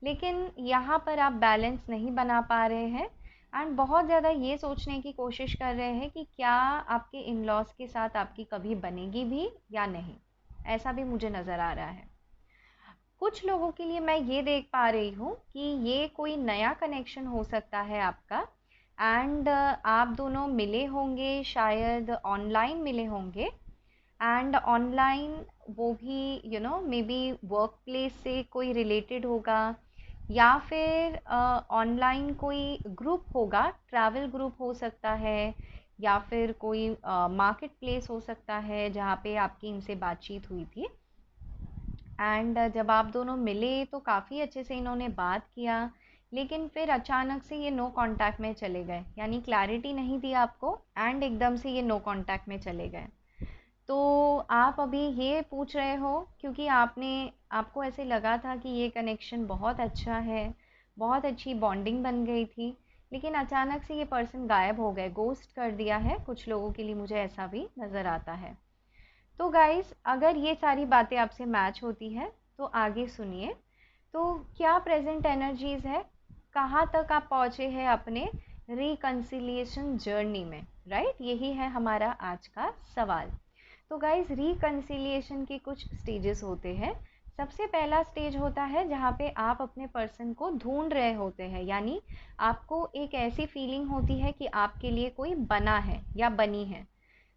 Speaker 1: लेकिन यहाँ पर आप बैलेंस नहीं बना पा रहे हैं। एंड बहुत ज़्यादा ये सोचने की कोशिश कर रहे हैं कि क्या आपके इन लॉज के साथ आपकी कभी बनेगी भी या नहीं, ऐसा भी मुझे नज़र आ रहा है। कुछ लोगों के लिए मैं ये देख पा रही हूँ कि ये कोई नया कनेक्शन हो सकता है आपका। एंड आप दोनों मिले होंगे, शायद ऑनलाइन मिले होंगे। एंड ऑनलाइन वो भी मे बी वर्क प्लेस से कोई रिलेटेड होगा, या फिर ऑनलाइन कोई ग्रुप होगा, ट्रैवल ग्रुप हो सकता है, या फिर कोई मार्केट प्लेस हो सकता है जहाँ पे आपकी इनसे बातचीत हुई थी। एंड जब आप दोनों मिले तो काफ़ी अच्छे से इन्होंने बात किया, लेकिन फिर अचानक से ये नो कांटेक्ट में चले गए, यानी क्लैरिटी नहीं दी आपको एंड एकदम से ये नो कांटेक्ट में चले गए। तो आप अभी ये पूछ रहे हो क्योंकि आपको ऐसे लगा था कि ये कनेक्शन बहुत अच्छा है, बहुत अच्छी बॉन्डिंग बन गई थी, लेकिन अचानक से ये पर्सन गायब हो गए, गोस्ट कर दिया है। कुछ लोगों के लिए मुझे ऐसा भी नज़र आता है। तो गाइस, अगर ये सारी बातें आपसे मैच होती है तो आगे सुनिए। तो क्या प्रेजेंट एनर्जीज है, कहाँ तक आप पहुँचे हैं अपने रिकन्सिलिएशन जर्नी में, राइट? यही है हमारा आज का सवाल। तो गाइस, रिकन्सिलिएशन के कुछ स्टेजेस होते हैं। सबसे पहला स्टेज होता है जहाँ पे आप अपने पर्सन को ढूंढ रहे होते हैं, यानी आपको एक ऐसी फीलिंग होती है कि आपके लिए कोई बना है या बनी है।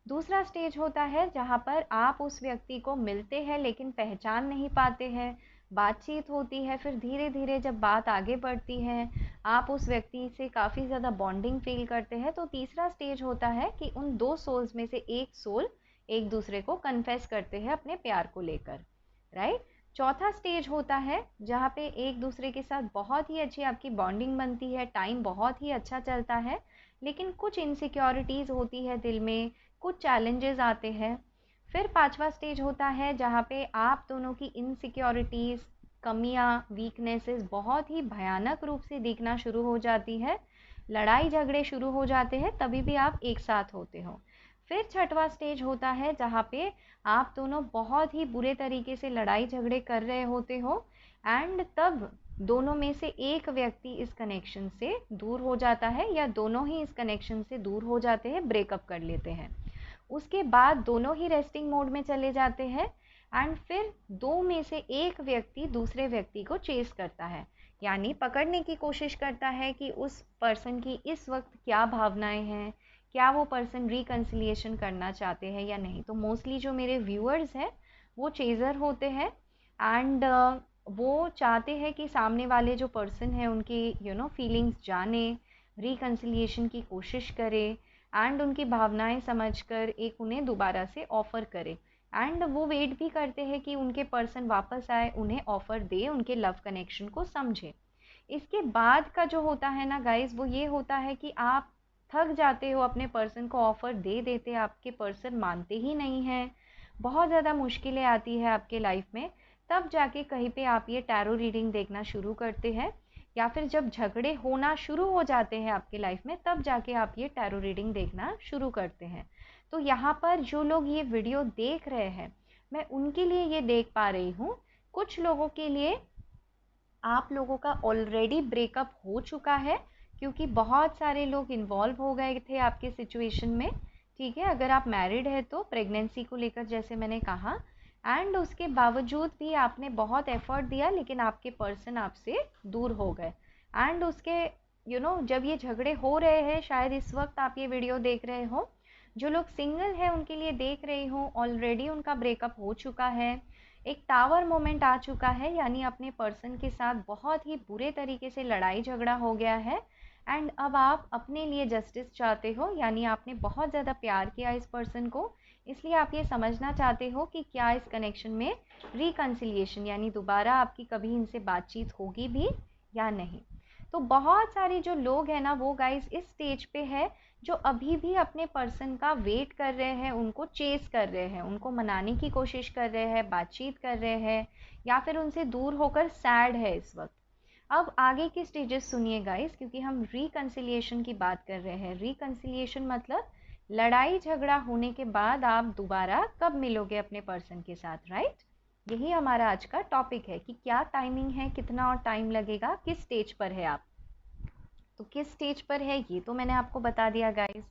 Speaker 1: दूसरा स्टेज होता है जहाँ पर आप उस व्यक्ति को मिलते हैं लेकिन पहचान नहीं पाते हैं, बातचीत होती है, फिर धीरे धीरे जब बात आगे बढ़ती है, आप उस व्यक्ति से काफ़ी ज़्यादा बॉन्डिंग फील करते हैं। तो तीसरा स्टेज होता है कि उन दो सोल्स में से एक सोल एक दूसरे को कन्फेस करते हैं अपने प्यार को लेकर, राइट? चौथा स्टेज होता है जहाँ पे एक दूसरे के साथ बहुत ही अच्छी आपकी बॉन्डिंग बनती है, टाइम बहुत ही अच्छा चलता है, लेकिन कुछ इनसिक्योरिटीज़ होती है दिल में, कुछ चैलेंजेस आते हैं। फिर पांचवा स्टेज होता है जहाँ पे आप दोनों की इनसिक्योरिटीज़, कमियाँ, वीकनेसेस बहुत ही भयानक रूप से दिखना शुरू हो जाती है, लड़ाई झगड़े शुरू हो जाते हैं, तभी भी आप एक साथ होते हो। फिर छठवां स्टेज होता है जहाँ पे आप दोनों बहुत ही बुरे तरीके से लड़ाई झगड़े कर रहे होते हो, एंड तब दोनों में से एक व्यक्ति इस कनेक्शन से दूर हो जाता है, या दोनों ही इस कनेक्शन से दूर हो जाते हैं, ब्रेकअप कर लेते हैं। उसके बाद दोनों ही रेस्टिंग मोड में चले जाते हैं, एंड फिर दो में से एक व्यक्ति दूसरे व्यक्ति को चेस करता है, यानी पकड़ने की कोशिश करता है कि उस पर्सन की इस वक्त क्या भावनाएं हैं, क्या वो पर्सन रिकन्सिलिएशन करना चाहते हैं या नहीं। तो मोस्टली जो मेरे व्यूअर्स हैं वो चेज़र होते हैं, एंड वो चाहते हैं कि सामने वाले जो पर्सन है उनकी फीलिंग्स जाने, रिकन्सिलिएशन की कोशिश करे, एंड उनकी भावनाएं समझकर एक उन्हें दोबारा से ऑफ़र करे, एंड वो वेट भी करते हैं कि उनके पर्सन वापस आए, उन्हें ऑफ़र दे, उनके लव कनेक्शन को समझे। इसके बाद का जो होता है ना गाइस, वो ये होता है कि आप थक जाते हो, अपने पर्सन को ऑफ़र दे देते, आपके पर्सन मानते ही नहीं हैं, बहुत ज़्यादा मुश्किलें आती है आपके लाइफ में, तब जाके कहीं पे आप ये टैरो रीडिंग देखना शुरू करते हैं, या फिर जब झगड़े होना शुरू हो जाते हैं आपके लाइफ में, तब जाके आप ये टैरो रीडिंग देखना शुरू करते हैं। तो यहाँ पर जो लोग ये वीडियो देख रहे हैं, मैं उनके लिए ये देख पा रही हूँ, कुछ लोगों के लिए आप लोगों का ऑलरेडी ब्रेकअप हो चुका है, क्योंकि बहुत सारे लोग इन्वॉल्व हो गए थे आपके सिचुएशन में, ठीक है? अगर आप मैरिड है तो प्रेगनेंसी को लेकर, जैसे मैंने कहा, एंड उसके बावजूद भी आपने बहुत एफर्ट दिया लेकिन आपके पर्सन आपसे दूर हो गए। एंड उसके जब ये झगड़े हो रहे हैं, शायद इस वक्त आप ये वीडियो देख रहे हो, जो लोग सिंगल हैं उनके लिए देख रही हूँ, ऑलरेडी उनका ब्रेकअप हो चुका है, एक टावर मोमेंट आ चुका है, यानी अपने पर्सन के साथ बहुत ही बुरे तरीके से लड़ाई झगड़ा हो गया है, एंड अब आप अपने लिए जस्टिस चाहते हो, यानी आपने बहुत ज़्यादा प्यार किया इस पर्सन को, इसलिए आप ये समझना चाहते हो कि क्या इस कनेक्शन में रिकन्सिलिएशन यानी दोबारा आपकी कभी इनसे बातचीत होगी भी या नहीं। तो बहुत सारे जो लोग हैं ना वो गाइस इस स्टेज पे है जो अभी भी अपने पर्सन का वेट कर रहे हैं, उनको चेस कर रहे हैं, उनको मनाने की कोशिश कर रहे हैं, बातचीत कर रहे हैं, या फिर उनसे दूर होकर सैड है इस वक्त। अब आगे के स्टेजेस सुनिए गाइस, क्योंकि हम रिकन्सिलिएशन की बात कर रहे हैं। रिकन्सिलिएशन मतलब लड़ाई झगड़ा होने के बाद आप दोबारा कब मिलोगे अपने पर्सन के साथ, राइट? यही हमारा आज का टॉपिक है कि क्या टाइमिंग है, कितना और टाइम लगेगा, किस स्टेज पर है आप। तो किस स्टेज पर है ये तो मैंने आपको बता दिया गाइस।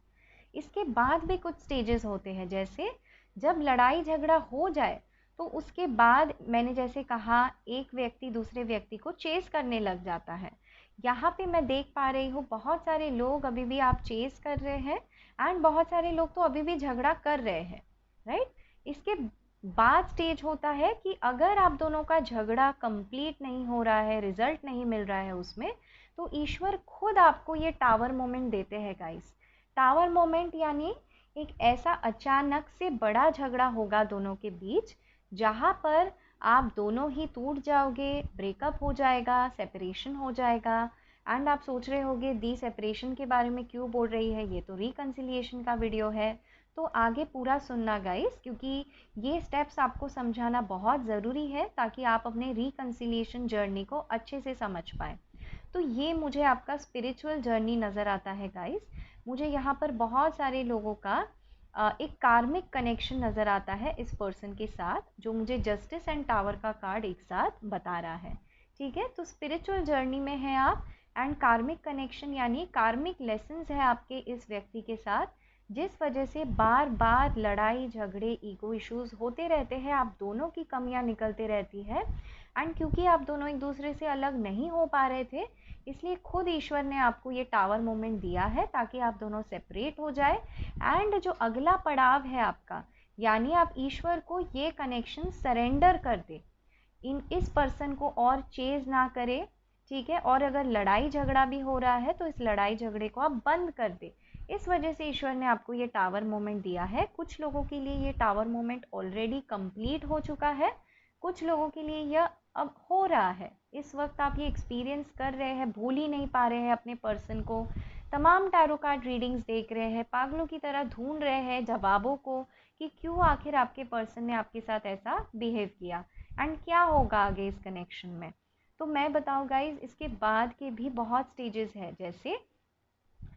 Speaker 1: इसके बाद भी कुछ स्टेजेस होते हैं, जैसे जब लड़ाई झगड़ा हो जाए तो उसके बाद मैंने जैसे कहा एक व्यक्ति दूसरे व्यक्ति को चेस करने लग जाता है। यहाँ पे मैं देख पा रही हूँ बहुत सारे लोग अभी भी आप चेस कर रहे हैं एंड बहुत सारे लोग तो अभी भी झगड़ा कर रहे हैं, राइट? इसके बाद स्टेज होता है कि अगर आप दोनों का झगड़ा कंप्लीट नहीं हो रहा है, रिजल्ट नहीं मिल रहा है उसमें, तो ईश्वर खुद आपको ये टावर मोमेंट देते हैं गाइस। टावर मोमेंट यानी एक ऐसा अचानक से बड़ा झगड़ा होगा दोनों के बीच जहाँ पर आप दोनों ही टूट जाओगे, ब्रेकअप हो जाएगा, सेपरेशन हो जाएगा। एंड आप सोच रहे होगे दी सेपरेशन के बारे में क्यों बोल रही है, ये तो रिकन्सिलिएशन का वीडियो है। तो आगे पूरा सुनना गाइस, क्योंकि ये स्टेप्स आपको समझाना बहुत ज़रूरी है ताकि आप अपने रिकन्सिलिएशन जर्नी को अच्छे से समझ पाए। तो ये मुझे आपका स्पिरिचुअल जर्नी नज़र आता है गाइस। मुझे यहाँ पर बहुत सारे लोगों का एक कार्मिक कनेक्शन नज़र आता है इस पर्सन के साथ, जो मुझे जस्टिस एंड टावर का कार्ड एक साथ बता रहा है। ठीक है, तो स्पिरिचुअल जर्नी में है आप एंड कार्मिक कनेक्शन यानी कार्मिक लेसन्स है आपके इस व्यक्ति के साथ, जिस वजह से बार बार लड़ाई झगड़े ईगो इश्यूज होते रहते हैं, आप दोनों की कमियां निकलते रहती है। एंड क्योंकि आप दोनों एक दूसरे से अलग नहीं हो पा रहे थे, इसलिए खुद ईश्वर ने आपको ये टावर मोमेंट दिया है ताकि आप दोनों सेपरेट हो जाए। एंड जो अगला पड़ाव है आपका, यानी आप ईश्वर को ये कनेक्शन सरेंडर कर दे, इस पर्सन को और चेज ना करे, ठीक है? और अगर लड़ाई झगड़ा भी हो रहा है तो इस लड़ाई झगड़े को आप बंद कर दे। इस वजह से ईश्वर ने आपको ये टावर मोमेंट दिया है। कुछ लोगों के लिए ये टावर मोमेंट ऑलरेडी कंप्लीट हो चुका है, कुछ लोगों के लिए यह अब हो रहा है। इस वक्त आप ये एक्सपीरियंस कर रहे हैं, भूल ही नहीं पा रहे हैं अपने पर्सन को, तमाम टैरो कार्ड रीडिंग्स देख रहे हैं, पागलों की तरह ढूंढ रहे हैं जवाबों को कि क्यों आखिर आपके पर्सन ने आपके साथ ऐसा बिहेव किया एंड क्या होगा आगे इस कनेक्शन में। तो मैं बताऊँ गाइज, इसके बाद के भी बहुत स्टेजेस हैं। जैसे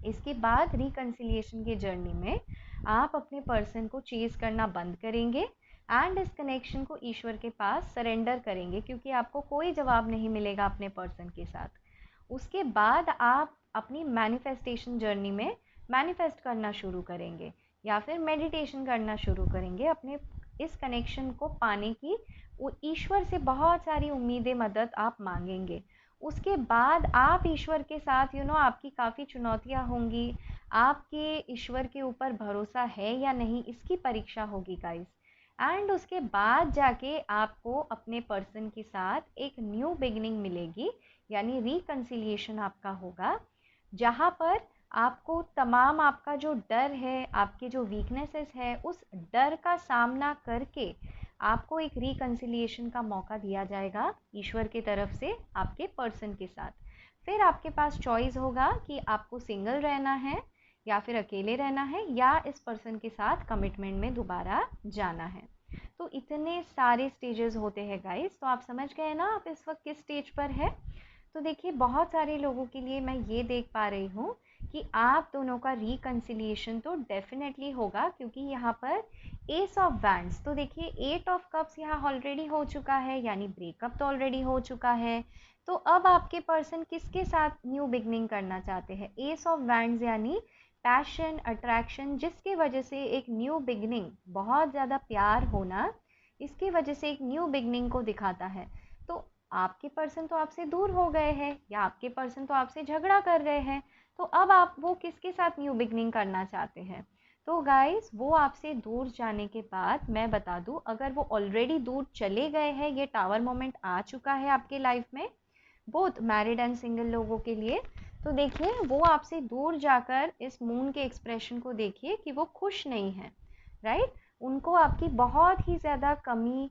Speaker 1: इसके बाद रिकन्सिलिएशन के जर्नी में आप अपने पर्सन को चेज करना बंद करेंगे एंड इस कनेक्शन को ईश्वर के पास सरेंडर करेंगे, क्योंकि आपको कोई जवाब नहीं मिलेगा अपने पर्सन के साथ। उसके बाद आप अपनी मैनिफेस्टेशन जर्नी में मैनिफेस्ट करना शुरू करेंगे या फिर मेडिटेशन करना शुरू करेंगे अपने इस कनेक्शन को पाने की। ईश्वर से बहुत सारी उम्मीदें, मदद आप मांगेंगे। उसके बाद आप ईश्वर के साथ आपकी काफ़ी चुनौतियाँ होंगी। आपके ईश्वर के ऊपर भरोसा है या नहीं, इसकी परीक्षा होगी गाइस। एंड उसके बाद जाके आपको अपने पर्सन के साथ एक न्यू बिगिनिंग मिलेगी, यानी रिकन्सिलिएशन आपका होगा, जहाँ पर आपको तमाम आपका जो डर है, आपके जो वीकनेसेस है, उस डर का सामना करके आपको एक रिकन्सिलिएशन का मौका दिया जाएगा ईश्वर की तरफ से आपके पर्सन के साथ। फिर आपके पास चॉइस होगा कि आपको सिंगल रहना है या फिर अकेले रहना है या इस पर्सन के साथ कमिटमेंट में दोबारा जाना है। तो इतने सारे स्टेजेस होते हैं गाइस। तो आप समझ गए ना आप इस वक्त किस स्टेज पर है। तो देखिए बहुत सारे लोगों के लिए मैं ये देख पा रही हूँ कि आप दोनों का रिकन्सिलिएशन तो डेफिनेटली होगा, क्योंकि यहाँ पर एस ऑफ वैंड्स, तो देखिए 8 ऑफ कप्स यहाँ ऑलरेडी हो चुका है, यानी ब्रेकअप तो ऑलरेडी हो चुका है। तो अब आपके पर्सन किसके साथ न्यू बिगनिंग करना चाहते हैं? एस ऑफ वैंड्स यानी पैशन, अट्रैक्शन, जिसकी वजह से एक न्यू बिगनिंग, बहुत ज़्यादा प्यार होना, इसकी वजह से एक न्यू बिगनिंग को दिखाता है। तो आपके पर्सन तो आपसे दूर हो गए हैं या आपके पर्सन तो आपसे झगड़ा कर रहे हैं, तो अब आप वो किसके साथ न्यू बिगनिंग करना चाहते हैं? तो गाइस वो आपसे दूर जाने के बाद मैं बता दूं, अगर वो ऑलरेडी दूर चले गए हैं, ये टावर मोमेंट आ चुका है आपके लाइफ में, बोथ मैरिड एंड सिंगल लोगों के लिए, तो देखिए वो आपसे दूर जाकर इस मून के एक्सप्रेशन को देखिए कि वो खुश नहीं है, राइट। उनको आपकी बहुत ही ज़्यादा कमी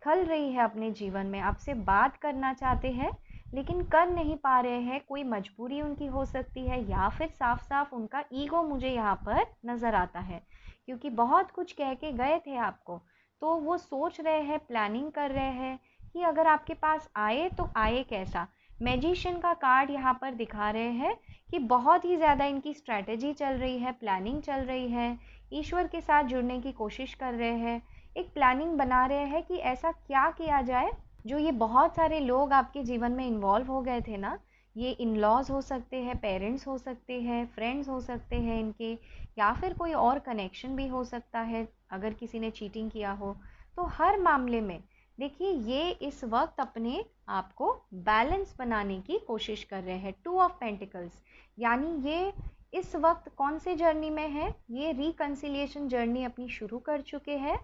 Speaker 1: खल रही है अपने जीवन में, आपसे बात करना चाहते हैं लेकिन कर नहीं पा रहे हैं, कोई मजबूरी उनकी हो सकती है या फिर साफ साफ उनका ईगो मुझे यहाँ पर नज़र आता है, क्योंकि बहुत कुछ कह के गए थे आपको, तो वो सोच रहे हैं, प्लानिंग कर रहे हैं कि अगर आपके पास आए तो आए कैसा। मैजिशियन का कार्ड यहाँ पर दिखा रहे हैं कि बहुत ही ज़्यादा इनकी स्ट्रैटेजी चल रही है, प्लानिंग चल रही है, ईश्वर के साथ जुड़ने की कोशिश कर रहे हैं, एक प्लानिंग बना रहे हैं कि ऐसा क्या किया जाए। जो ये बहुत सारे लोग आपके जीवन में इन्वॉल्व हो गए थे ना, ये इन लॉज हो सकते हैं, पेरेंट्स हो सकते हैं, फ्रेंड्स हो सकते हैं इनके, या फिर कोई और कनेक्शन भी हो सकता है अगर किसी ने चीटिंग किया हो। तो हर मामले में देखिए ये इस वक्त अपने आप को बैलेंस बनाने की कोशिश कर रहे हैं। 2 ऑफ पेंटिकल्स, यानी ये इस वक्त कौन से जर्नी में है, ये रिकंसिलिएशन जर्नी अपनी शुरू कर चुके हैं।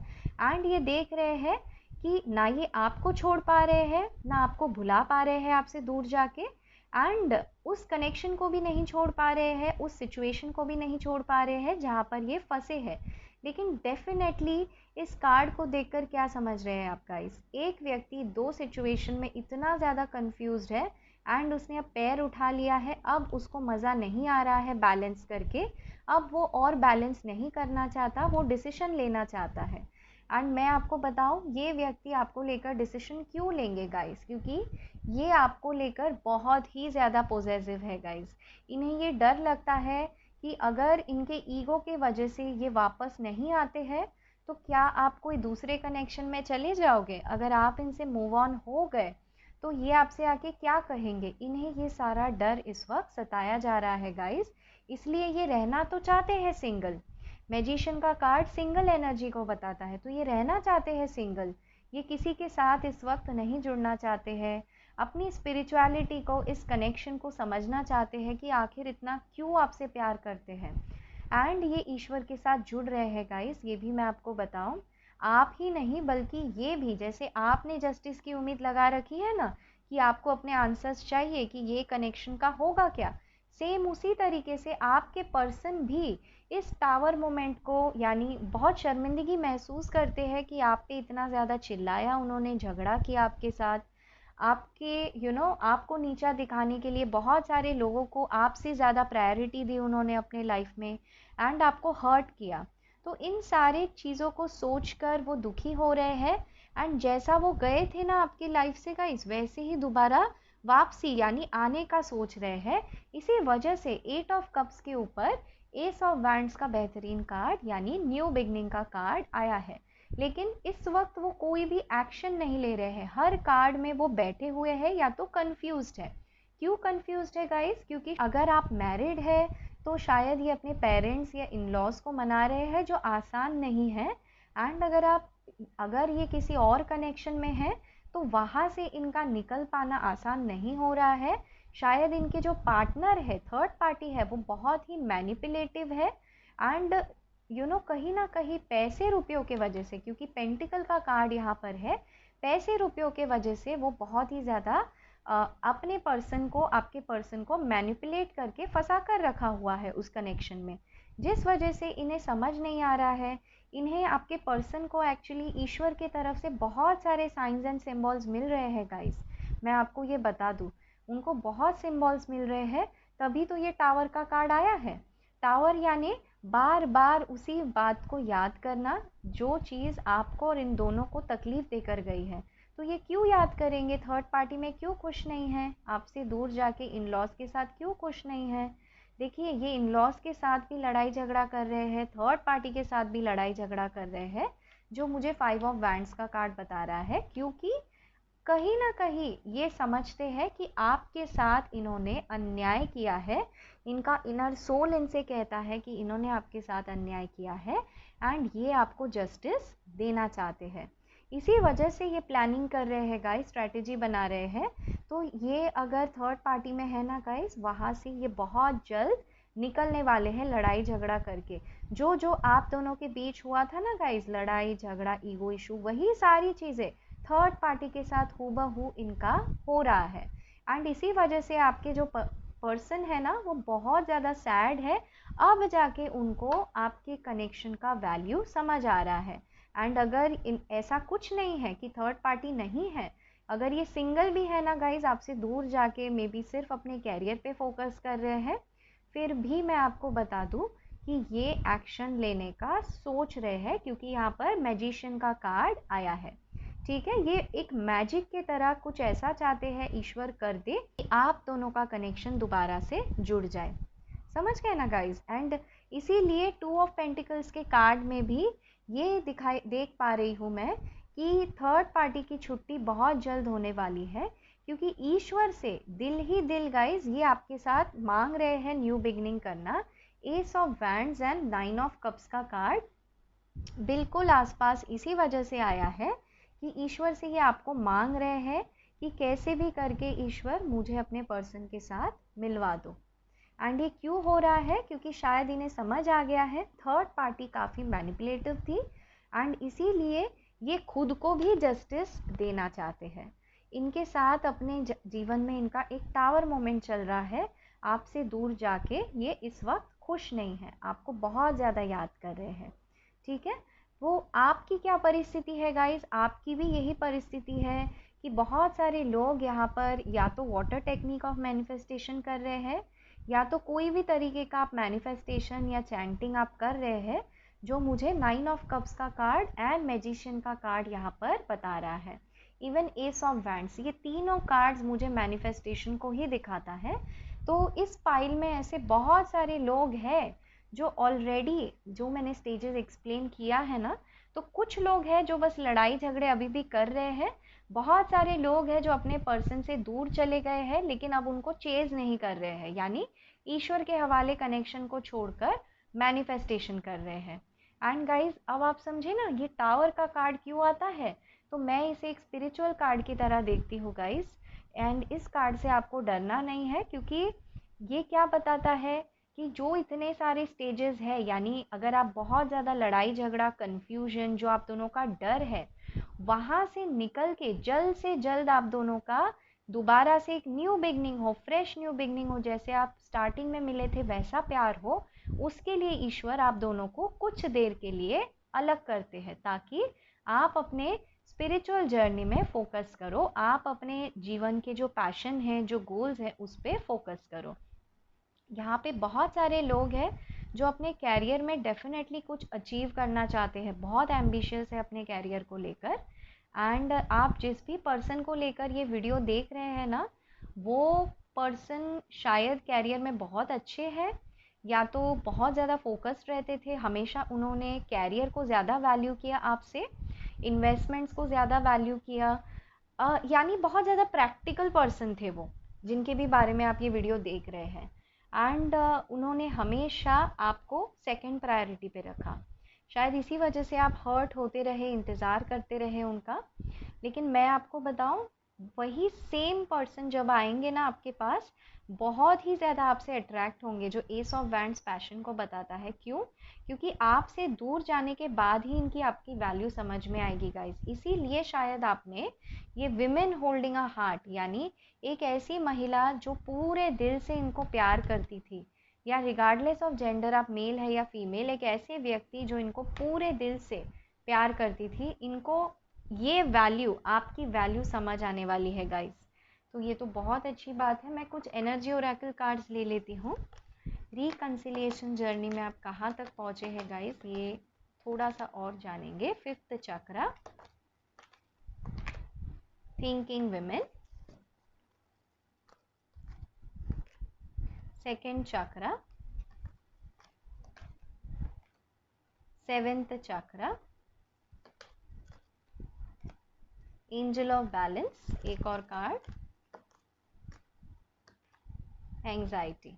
Speaker 1: एंड ये देख रहे हैं कि ना ये आपको छोड़ पा रहे हैं, ना आपको भुला पा रहे हैं आपसे दूर जाके, एंड उस कनेक्शन को भी नहीं छोड़ पा रहे हैं, उस सिचुएशन को भी नहीं छोड़ पा रहे हैं जहाँ पर ये फंसे हैं। लेकिन डेफिनेटली इस कार्ड को देखकर क्या समझ रहे हैं आप गाइस, एक व्यक्ति 2 सिचुएशन में इतना ज़्यादा कंफ्यूज्ड है एंड उसने अब पैर उठा लिया है, अब उसको मज़ा नहीं आ रहा है बैलेंस करके, अब वो और बैलेंस नहीं करना चाहता, वो डिसीजन लेना चाहता है। एंड मैं आपको बताऊं ये व्यक्ति आपको लेकर डिसीजन क्यों लेंगे गाइस, क्योंकि ये आपको लेकर बहुत ही ज़्यादा पॉजिटिव है गाइस। इन्हें ये डर लगता है कि अगर इनके ईगो के वजह से ये वापस नहीं आते हैं तो क्या आप कोई दूसरे कनेक्शन में चले जाओगे, अगर आप इनसे मूव ऑन हो गए तो ये आपसे आके क्या कहेंगे। इन्हें ये सारा डर इस वक्त सताया जा रहा है गाइस, इसलिए ये रहना तो चाहते हैं सिंगल। मैजिशियन का कार्ड सिंगल एनर्जी को बताता है, तो ये रहना चाहते हैं सिंगल, ये किसी के साथ इस वक्त नहीं जुड़ना चाहते हैं, अपनी स्पिरिचुअलिटी को, इस कनेक्शन को समझना चाहते हैं कि आखिर इतना क्यों आपसे प्यार करते हैं। एंड ये ईश्वर के साथ जुड़ रहे हैं गाइस, ये भी मैं आपको बताऊं, आप ही नहीं बल्कि ये भी, जैसे आपने जस्टिस की उम्मीद लगा रखी है ना कि आपको अपने आंसर्स चाहिए कि ये कनेक्शन का होगा क्या, सेम उसी तरीके से आपके पर्सन भी इस टावर मोमेंट को, यानी बहुत शर्मिंदगी महसूस करते हैं कि आप पे इतना ज़्यादा चिल्लाया उन्होंने, झगड़ा किया आपके साथ, आपके आपको नीचा दिखाने के लिए बहुत सारे लोगों को आपसे ज़्यादा प्रायोरिटी दी उन्होंने अपने लाइफ में, एंड आपको हर्ट किया। तो इन सारे चीज़ों को सोचकर वो दुखी हो रहे हैं, एंड जैसा वो गए थे ना आपकी लाइफ से गाइस, वैसे ही दोबारा वापसी यानी आने का सोच रहे हैं। इसी वजह से 8 ऑफ कप्स के ऊपर एस ऑफ वैंड्स का बेहतरीन कार्ड यानी न्यू बिगनिंग का कार्ड आया है। लेकिन इस वक्त वो कोई भी एक्शन नहीं ले रहे हैं, हर कार्ड में वो बैठे हुए हैं या तो कंफ्यूज्ड है। क्यों कंफ्यूज्ड है गाइस, क्योंकि अगर आप मैरिड है तो शायद ये अपने पेरेंट्स या इन लॉज को मना रहे हैं, जो आसान नहीं है। एंड अगर ये किसी और कनेक्शन में है तो वहाँ से इनका निकल पाना आसान नहीं हो रहा है। शायद इनके जो पार्टनर है, थर्ड पार्टी है, वो बहुत ही मैनिपुलेटिव है, एंड कहीं ना कहीं पैसे रुपयों के वजह से, क्योंकि पेंटिकल का कार्ड यहाँ पर है, पैसे रुपयों के वजह से वो बहुत ही ज़्यादा अपने पर्सन को, आपके पर्सन को मैनिपुलेट करके फंसा कर रखा हुआ है उस कनेक्शन में, जिस वजह से इन्हें समझ नहीं आ रहा है। इन्हें आपके पर्सन को एक्चुअली ईश्वर की तरफ से बहुत सारे साइंस एंड सिंबल्स मिल रहे हैं गाइस, मैं आपको ये बता दूँ, उनको बहुत सिंबल्स मिल रहे हैं, तभी तो ये टावर का कार्ड आया है। टावर यानी बार बार उसी बात को याद करना, जो चीज़ आपको और इन दोनों को तकलीफ देकर गई है, तो ये क्यों याद करेंगे, थर्ड पार्टी में क्यों खुश नहीं है, आपसे दूर जाके इन लॉज के साथ क्यों खुश नहीं है। देखिए ये इन लॉज के साथ भी लड़ाई झगड़ा कर रहे हैं, थर्ड पार्टी के साथ भी लड़ाई झगड़ा कर रहे हैं, जो मुझे 5 ऑफ वैंड्स का कार्ड बता रहा है, क्योंकि कहीं ना कहीं ये समझते हैं कि आपके साथ इन्होंने अन्याय किया है, इनका इनर सोल इनसे कहता है कि इन्होंने आपके साथ अन्याय किया है, एंड ये आपको जस्टिस देना चाहते हैं। इसी वजह से ये प्लानिंग कर रहे हैं गाइस, स्ट्रैटेजी बना रहे हैं। तो ये अगर थर्ड पार्टी में है ना गाइस, वहाँ से ये बहुत जल्द निकलने वाले हैं लड़ाई झगड़ा करके। जो जो आप दोनों के बीच हुआ था ना गाइस, लड़ाई झगड़ा, ईगो इशू, वही सारी चीज़ें थर्ड पार्टी के साथ हूबहू इनका हो रहा है। एंड इसी वजह से आपके जो पर्सन है ना वो बहुत ज़्यादा सैड है, अब जाके उनको आपके कनेक्शन का वैल्यू समझ आ रहा है। एंड अगर ऐसा कुछ नहीं है कि थर्ड पार्टी नहीं है, अगर ये सिंगल भी है ना गाइज, आपसे दूर जाके मे बी सिर्फ अपने कैरियर पे फोकस कर रहे हैं, फिर भी मैं आपको बता दूं कि ये एक्शन लेने का सोच रहे हैं, क्योंकि यहाँ पर मैजिशियन का कार्ड आया है। ठीक है, ये एक मैजिक के तरह कुछ ऐसा चाहते हैं ईश्वर कर दे कि आप दोनों का कनेक्शन दोबारा से जुड़ जाए। समझ गए ना गाइज? एंड इसीलिए 2 ऑफ पेंटिकल्स के कार्ड में भी ये देख पा रही हूँ मैं कि थर्ड पार्टी की छुट्टी बहुत जल्द होने वाली है, क्योंकि ईश्वर से दिल ही दिल गाइज ये आपके साथ मांग रहे हैं न्यू बिगनिंग करना। S of wands and 9 of cups का कार्ड बिल्कुल आसपास इसी वजह से आया है कि ईश्वर से ये आपको मांग रहे हैं कि कैसे भी करके ईश्वर मुझे अपने पर्सन के साथ मिलवा दो। एंड ये क्यों हो रहा है? क्योंकि शायद इन्हें समझ आ गया है थर्ड पार्टी काफ़ी मैनिपुलेटिव थी, एंड इसीलिए ये खुद को भी जस्टिस देना चाहते हैं। इनके साथ अपने जीवन में इनका एक टावर मोमेंट चल रहा है, आपसे दूर जाके ये इस वक्त खुश नहीं है, आपको बहुत ज़्यादा याद कर रहे हैं। ठीक है, वो आपकी क्या परिस्थिति है गाइज? आपकी भी यही परिस्थिति है कि बहुत सारे लोग यहाँ पर या तो वाटर टेक्निक ऑफ मैनिफेस्टेशन कर रहे हैं, या तो कोई भी तरीके का आप मैनिफेस्टेशन या चैंटिंग आप कर रहे हैं, जो मुझे 9 ऑफ कप्स का कार्ड एंड मैजिशियन का कार्ड यहाँ पर बता रहा है। इवन एस ऑफ वैंड्स, ये तीनों कार्ड्स मुझे मैनिफेस्टेशन को ही दिखाता है। तो इस पाइल में ऐसे बहुत सारे लोग हैं जो ऑलरेडी, जो मैंने स्टेजेस एक्सप्लेन किया है ना, तो कुछ लोग हैं जो बस लड़ाई झगड़े अभी भी कर रहे हैं, बहुत सारे लोग हैं जो अपने पर्सन से दूर चले गए हैं लेकिन अब उनको चेज नहीं कर रहे हैं, यानी ईश्वर के हवाले कनेक्शन को छोड़कर मैनिफेस्टेशन कर रहे हैं। एंड गाइज अब आप समझे ना ये टावर का कार्ड क्यों आता है? तो मैं इसे एक स्पिरिचुअल कार्ड की तरह देखती हूँ गाइज, एंड इस कार्ड से आपको डरना नहीं है, क्योंकि ये क्या बताता है कि जो इतने सारे स्टेजेस है, यानी अगर आप बहुत ज़्यादा लड़ाई झगड़ा कन्फ्यूजन जो आप दोनों का डर है, वहाँ से निकल के जल्द से जल्द आप दोनों का दोबारा से एक न्यू बिगनिंग हो, फ्रेश न्यू बिगनिंग हो, जैसे आप स्टार्टिंग में मिले थे वैसा प्यार हो, उसके लिए ईश्वर आप दोनों को कुछ देर के लिए अलग करते हैं, ताकि आप अपने स्पिरिचुअल जर्नी में फोकस करो, आप अपने जीवन के जो पैशन है, जो गोल्स है, उस पर फोकस करो। यहाँ पे बहुत सारे लोग हैं जो अपने कैरियर में डेफिनेटली कुछ अचीव करना चाहते हैं, बहुत एम्बिशियस है अपने कैरियर को लेकर। एंड आप जिस भी पर्सन को लेकर ये वीडियो देख रहे हैं ना, वो पर्सन शायद कैरियर में बहुत अच्छे हैं, या तो बहुत ज़्यादा फोकस्ड रहते थे, हमेशा उन्होंने कैरियर को ज़्यादा वैल्यू किया आपसे, इन्वेस्टमेंट्स को ज़्यादा वैल्यू किया, यानी बहुत ज़्यादा प्रैक्टिकल पर्सन थे वो, जिनके भी बारे में आप ये वीडियो देख रहे हैं। एंड उन्होंने हमेशा आपको सेकंड प्रायोरिटी पे रखा, शायद इसी वजह से आप हर्ट होते रहे, इंतज़ार करते रहे उनका। लेकिन मैं आपको बताऊं, वही सेम पर्सन जब आएंगे ना आपके पास, बहुत ही ज़्यादा आपसे अट्रैक्ट होंगे, जो एस ऑफ वैंड्स पैशन को बताता है। क्यों? क्योंकि आपसे दूर जाने के बाद ही इनकी आपकी वैल्यू समझ में आएगी गाइस। इसीलिए शायद आपने ये विमेन होल्डिंग अ हार्ट, यानी एक ऐसी महिला जो पूरे दिल से इनको प्यार करती थी, या रिगार्डलेस ऑफ जेंडर, आप मेल है या फीमेल, एक ऐसे व्यक्ति जो इनको पूरे दिल से प्यार करती थी, इनको ये वैल्यू, आपकी वैल्यू समझ आने वाली है गाइस। तो ये तो बहुत अच्छी बात है। मैं कुछ एनर्जी ओरेकल कार्ड्स ले लेती हूँ। रिकंसिलिएशन जर्नी में आप कहाँ तक पहुँचे हैं गाइस, ये थोड़ा सा और जानेंगे। 5th chakra, thinking women. 2nd chakra, 7th chakra, angel of balance, एक और card, anxiety,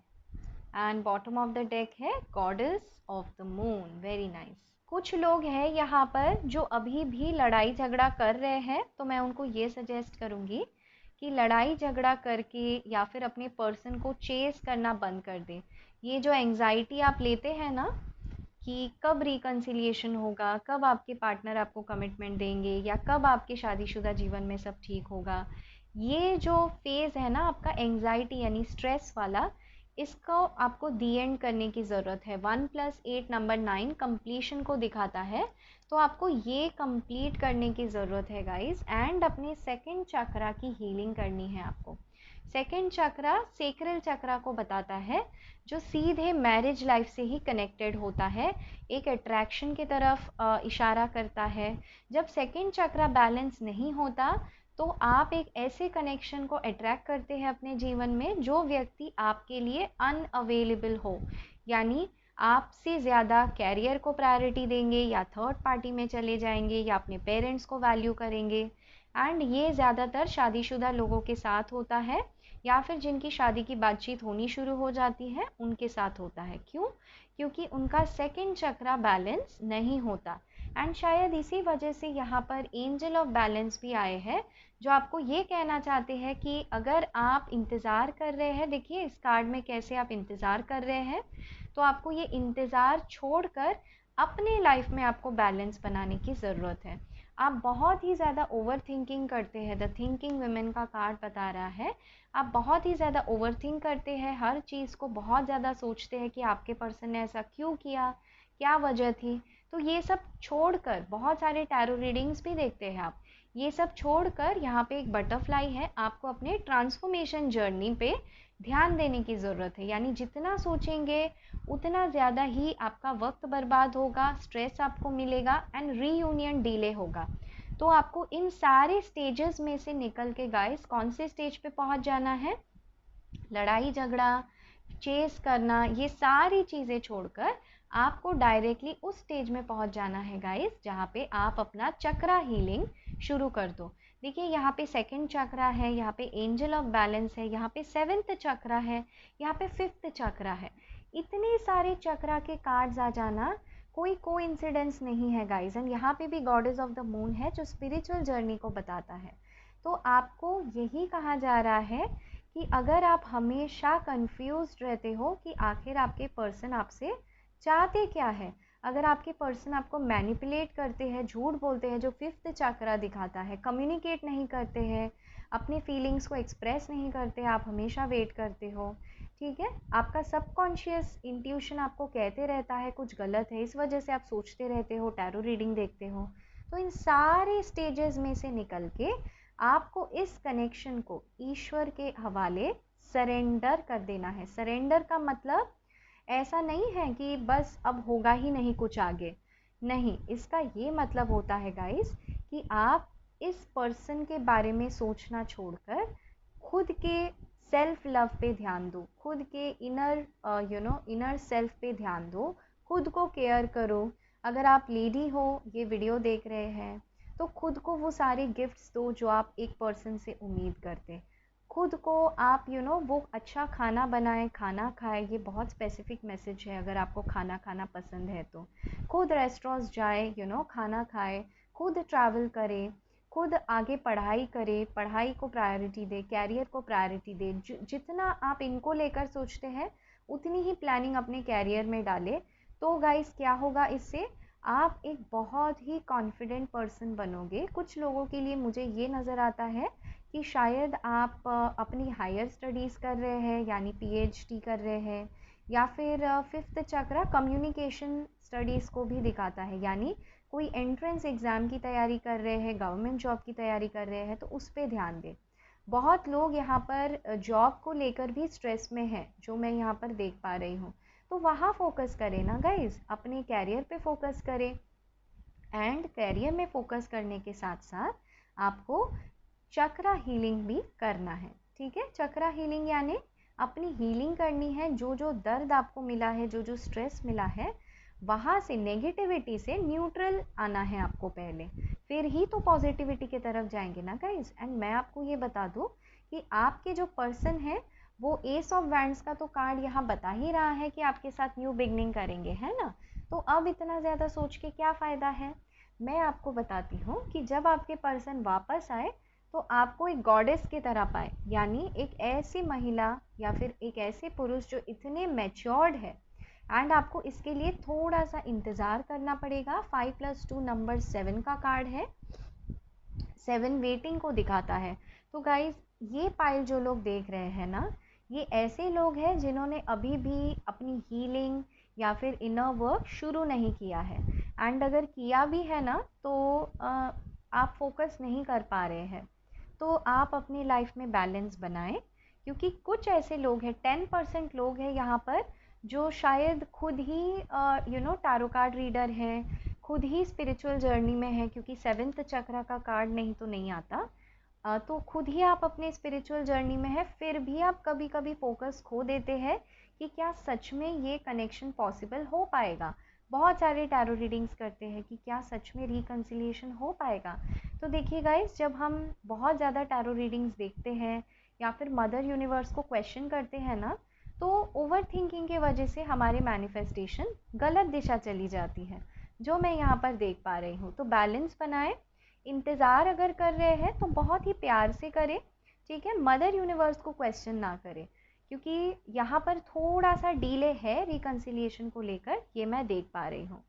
Speaker 1: and bottom of the deck है goddess of the moon. Very nice. कुछ लोग हैं यहाँ पर जो अभी भी लड़ाई झगड़ा कर रहे हैं, तो मैं उनको ये सजेस्ट करूँगी कि लड़ाई झगड़ा करके या फिर अपने पर्सन को चेस करना बंद कर दें। ये जो एंजाइटी आप लेते हैं ना कि कब रिकंसिलिएशन होगा, कब आपके पार्टनर आपको कमिटमेंट देंगे, या कब आपके शादीशुदा जीवन में सब ठीक होगा, ये जो फेज़ है ना आपका एंग्जाइटी यानी स्ट्रेस वाला, इसको आपको दी एंड करने की ज़रूरत है। 1+8 नंबर 9 कंप्लीशन को दिखाता है, तो आपको ये कंप्लीट करने की ज़रूरत है गाइस। एंड अपने सेकंड चक्रा की हीलिंग करनी है आपको। सेकंड चक्रा सेक्रल चक्रा को बताता है, जो सीधे मैरिज लाइफ से ही कनेक्टेड होता है, एक अट्रैक्शन की तरफ इशारा करता है। जब सेकंड चक्रा बैलेंस नहीं होता तो आप एक ऐसे कनेक्शन को अट्रैक्ट करते हैं अपने जीवन में जो व्यक्ति आपके लिए अनअवेलेबल हो, यानी आपसे ज़्यादा कैरियर को प्रायोरिटी देंगे या थर्ड पार्टी में चले जाएंगे या अपने पेरेंट्स को वैल्यू करेंगे। एंड ये ज़्यादातर शादीशुदा लोगों के साथ होता है या फिर जिनकी शादी की बातचीत होनी शुरू हो जाती है उनके साथ होता है। क्यों? क्योंकि उनका सेकंड चक्रा बैलेंस नहीं होता। एंड शायद इसी वजह से यहाँ पर एंजल ऑफ बैलेंस भी आए हैं, जो आपको ये कहना चाहते हैं कि अगर आप इंतज़ार कर रहे हैं, देखिए इस कार्ड में कैसे आप इंतज़ार कर रहे हैं, तो आपको ये इंतज़ार छोड़कर अपने लाइफ में आपको बैलेंस बनाने की ज़रूरत है। आप बहुत ही ज़्यादा ओवर थिंकिंग करते हैं, द थिंकिंग वुमेन का कार्ड बता रहा है। आप बहुत ही ज़्यादा ओवर थिंक करते हैं, हर चीज़ को बहुत ज़्यादा सोचते हैं कि आपके पर्सन ने ऐसा क्यों किया, क्या वजह थी। तो ये सब छोड़कर, बहुत सारे टैरो रीडिंग्स भी देखते हैं आप, ये सब छोड़कर यहाँ पे एक बटरफ्लाई है, आपको अपने ट्रांसफॉर्मेशन जर्नी पे ध्यान देने की ज़रूरत है। यानी जितना सोचेंगे उतना ज़्यादा ही आपका वक्त बर्बाद होगा, स्ट्रेस आपको मिलेगा एंड रीयूनियन डिले होगा। तो आपको इन सारे स्टेजेस में से निकल के गाइस कौन से स्टेज पे पहुंच जाना है? लड़ाई झगड़ा, चेस करना, ये सारी चीज़ें छोड़कर आपको डायरेक्टली उस स्टेज में पहुंच जाना है गाइस, जहाँ पे आप अपना चक्रा हीलिंग शुरू कर दो। देखिए यहाँ पे सेकंड चक्रा है, यहाँ पे एंजल ऑफ बैलेंस है, यहाँ पे सेवेंथ चक्रा है, यहाँ पे फिफ्थ चक्रा है। इतने सारे चक्रा के कार्ड्स आ जाना कोई कोइंसिडेंस नहीं है गाइस। एंड यहाँ पे भी गॉडेस ऑफ द मून है जो स्पिरिचुअल जर्नी को बताता है। तो आपको यही कहा जा रहा है कि अगर आप हमेशा कंफ्यूज्ड रहते हो कि आखिर आपके पर्सन आपसे चाहते क्या है, अगर आपके पर्सन आपको मैनिपुलेट करते हैं, झूठ बोलते हैं, जो फिफ्थ चक्रा दिखाता है, कम्युनिकेट नहीं करते हैं, अपने फीलिंग्स को एक्सप्रेस नहीं करते, आप हमेशा वेट करते हो, ठीक है, आपका सबकॉन्शियस इंट्यूशन आपको कहते रहता है कुछ गलत है, इस वजह से आप सोचते रहते हो, टैरो रीडिंग देखते हो। तो इन सारे स्टेजेस में से निकल के आपको इस कनेक्शन को ईश्वर के हवाले सरेंडर कर देना है। सरेंडर का मतलब ऐसा नहीं है कि बस अब होगा ही नहीं कुछ आगे, नहीं, इसका ये मतलब होता है गाइस कि आप इस पर्सन के बारे में सोचना छोड़कर खुद के सेल्फ लव पे ध्यान दो, खुद के इनर इनर सेल्फ पे ध्यान दो, खुद को केयर करो। अगर आप लेडी हो, ये वीडियो देख रहे हैं, तो खुद को वो सारे गिफ्ट्स दो जो आप एक पर्सन से उम्मीद करते। खुद को आप वो अच्छा खाना बनाएं, खाना खाएं, ये बहुत स्पेसिफिक मैसेज है अगर आपको खाना खाना पसंद है तो। खुद रेस्टोरेंट्स जाए, खाना खाए, खुद ट्रैवल करें, खुद आगे पढ़ाई करें, पढ़ाई को प्रायोरिटी दे, कैरियर को प्रायोरिटी दे। जितना आप इनको लेकर सोचते हैं उतनी ही प्लानिंग अपने कैरियर में डालें। तो गाइस क्या होगा इससे? आप एक बहुत ही कॉन्फिडेंट पर्सन बनोगे। कुछ लोगों के लिए मुझे ये नज़र आता है कि शायद आप अपनी हायर स्टडीज़ कर रहे हैं, यानी पीएचडी कर रहे हैं, या फिर फिफ्थ चक्रा कम्युनिकेशन स्टडीज़ को भी दिखाता है, यानी कोई एंट्रेंस एग्ज़ाम की तैयारी कर रहे हैं, गवर्नमेंट जॉब की तैयारी कर रहे हैं, तो उस पर ध्यान दें। बहुत लोग यहाँ पर जॉब को लेकर भी स्ट्रेस में हैं, जो मैं यहाँ पर देख पा रही हूँ। तो वहाँ फोकस करें ना गाइज, अपने कैरियर पे फोकस करें। एंड कैरियर में फोकस करने के साथ साथ आपको चक्रा हीलिंग भी करना है, ठीक है। चक्रा हीलिंग यानी अपनी हीलिंग करनी है। जो जो दर्द आपको मिला है, जो जो स्ट्रेस मिला है, वहाँ से नेगेटिविटी से न्यूट्रल आना है आपको पहले, फिर ही तो पॉजिटिविटी की तरफ जाएंगे ना गाइज। एंड मैं आपको ये बता दूँ कि आपके जो पर्सन है वो एस ऑफ वैंड्स का तो कार्ड यहाँ बता ही रहा है कि आपके साथ न्यू बिगनिंग करेंगे, है ना। तो अब इतना ज़्यादा सोच के क्या फ़ायदा है। मैं आपको बताती हूँ कि जब आपके पर्सन वापस आए तो आपको एक गॉडेस की तरह पाए, यानी एक ऐसी महिला या फिर एक ऐसे पुरुष जो इतने मैच्योर्ड है। एंड आपको इसके लिए थोड़ा सा इंतज़ार करना पड़ेगा। 5+2 नंबर 7 का कार्ड है, 7 वेटिंग को दिखाता है। तो गाइज ये पाइल जो लोग देख रहे हैं ना, ये ऐसे लोग हैं जिन्होंने अभी भी अपनी हीलिंग या फिर इनर वर्क शुरू नहीं किया है। एंड अगर किया भी है ना तो आप फोकस नहीं कर पा रहे हैं। तो आप अपनी लाइफ में बैलेंस बनाएं, क्योंकि कुछ ऐसे लोग हैं, 10% लोग हैं यहाँ पर जो शायद खुद ही टैरो कार्ड रीडर हैं, खुद ही स्पिरिचुअल जर्नी में है, क्योंकि 7th चक्र का कार्ड नहीं तो नहीं आता। तो खुद ही आप अपने स्पिरिचुअल जर्नी में है, फिर भी आप कभी कभी फोकस खो देते हैं कि क्या सच में ये कनेक्शन पॉसिबल हो पाएगा। बहुत सारे टैरो रीडिंग्स करते हैं कि क्या सच में रिकन्सिलिएशन हो पाएगा। तो देखिए गाइस, जब हम बहुत ज़्यादा टैरो रीडिंग्स देखते हैं या फिर मदर यूनिवर्स को क्वेश्चन करते हैं ना, तो ओवर थिंकिंग की वजह से हमारे मैनिफेस्टेशन गलत दिशा चली जाती है, जो मैं यहाँ पर देख पा रही हूँ। तो बैलेंस बनाएं, इंतज़ार अगर कर रहे हैं तो बहुत ही प्यार से करें, ठीक है। मदर यूनिवर्स को क्वेश्चन ना करें, क्योंकि यहाँ पर थोड़ा सा डिले है रिकन्सिलिएशन को लेकर, ये मैं देख पा रही हूँ।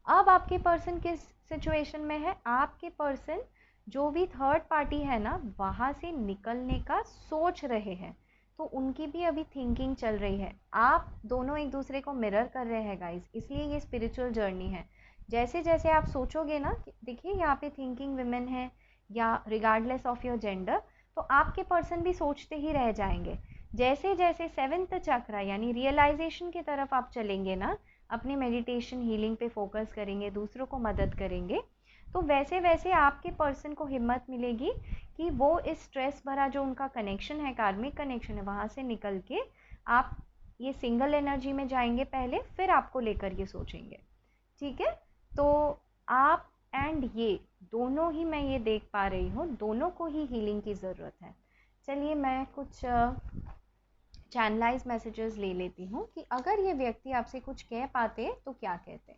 Speaker 1: अब आपके पर्सन किस सिचुएशन में है? आपके पर्सन जो भी थर्ड पार्टी है ना, वहाँ से निकलने का सोच रहे हैं, तो उनकी भी अभी थिंकिंग चल रही है। आप दोनों एक दूसरे को मिरर कर रहे हैं गाइस, इसलिए ये स्पिरिचुअल जर्नी है। जैसे जैसे आप सोचोगे ना, देखिए यहाँ पे थिंकिंग विमेन है या रिगार्डलेस ऑफ योर जेंडर, तो आपके पर्सन भी सोचते ही रह जाएंगे। जैसे जैसे 7th चक्र यानी रियलाइजेशन की तरफ आप चलेंगे ना, अपने मेडिटेशन हीलिंग पे फोकस करेंगे, दूसरों को मदद करेंगे, तो वैसे वैसे आपके पर्सन को हिम्मत मिलेगी कि वो इस स्ट्रेस भरा जो उनका कनेक्शन है, कार्मिक कनेक्शन है, वहाँ से निकल के आप ये सिंगल एनर्जी में जाएंगे पहले, फिर आपको लेकर ये सोचेंगे, ठीक है। तो आप एंड ये दोनों ही मैं ये देख पा रही हूँ, दोनों को ही हीलिंग की ज़रूरत है। चलिए मैं कुछ चैनलाइज मैसेजेस ले लेती हूँ कि अगर ये व्यक्ति आपसे कुछ कह पाते तो क्या कहते।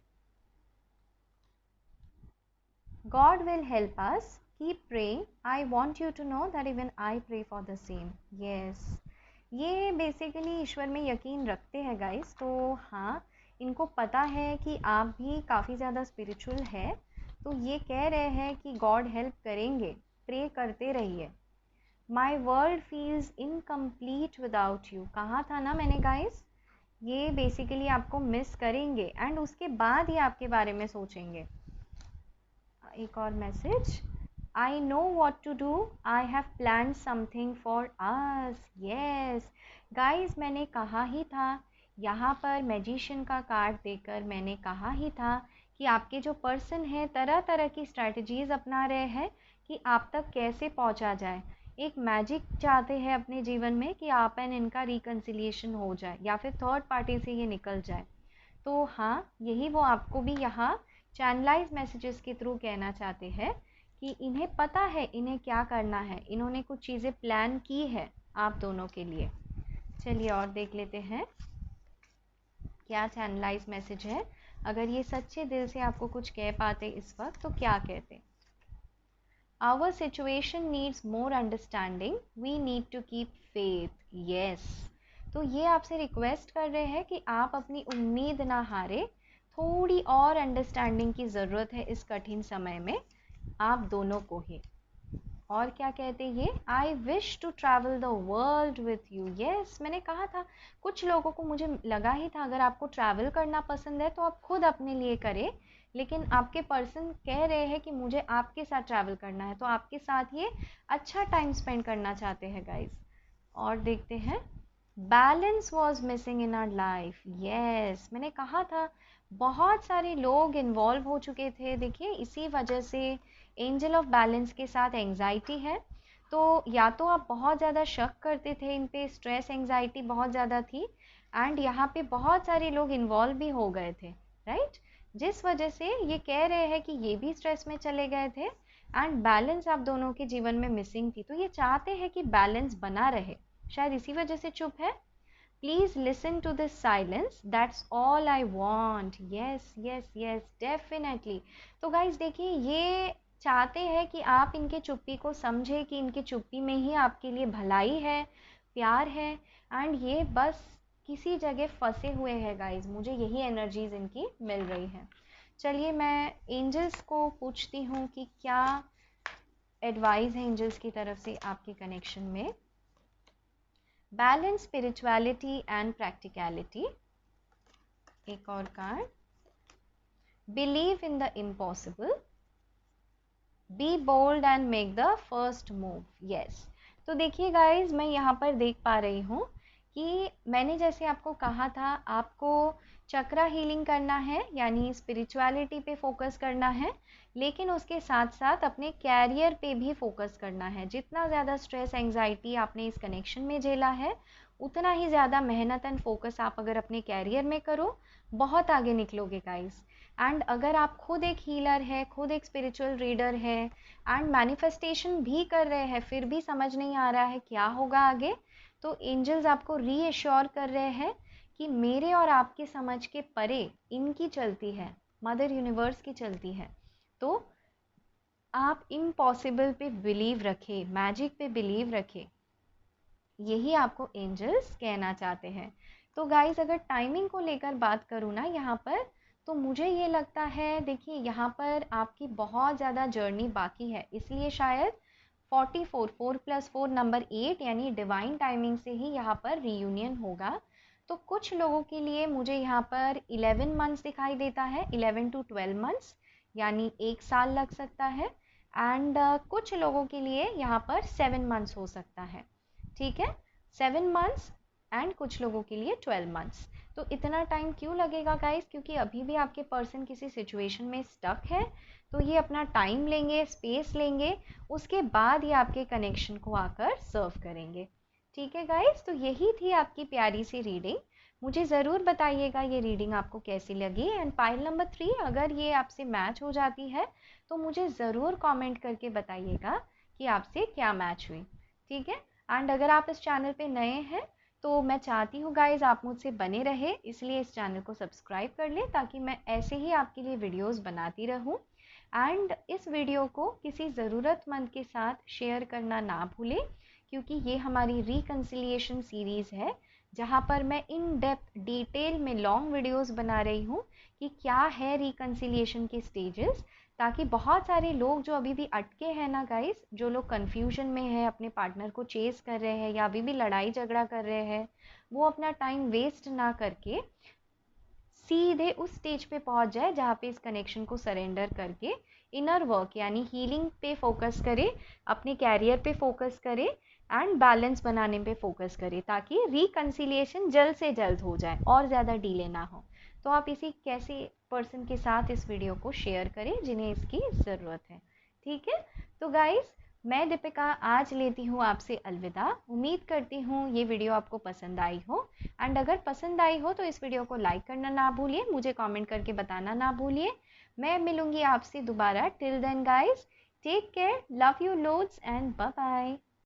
Speaker 1: God will help us. Keep praying. I want you to know that even I pray for the same. Yes. ये बेसिकली ईश्वर में यकीन रखते हैं गाइस, तो हाँ, इनको पता है कि आप भी काफ़ी ज़्यादा स्पिरिचुअल है, तो ये कह रहे हैं कि गॉड हेल्प करेंगे, प्रे करते रहिए। My world feels incomplete without you, कहा था ना मैंने गाइस, ये बेसिकली आपको मिस करेंगे एंड उसके बाद ही आपके बारे में सोचेंगे। एक और message, I know what to do, I have plan something for us. Yes guys, मैंने कहा ही था, यहाँ पर मैजिशियन का कार्ड देकर मैंने कहा ही था कि आपके जो पर्सन है तरह तरह की स्ट्रैटेजीज अपना रहे हैं कि आप तक कैसे पहुँचा जाए। एक मैजिक चाहते हैं अपने जीवन में कि आप एंड इनका रिकन्सिलिएशन हो जाए या फिर थर्ड पार्टी से ये निकल जाए। तो हाँ, यही वो आपको भी यहाँ चैनलाइज मैसेजेस के थ्रू कहना चाहते हैं कि इन्हें पता है इन्हें क्या करना है, इन्होंने कुछ चीज़ें प्लान की है आप दोनों के लिए। चलिए और देख लेते हैं क्या चैनलाइज मैसेज है। अगर ये सच्चे दिल से आपको कुछ कह पाते इस वक्त तो क्या कहते। Our situation needs more understanding, we need to keep faith. Yes, तो ये आपसे रिक्वेस्ट कर रहे हैं कि आप अपनी उम्मीद ना हारे, थोड़ी और अंडरस्टैंडिंग की ज़रूरत है इस कठिन समय में आप दोनों को ही। और क्या कहते ये, I wish to travel the world with you. Yes, मैंने कहा था कुछ लोगों को, मुझे लगा ही था अगर आपको ट्रैवल करना पसंद है तो आप खुद अपने लिए करें, लेकिन आपके पर्सन कह रहे हैं कि मुझे आपके साथ ट्रैवल करना है, तो आपके साथ ये अच्छा टाइम स्पेंड करना चाहते हैं गाइज। और देखते हैं, balance was missing in our life. Yes, मैंने कहा था बहुत सारे लोग इन्वॉल्व हो चुके थे, देखिए इसी वजह से एंजल ऑफ बैलेंस के साथ एंजाइटी है। तो या तो आप बहुत ज़्यादा शक करते थे इन पे, स्ट्रेस एंजाइटी बहुत ज़्यादा थी, एंड यहाँ पे बहुत सारे लोग इन्वॉल्व भी हो गए थे, राइट, जिस वजह से ये कह रहे हैं कि ये भी स्ट्रेस में चले गए थे एंड बैलेंस आप दोनों के जीवन में मिसिंग थी। तो ये चाहते हैं कि बैलेंस बना रहे, शायद इसी वजह से चुप है। Please listen to this silence, that's all I want. Yes yes yes, definitely. तो गाइज देखिए, ये चाहते हैं कि आप इनके चुप्पी को समझे कि इनकी चुप्पी में ही आपके लिए भलाई है, प्यार है, एंड ये बस किसी जगह फंसे हुए हैं गाइज, मुझे यही एनर्जीज इनकी मिल रही है। चलिए मैं एंजल्स को पूछती हूँ कि क्या एडवाइस है एंजल्स की तरफ से आपके कनेक्शन में। Balance spirituality and practicality. एक और card, believe in the impossible, be bold and make the first move. Yes, तो देखिए गाइज, मैं यहाँ पर देख पा रही हूँ कि मैंने जैसे आपको कहा था, आपको चक्रा हीलिंग करना है, यानी स्पिरिचुअलिटी पे फोकस करना है, लेकिन उसके साथ साथ अपने कैरियर पे भी फोकस करना है। जितना ज़्यादा स्ट्रेस एंजाइटी आपने इस कनेक्शन में झेला है, उतना ही ज़्यादा मेहनत एंड फोकस आप अगर अपने कैरियर में करो, बहुत आगे निकलोगे गाइस। एंड अगर आप खुद एक हीलर है, खुद एक स्पिरिचुअल रीडर है एंड मैनिफेस्टेशन भी कर रहे हैं, फिर भी समझ नहीं आ रहा है क्या होगा आगे, तो एंजल्स आपको रीएश्योर कर रहे हैं कि मेरे और आपके समझ के परे इनकी चलती है, मदर यूनिवर्स की चलती है। तो आप इम्पॉसिबल पे बिलीव रखें, मैजिक पे बिलीव रखें, यही आपको एंजल्स कहना चाहते हैं। तो गाइस, अगर टाइमिंग को लेकर बात करूँ ना यहाँ पर, तो मुझे ये लगता है, देखिए यहाँ पर आपकी बहुत ज़्यादा जर्नी बाकी है, इसलिए शायद 44 4+4 नंबर 8 यानी डिवाइन टाइमिंग से ही यहाँ पर रीयूनियन होगा। तो कुछ लोगों के लिए मुझे यहाँ पर 11 मंथ्स दिखाई देता है, 11 to 12 मंथ्स, यानी 1 साल लग सकता है। एंड कुछ लोगों के लिए यहाँ पर 7 मंथ्स हो सकता है, ठीक है, 7 मंथ्स, एंड कुछ लोगों के लिए 12 मंथ्स। तो इतना टाइम क्यों लगेगा गाइस? क्योंकि अभी भी आपके पर्सन किसी सिचुएशन में स्टक है, तो ये अपना टाइम लेंगे, स्पेस लेंगे, उसके बाद ये आपके कनेक्शन को आकर सर्व करेंगे। ठीक है गाइस, तो यही थी आपकी प्यारी सी रीडिंग। मुझे ज़रूर बताइएगा ये रीडिंग आपको कैसी लगी। एंड पाइल नंबर 3 अगर ये आपसे मैच हो जाती है, तो मुझे ज़रूर कमेंट करके बताइएगा कि आपसे क्या मैच हुई, ठीक है। एंड अगर आप इस चैनल पे नए हैं, तो मैं चाहती हूँ गाइज आप मुझसे बने रहे, इसलिए इस चैनल को सब्सक्राइब कर लें, ताकि मैं ऐसे ही आपके लिए वीडियोस बनाती रहूँ। एंड इस वीडियो को किसी ज़रूरतमंद के साथ शेयर करना ना भूलें, क्योंकि ये हमारी रिकन्सिलिएशन सीरीज़ है, जहाँ पर मैं इन डेप्थ डिटेल में लॉन्ग वीडियोस बना रही हूँ कि क्या है रिकन्सिलिएशन के स्टेजेस, ताकि बहुत सारे लोग जो अभी भी अटके हैं ना गाइस, जो लोग कन्फ्यूजन में है, अपने पार्टनर को चेस कर रहे हैं या अभी भी लड़ाई झगड़ा कर रहे हैं, वो अपना टाइम वेस्ट ना करके सीधे उस स्टेज पे पहुंच जाए जहाँ पे इस कनेक्शन को सरेंडर करके इनर वर्क यानी हीलिंग पे फोकस करे, अपने कैरियर पे फोकस करे एंड बैलेंस बनाने पे फोकस करे, ताकि रिकन्सिलिएशन जल्द से जल्द हो जाए और ज़्यादा डिले ना हो। तो आप इसी कैसे पर्सन के साथ इस वीडियो को शेयर करें जिन्हें इसकी ज़रूरत है, ठीक है। तो गाइस, मैं दीपिका आज लेती हूँ आपसे अलविदा। उम्मीद करती हूँ ये वीडियो आपको पसंद आई हो, एंड अगर पसंद आई हो तो इस वीडियो को लाइक करना ना भूलिए, मुझे कमेंट करके बताना ना भूलिए। मैं मिलूंगी आपसे दोबारा। Till then guys, take care, love you loads and bye bye.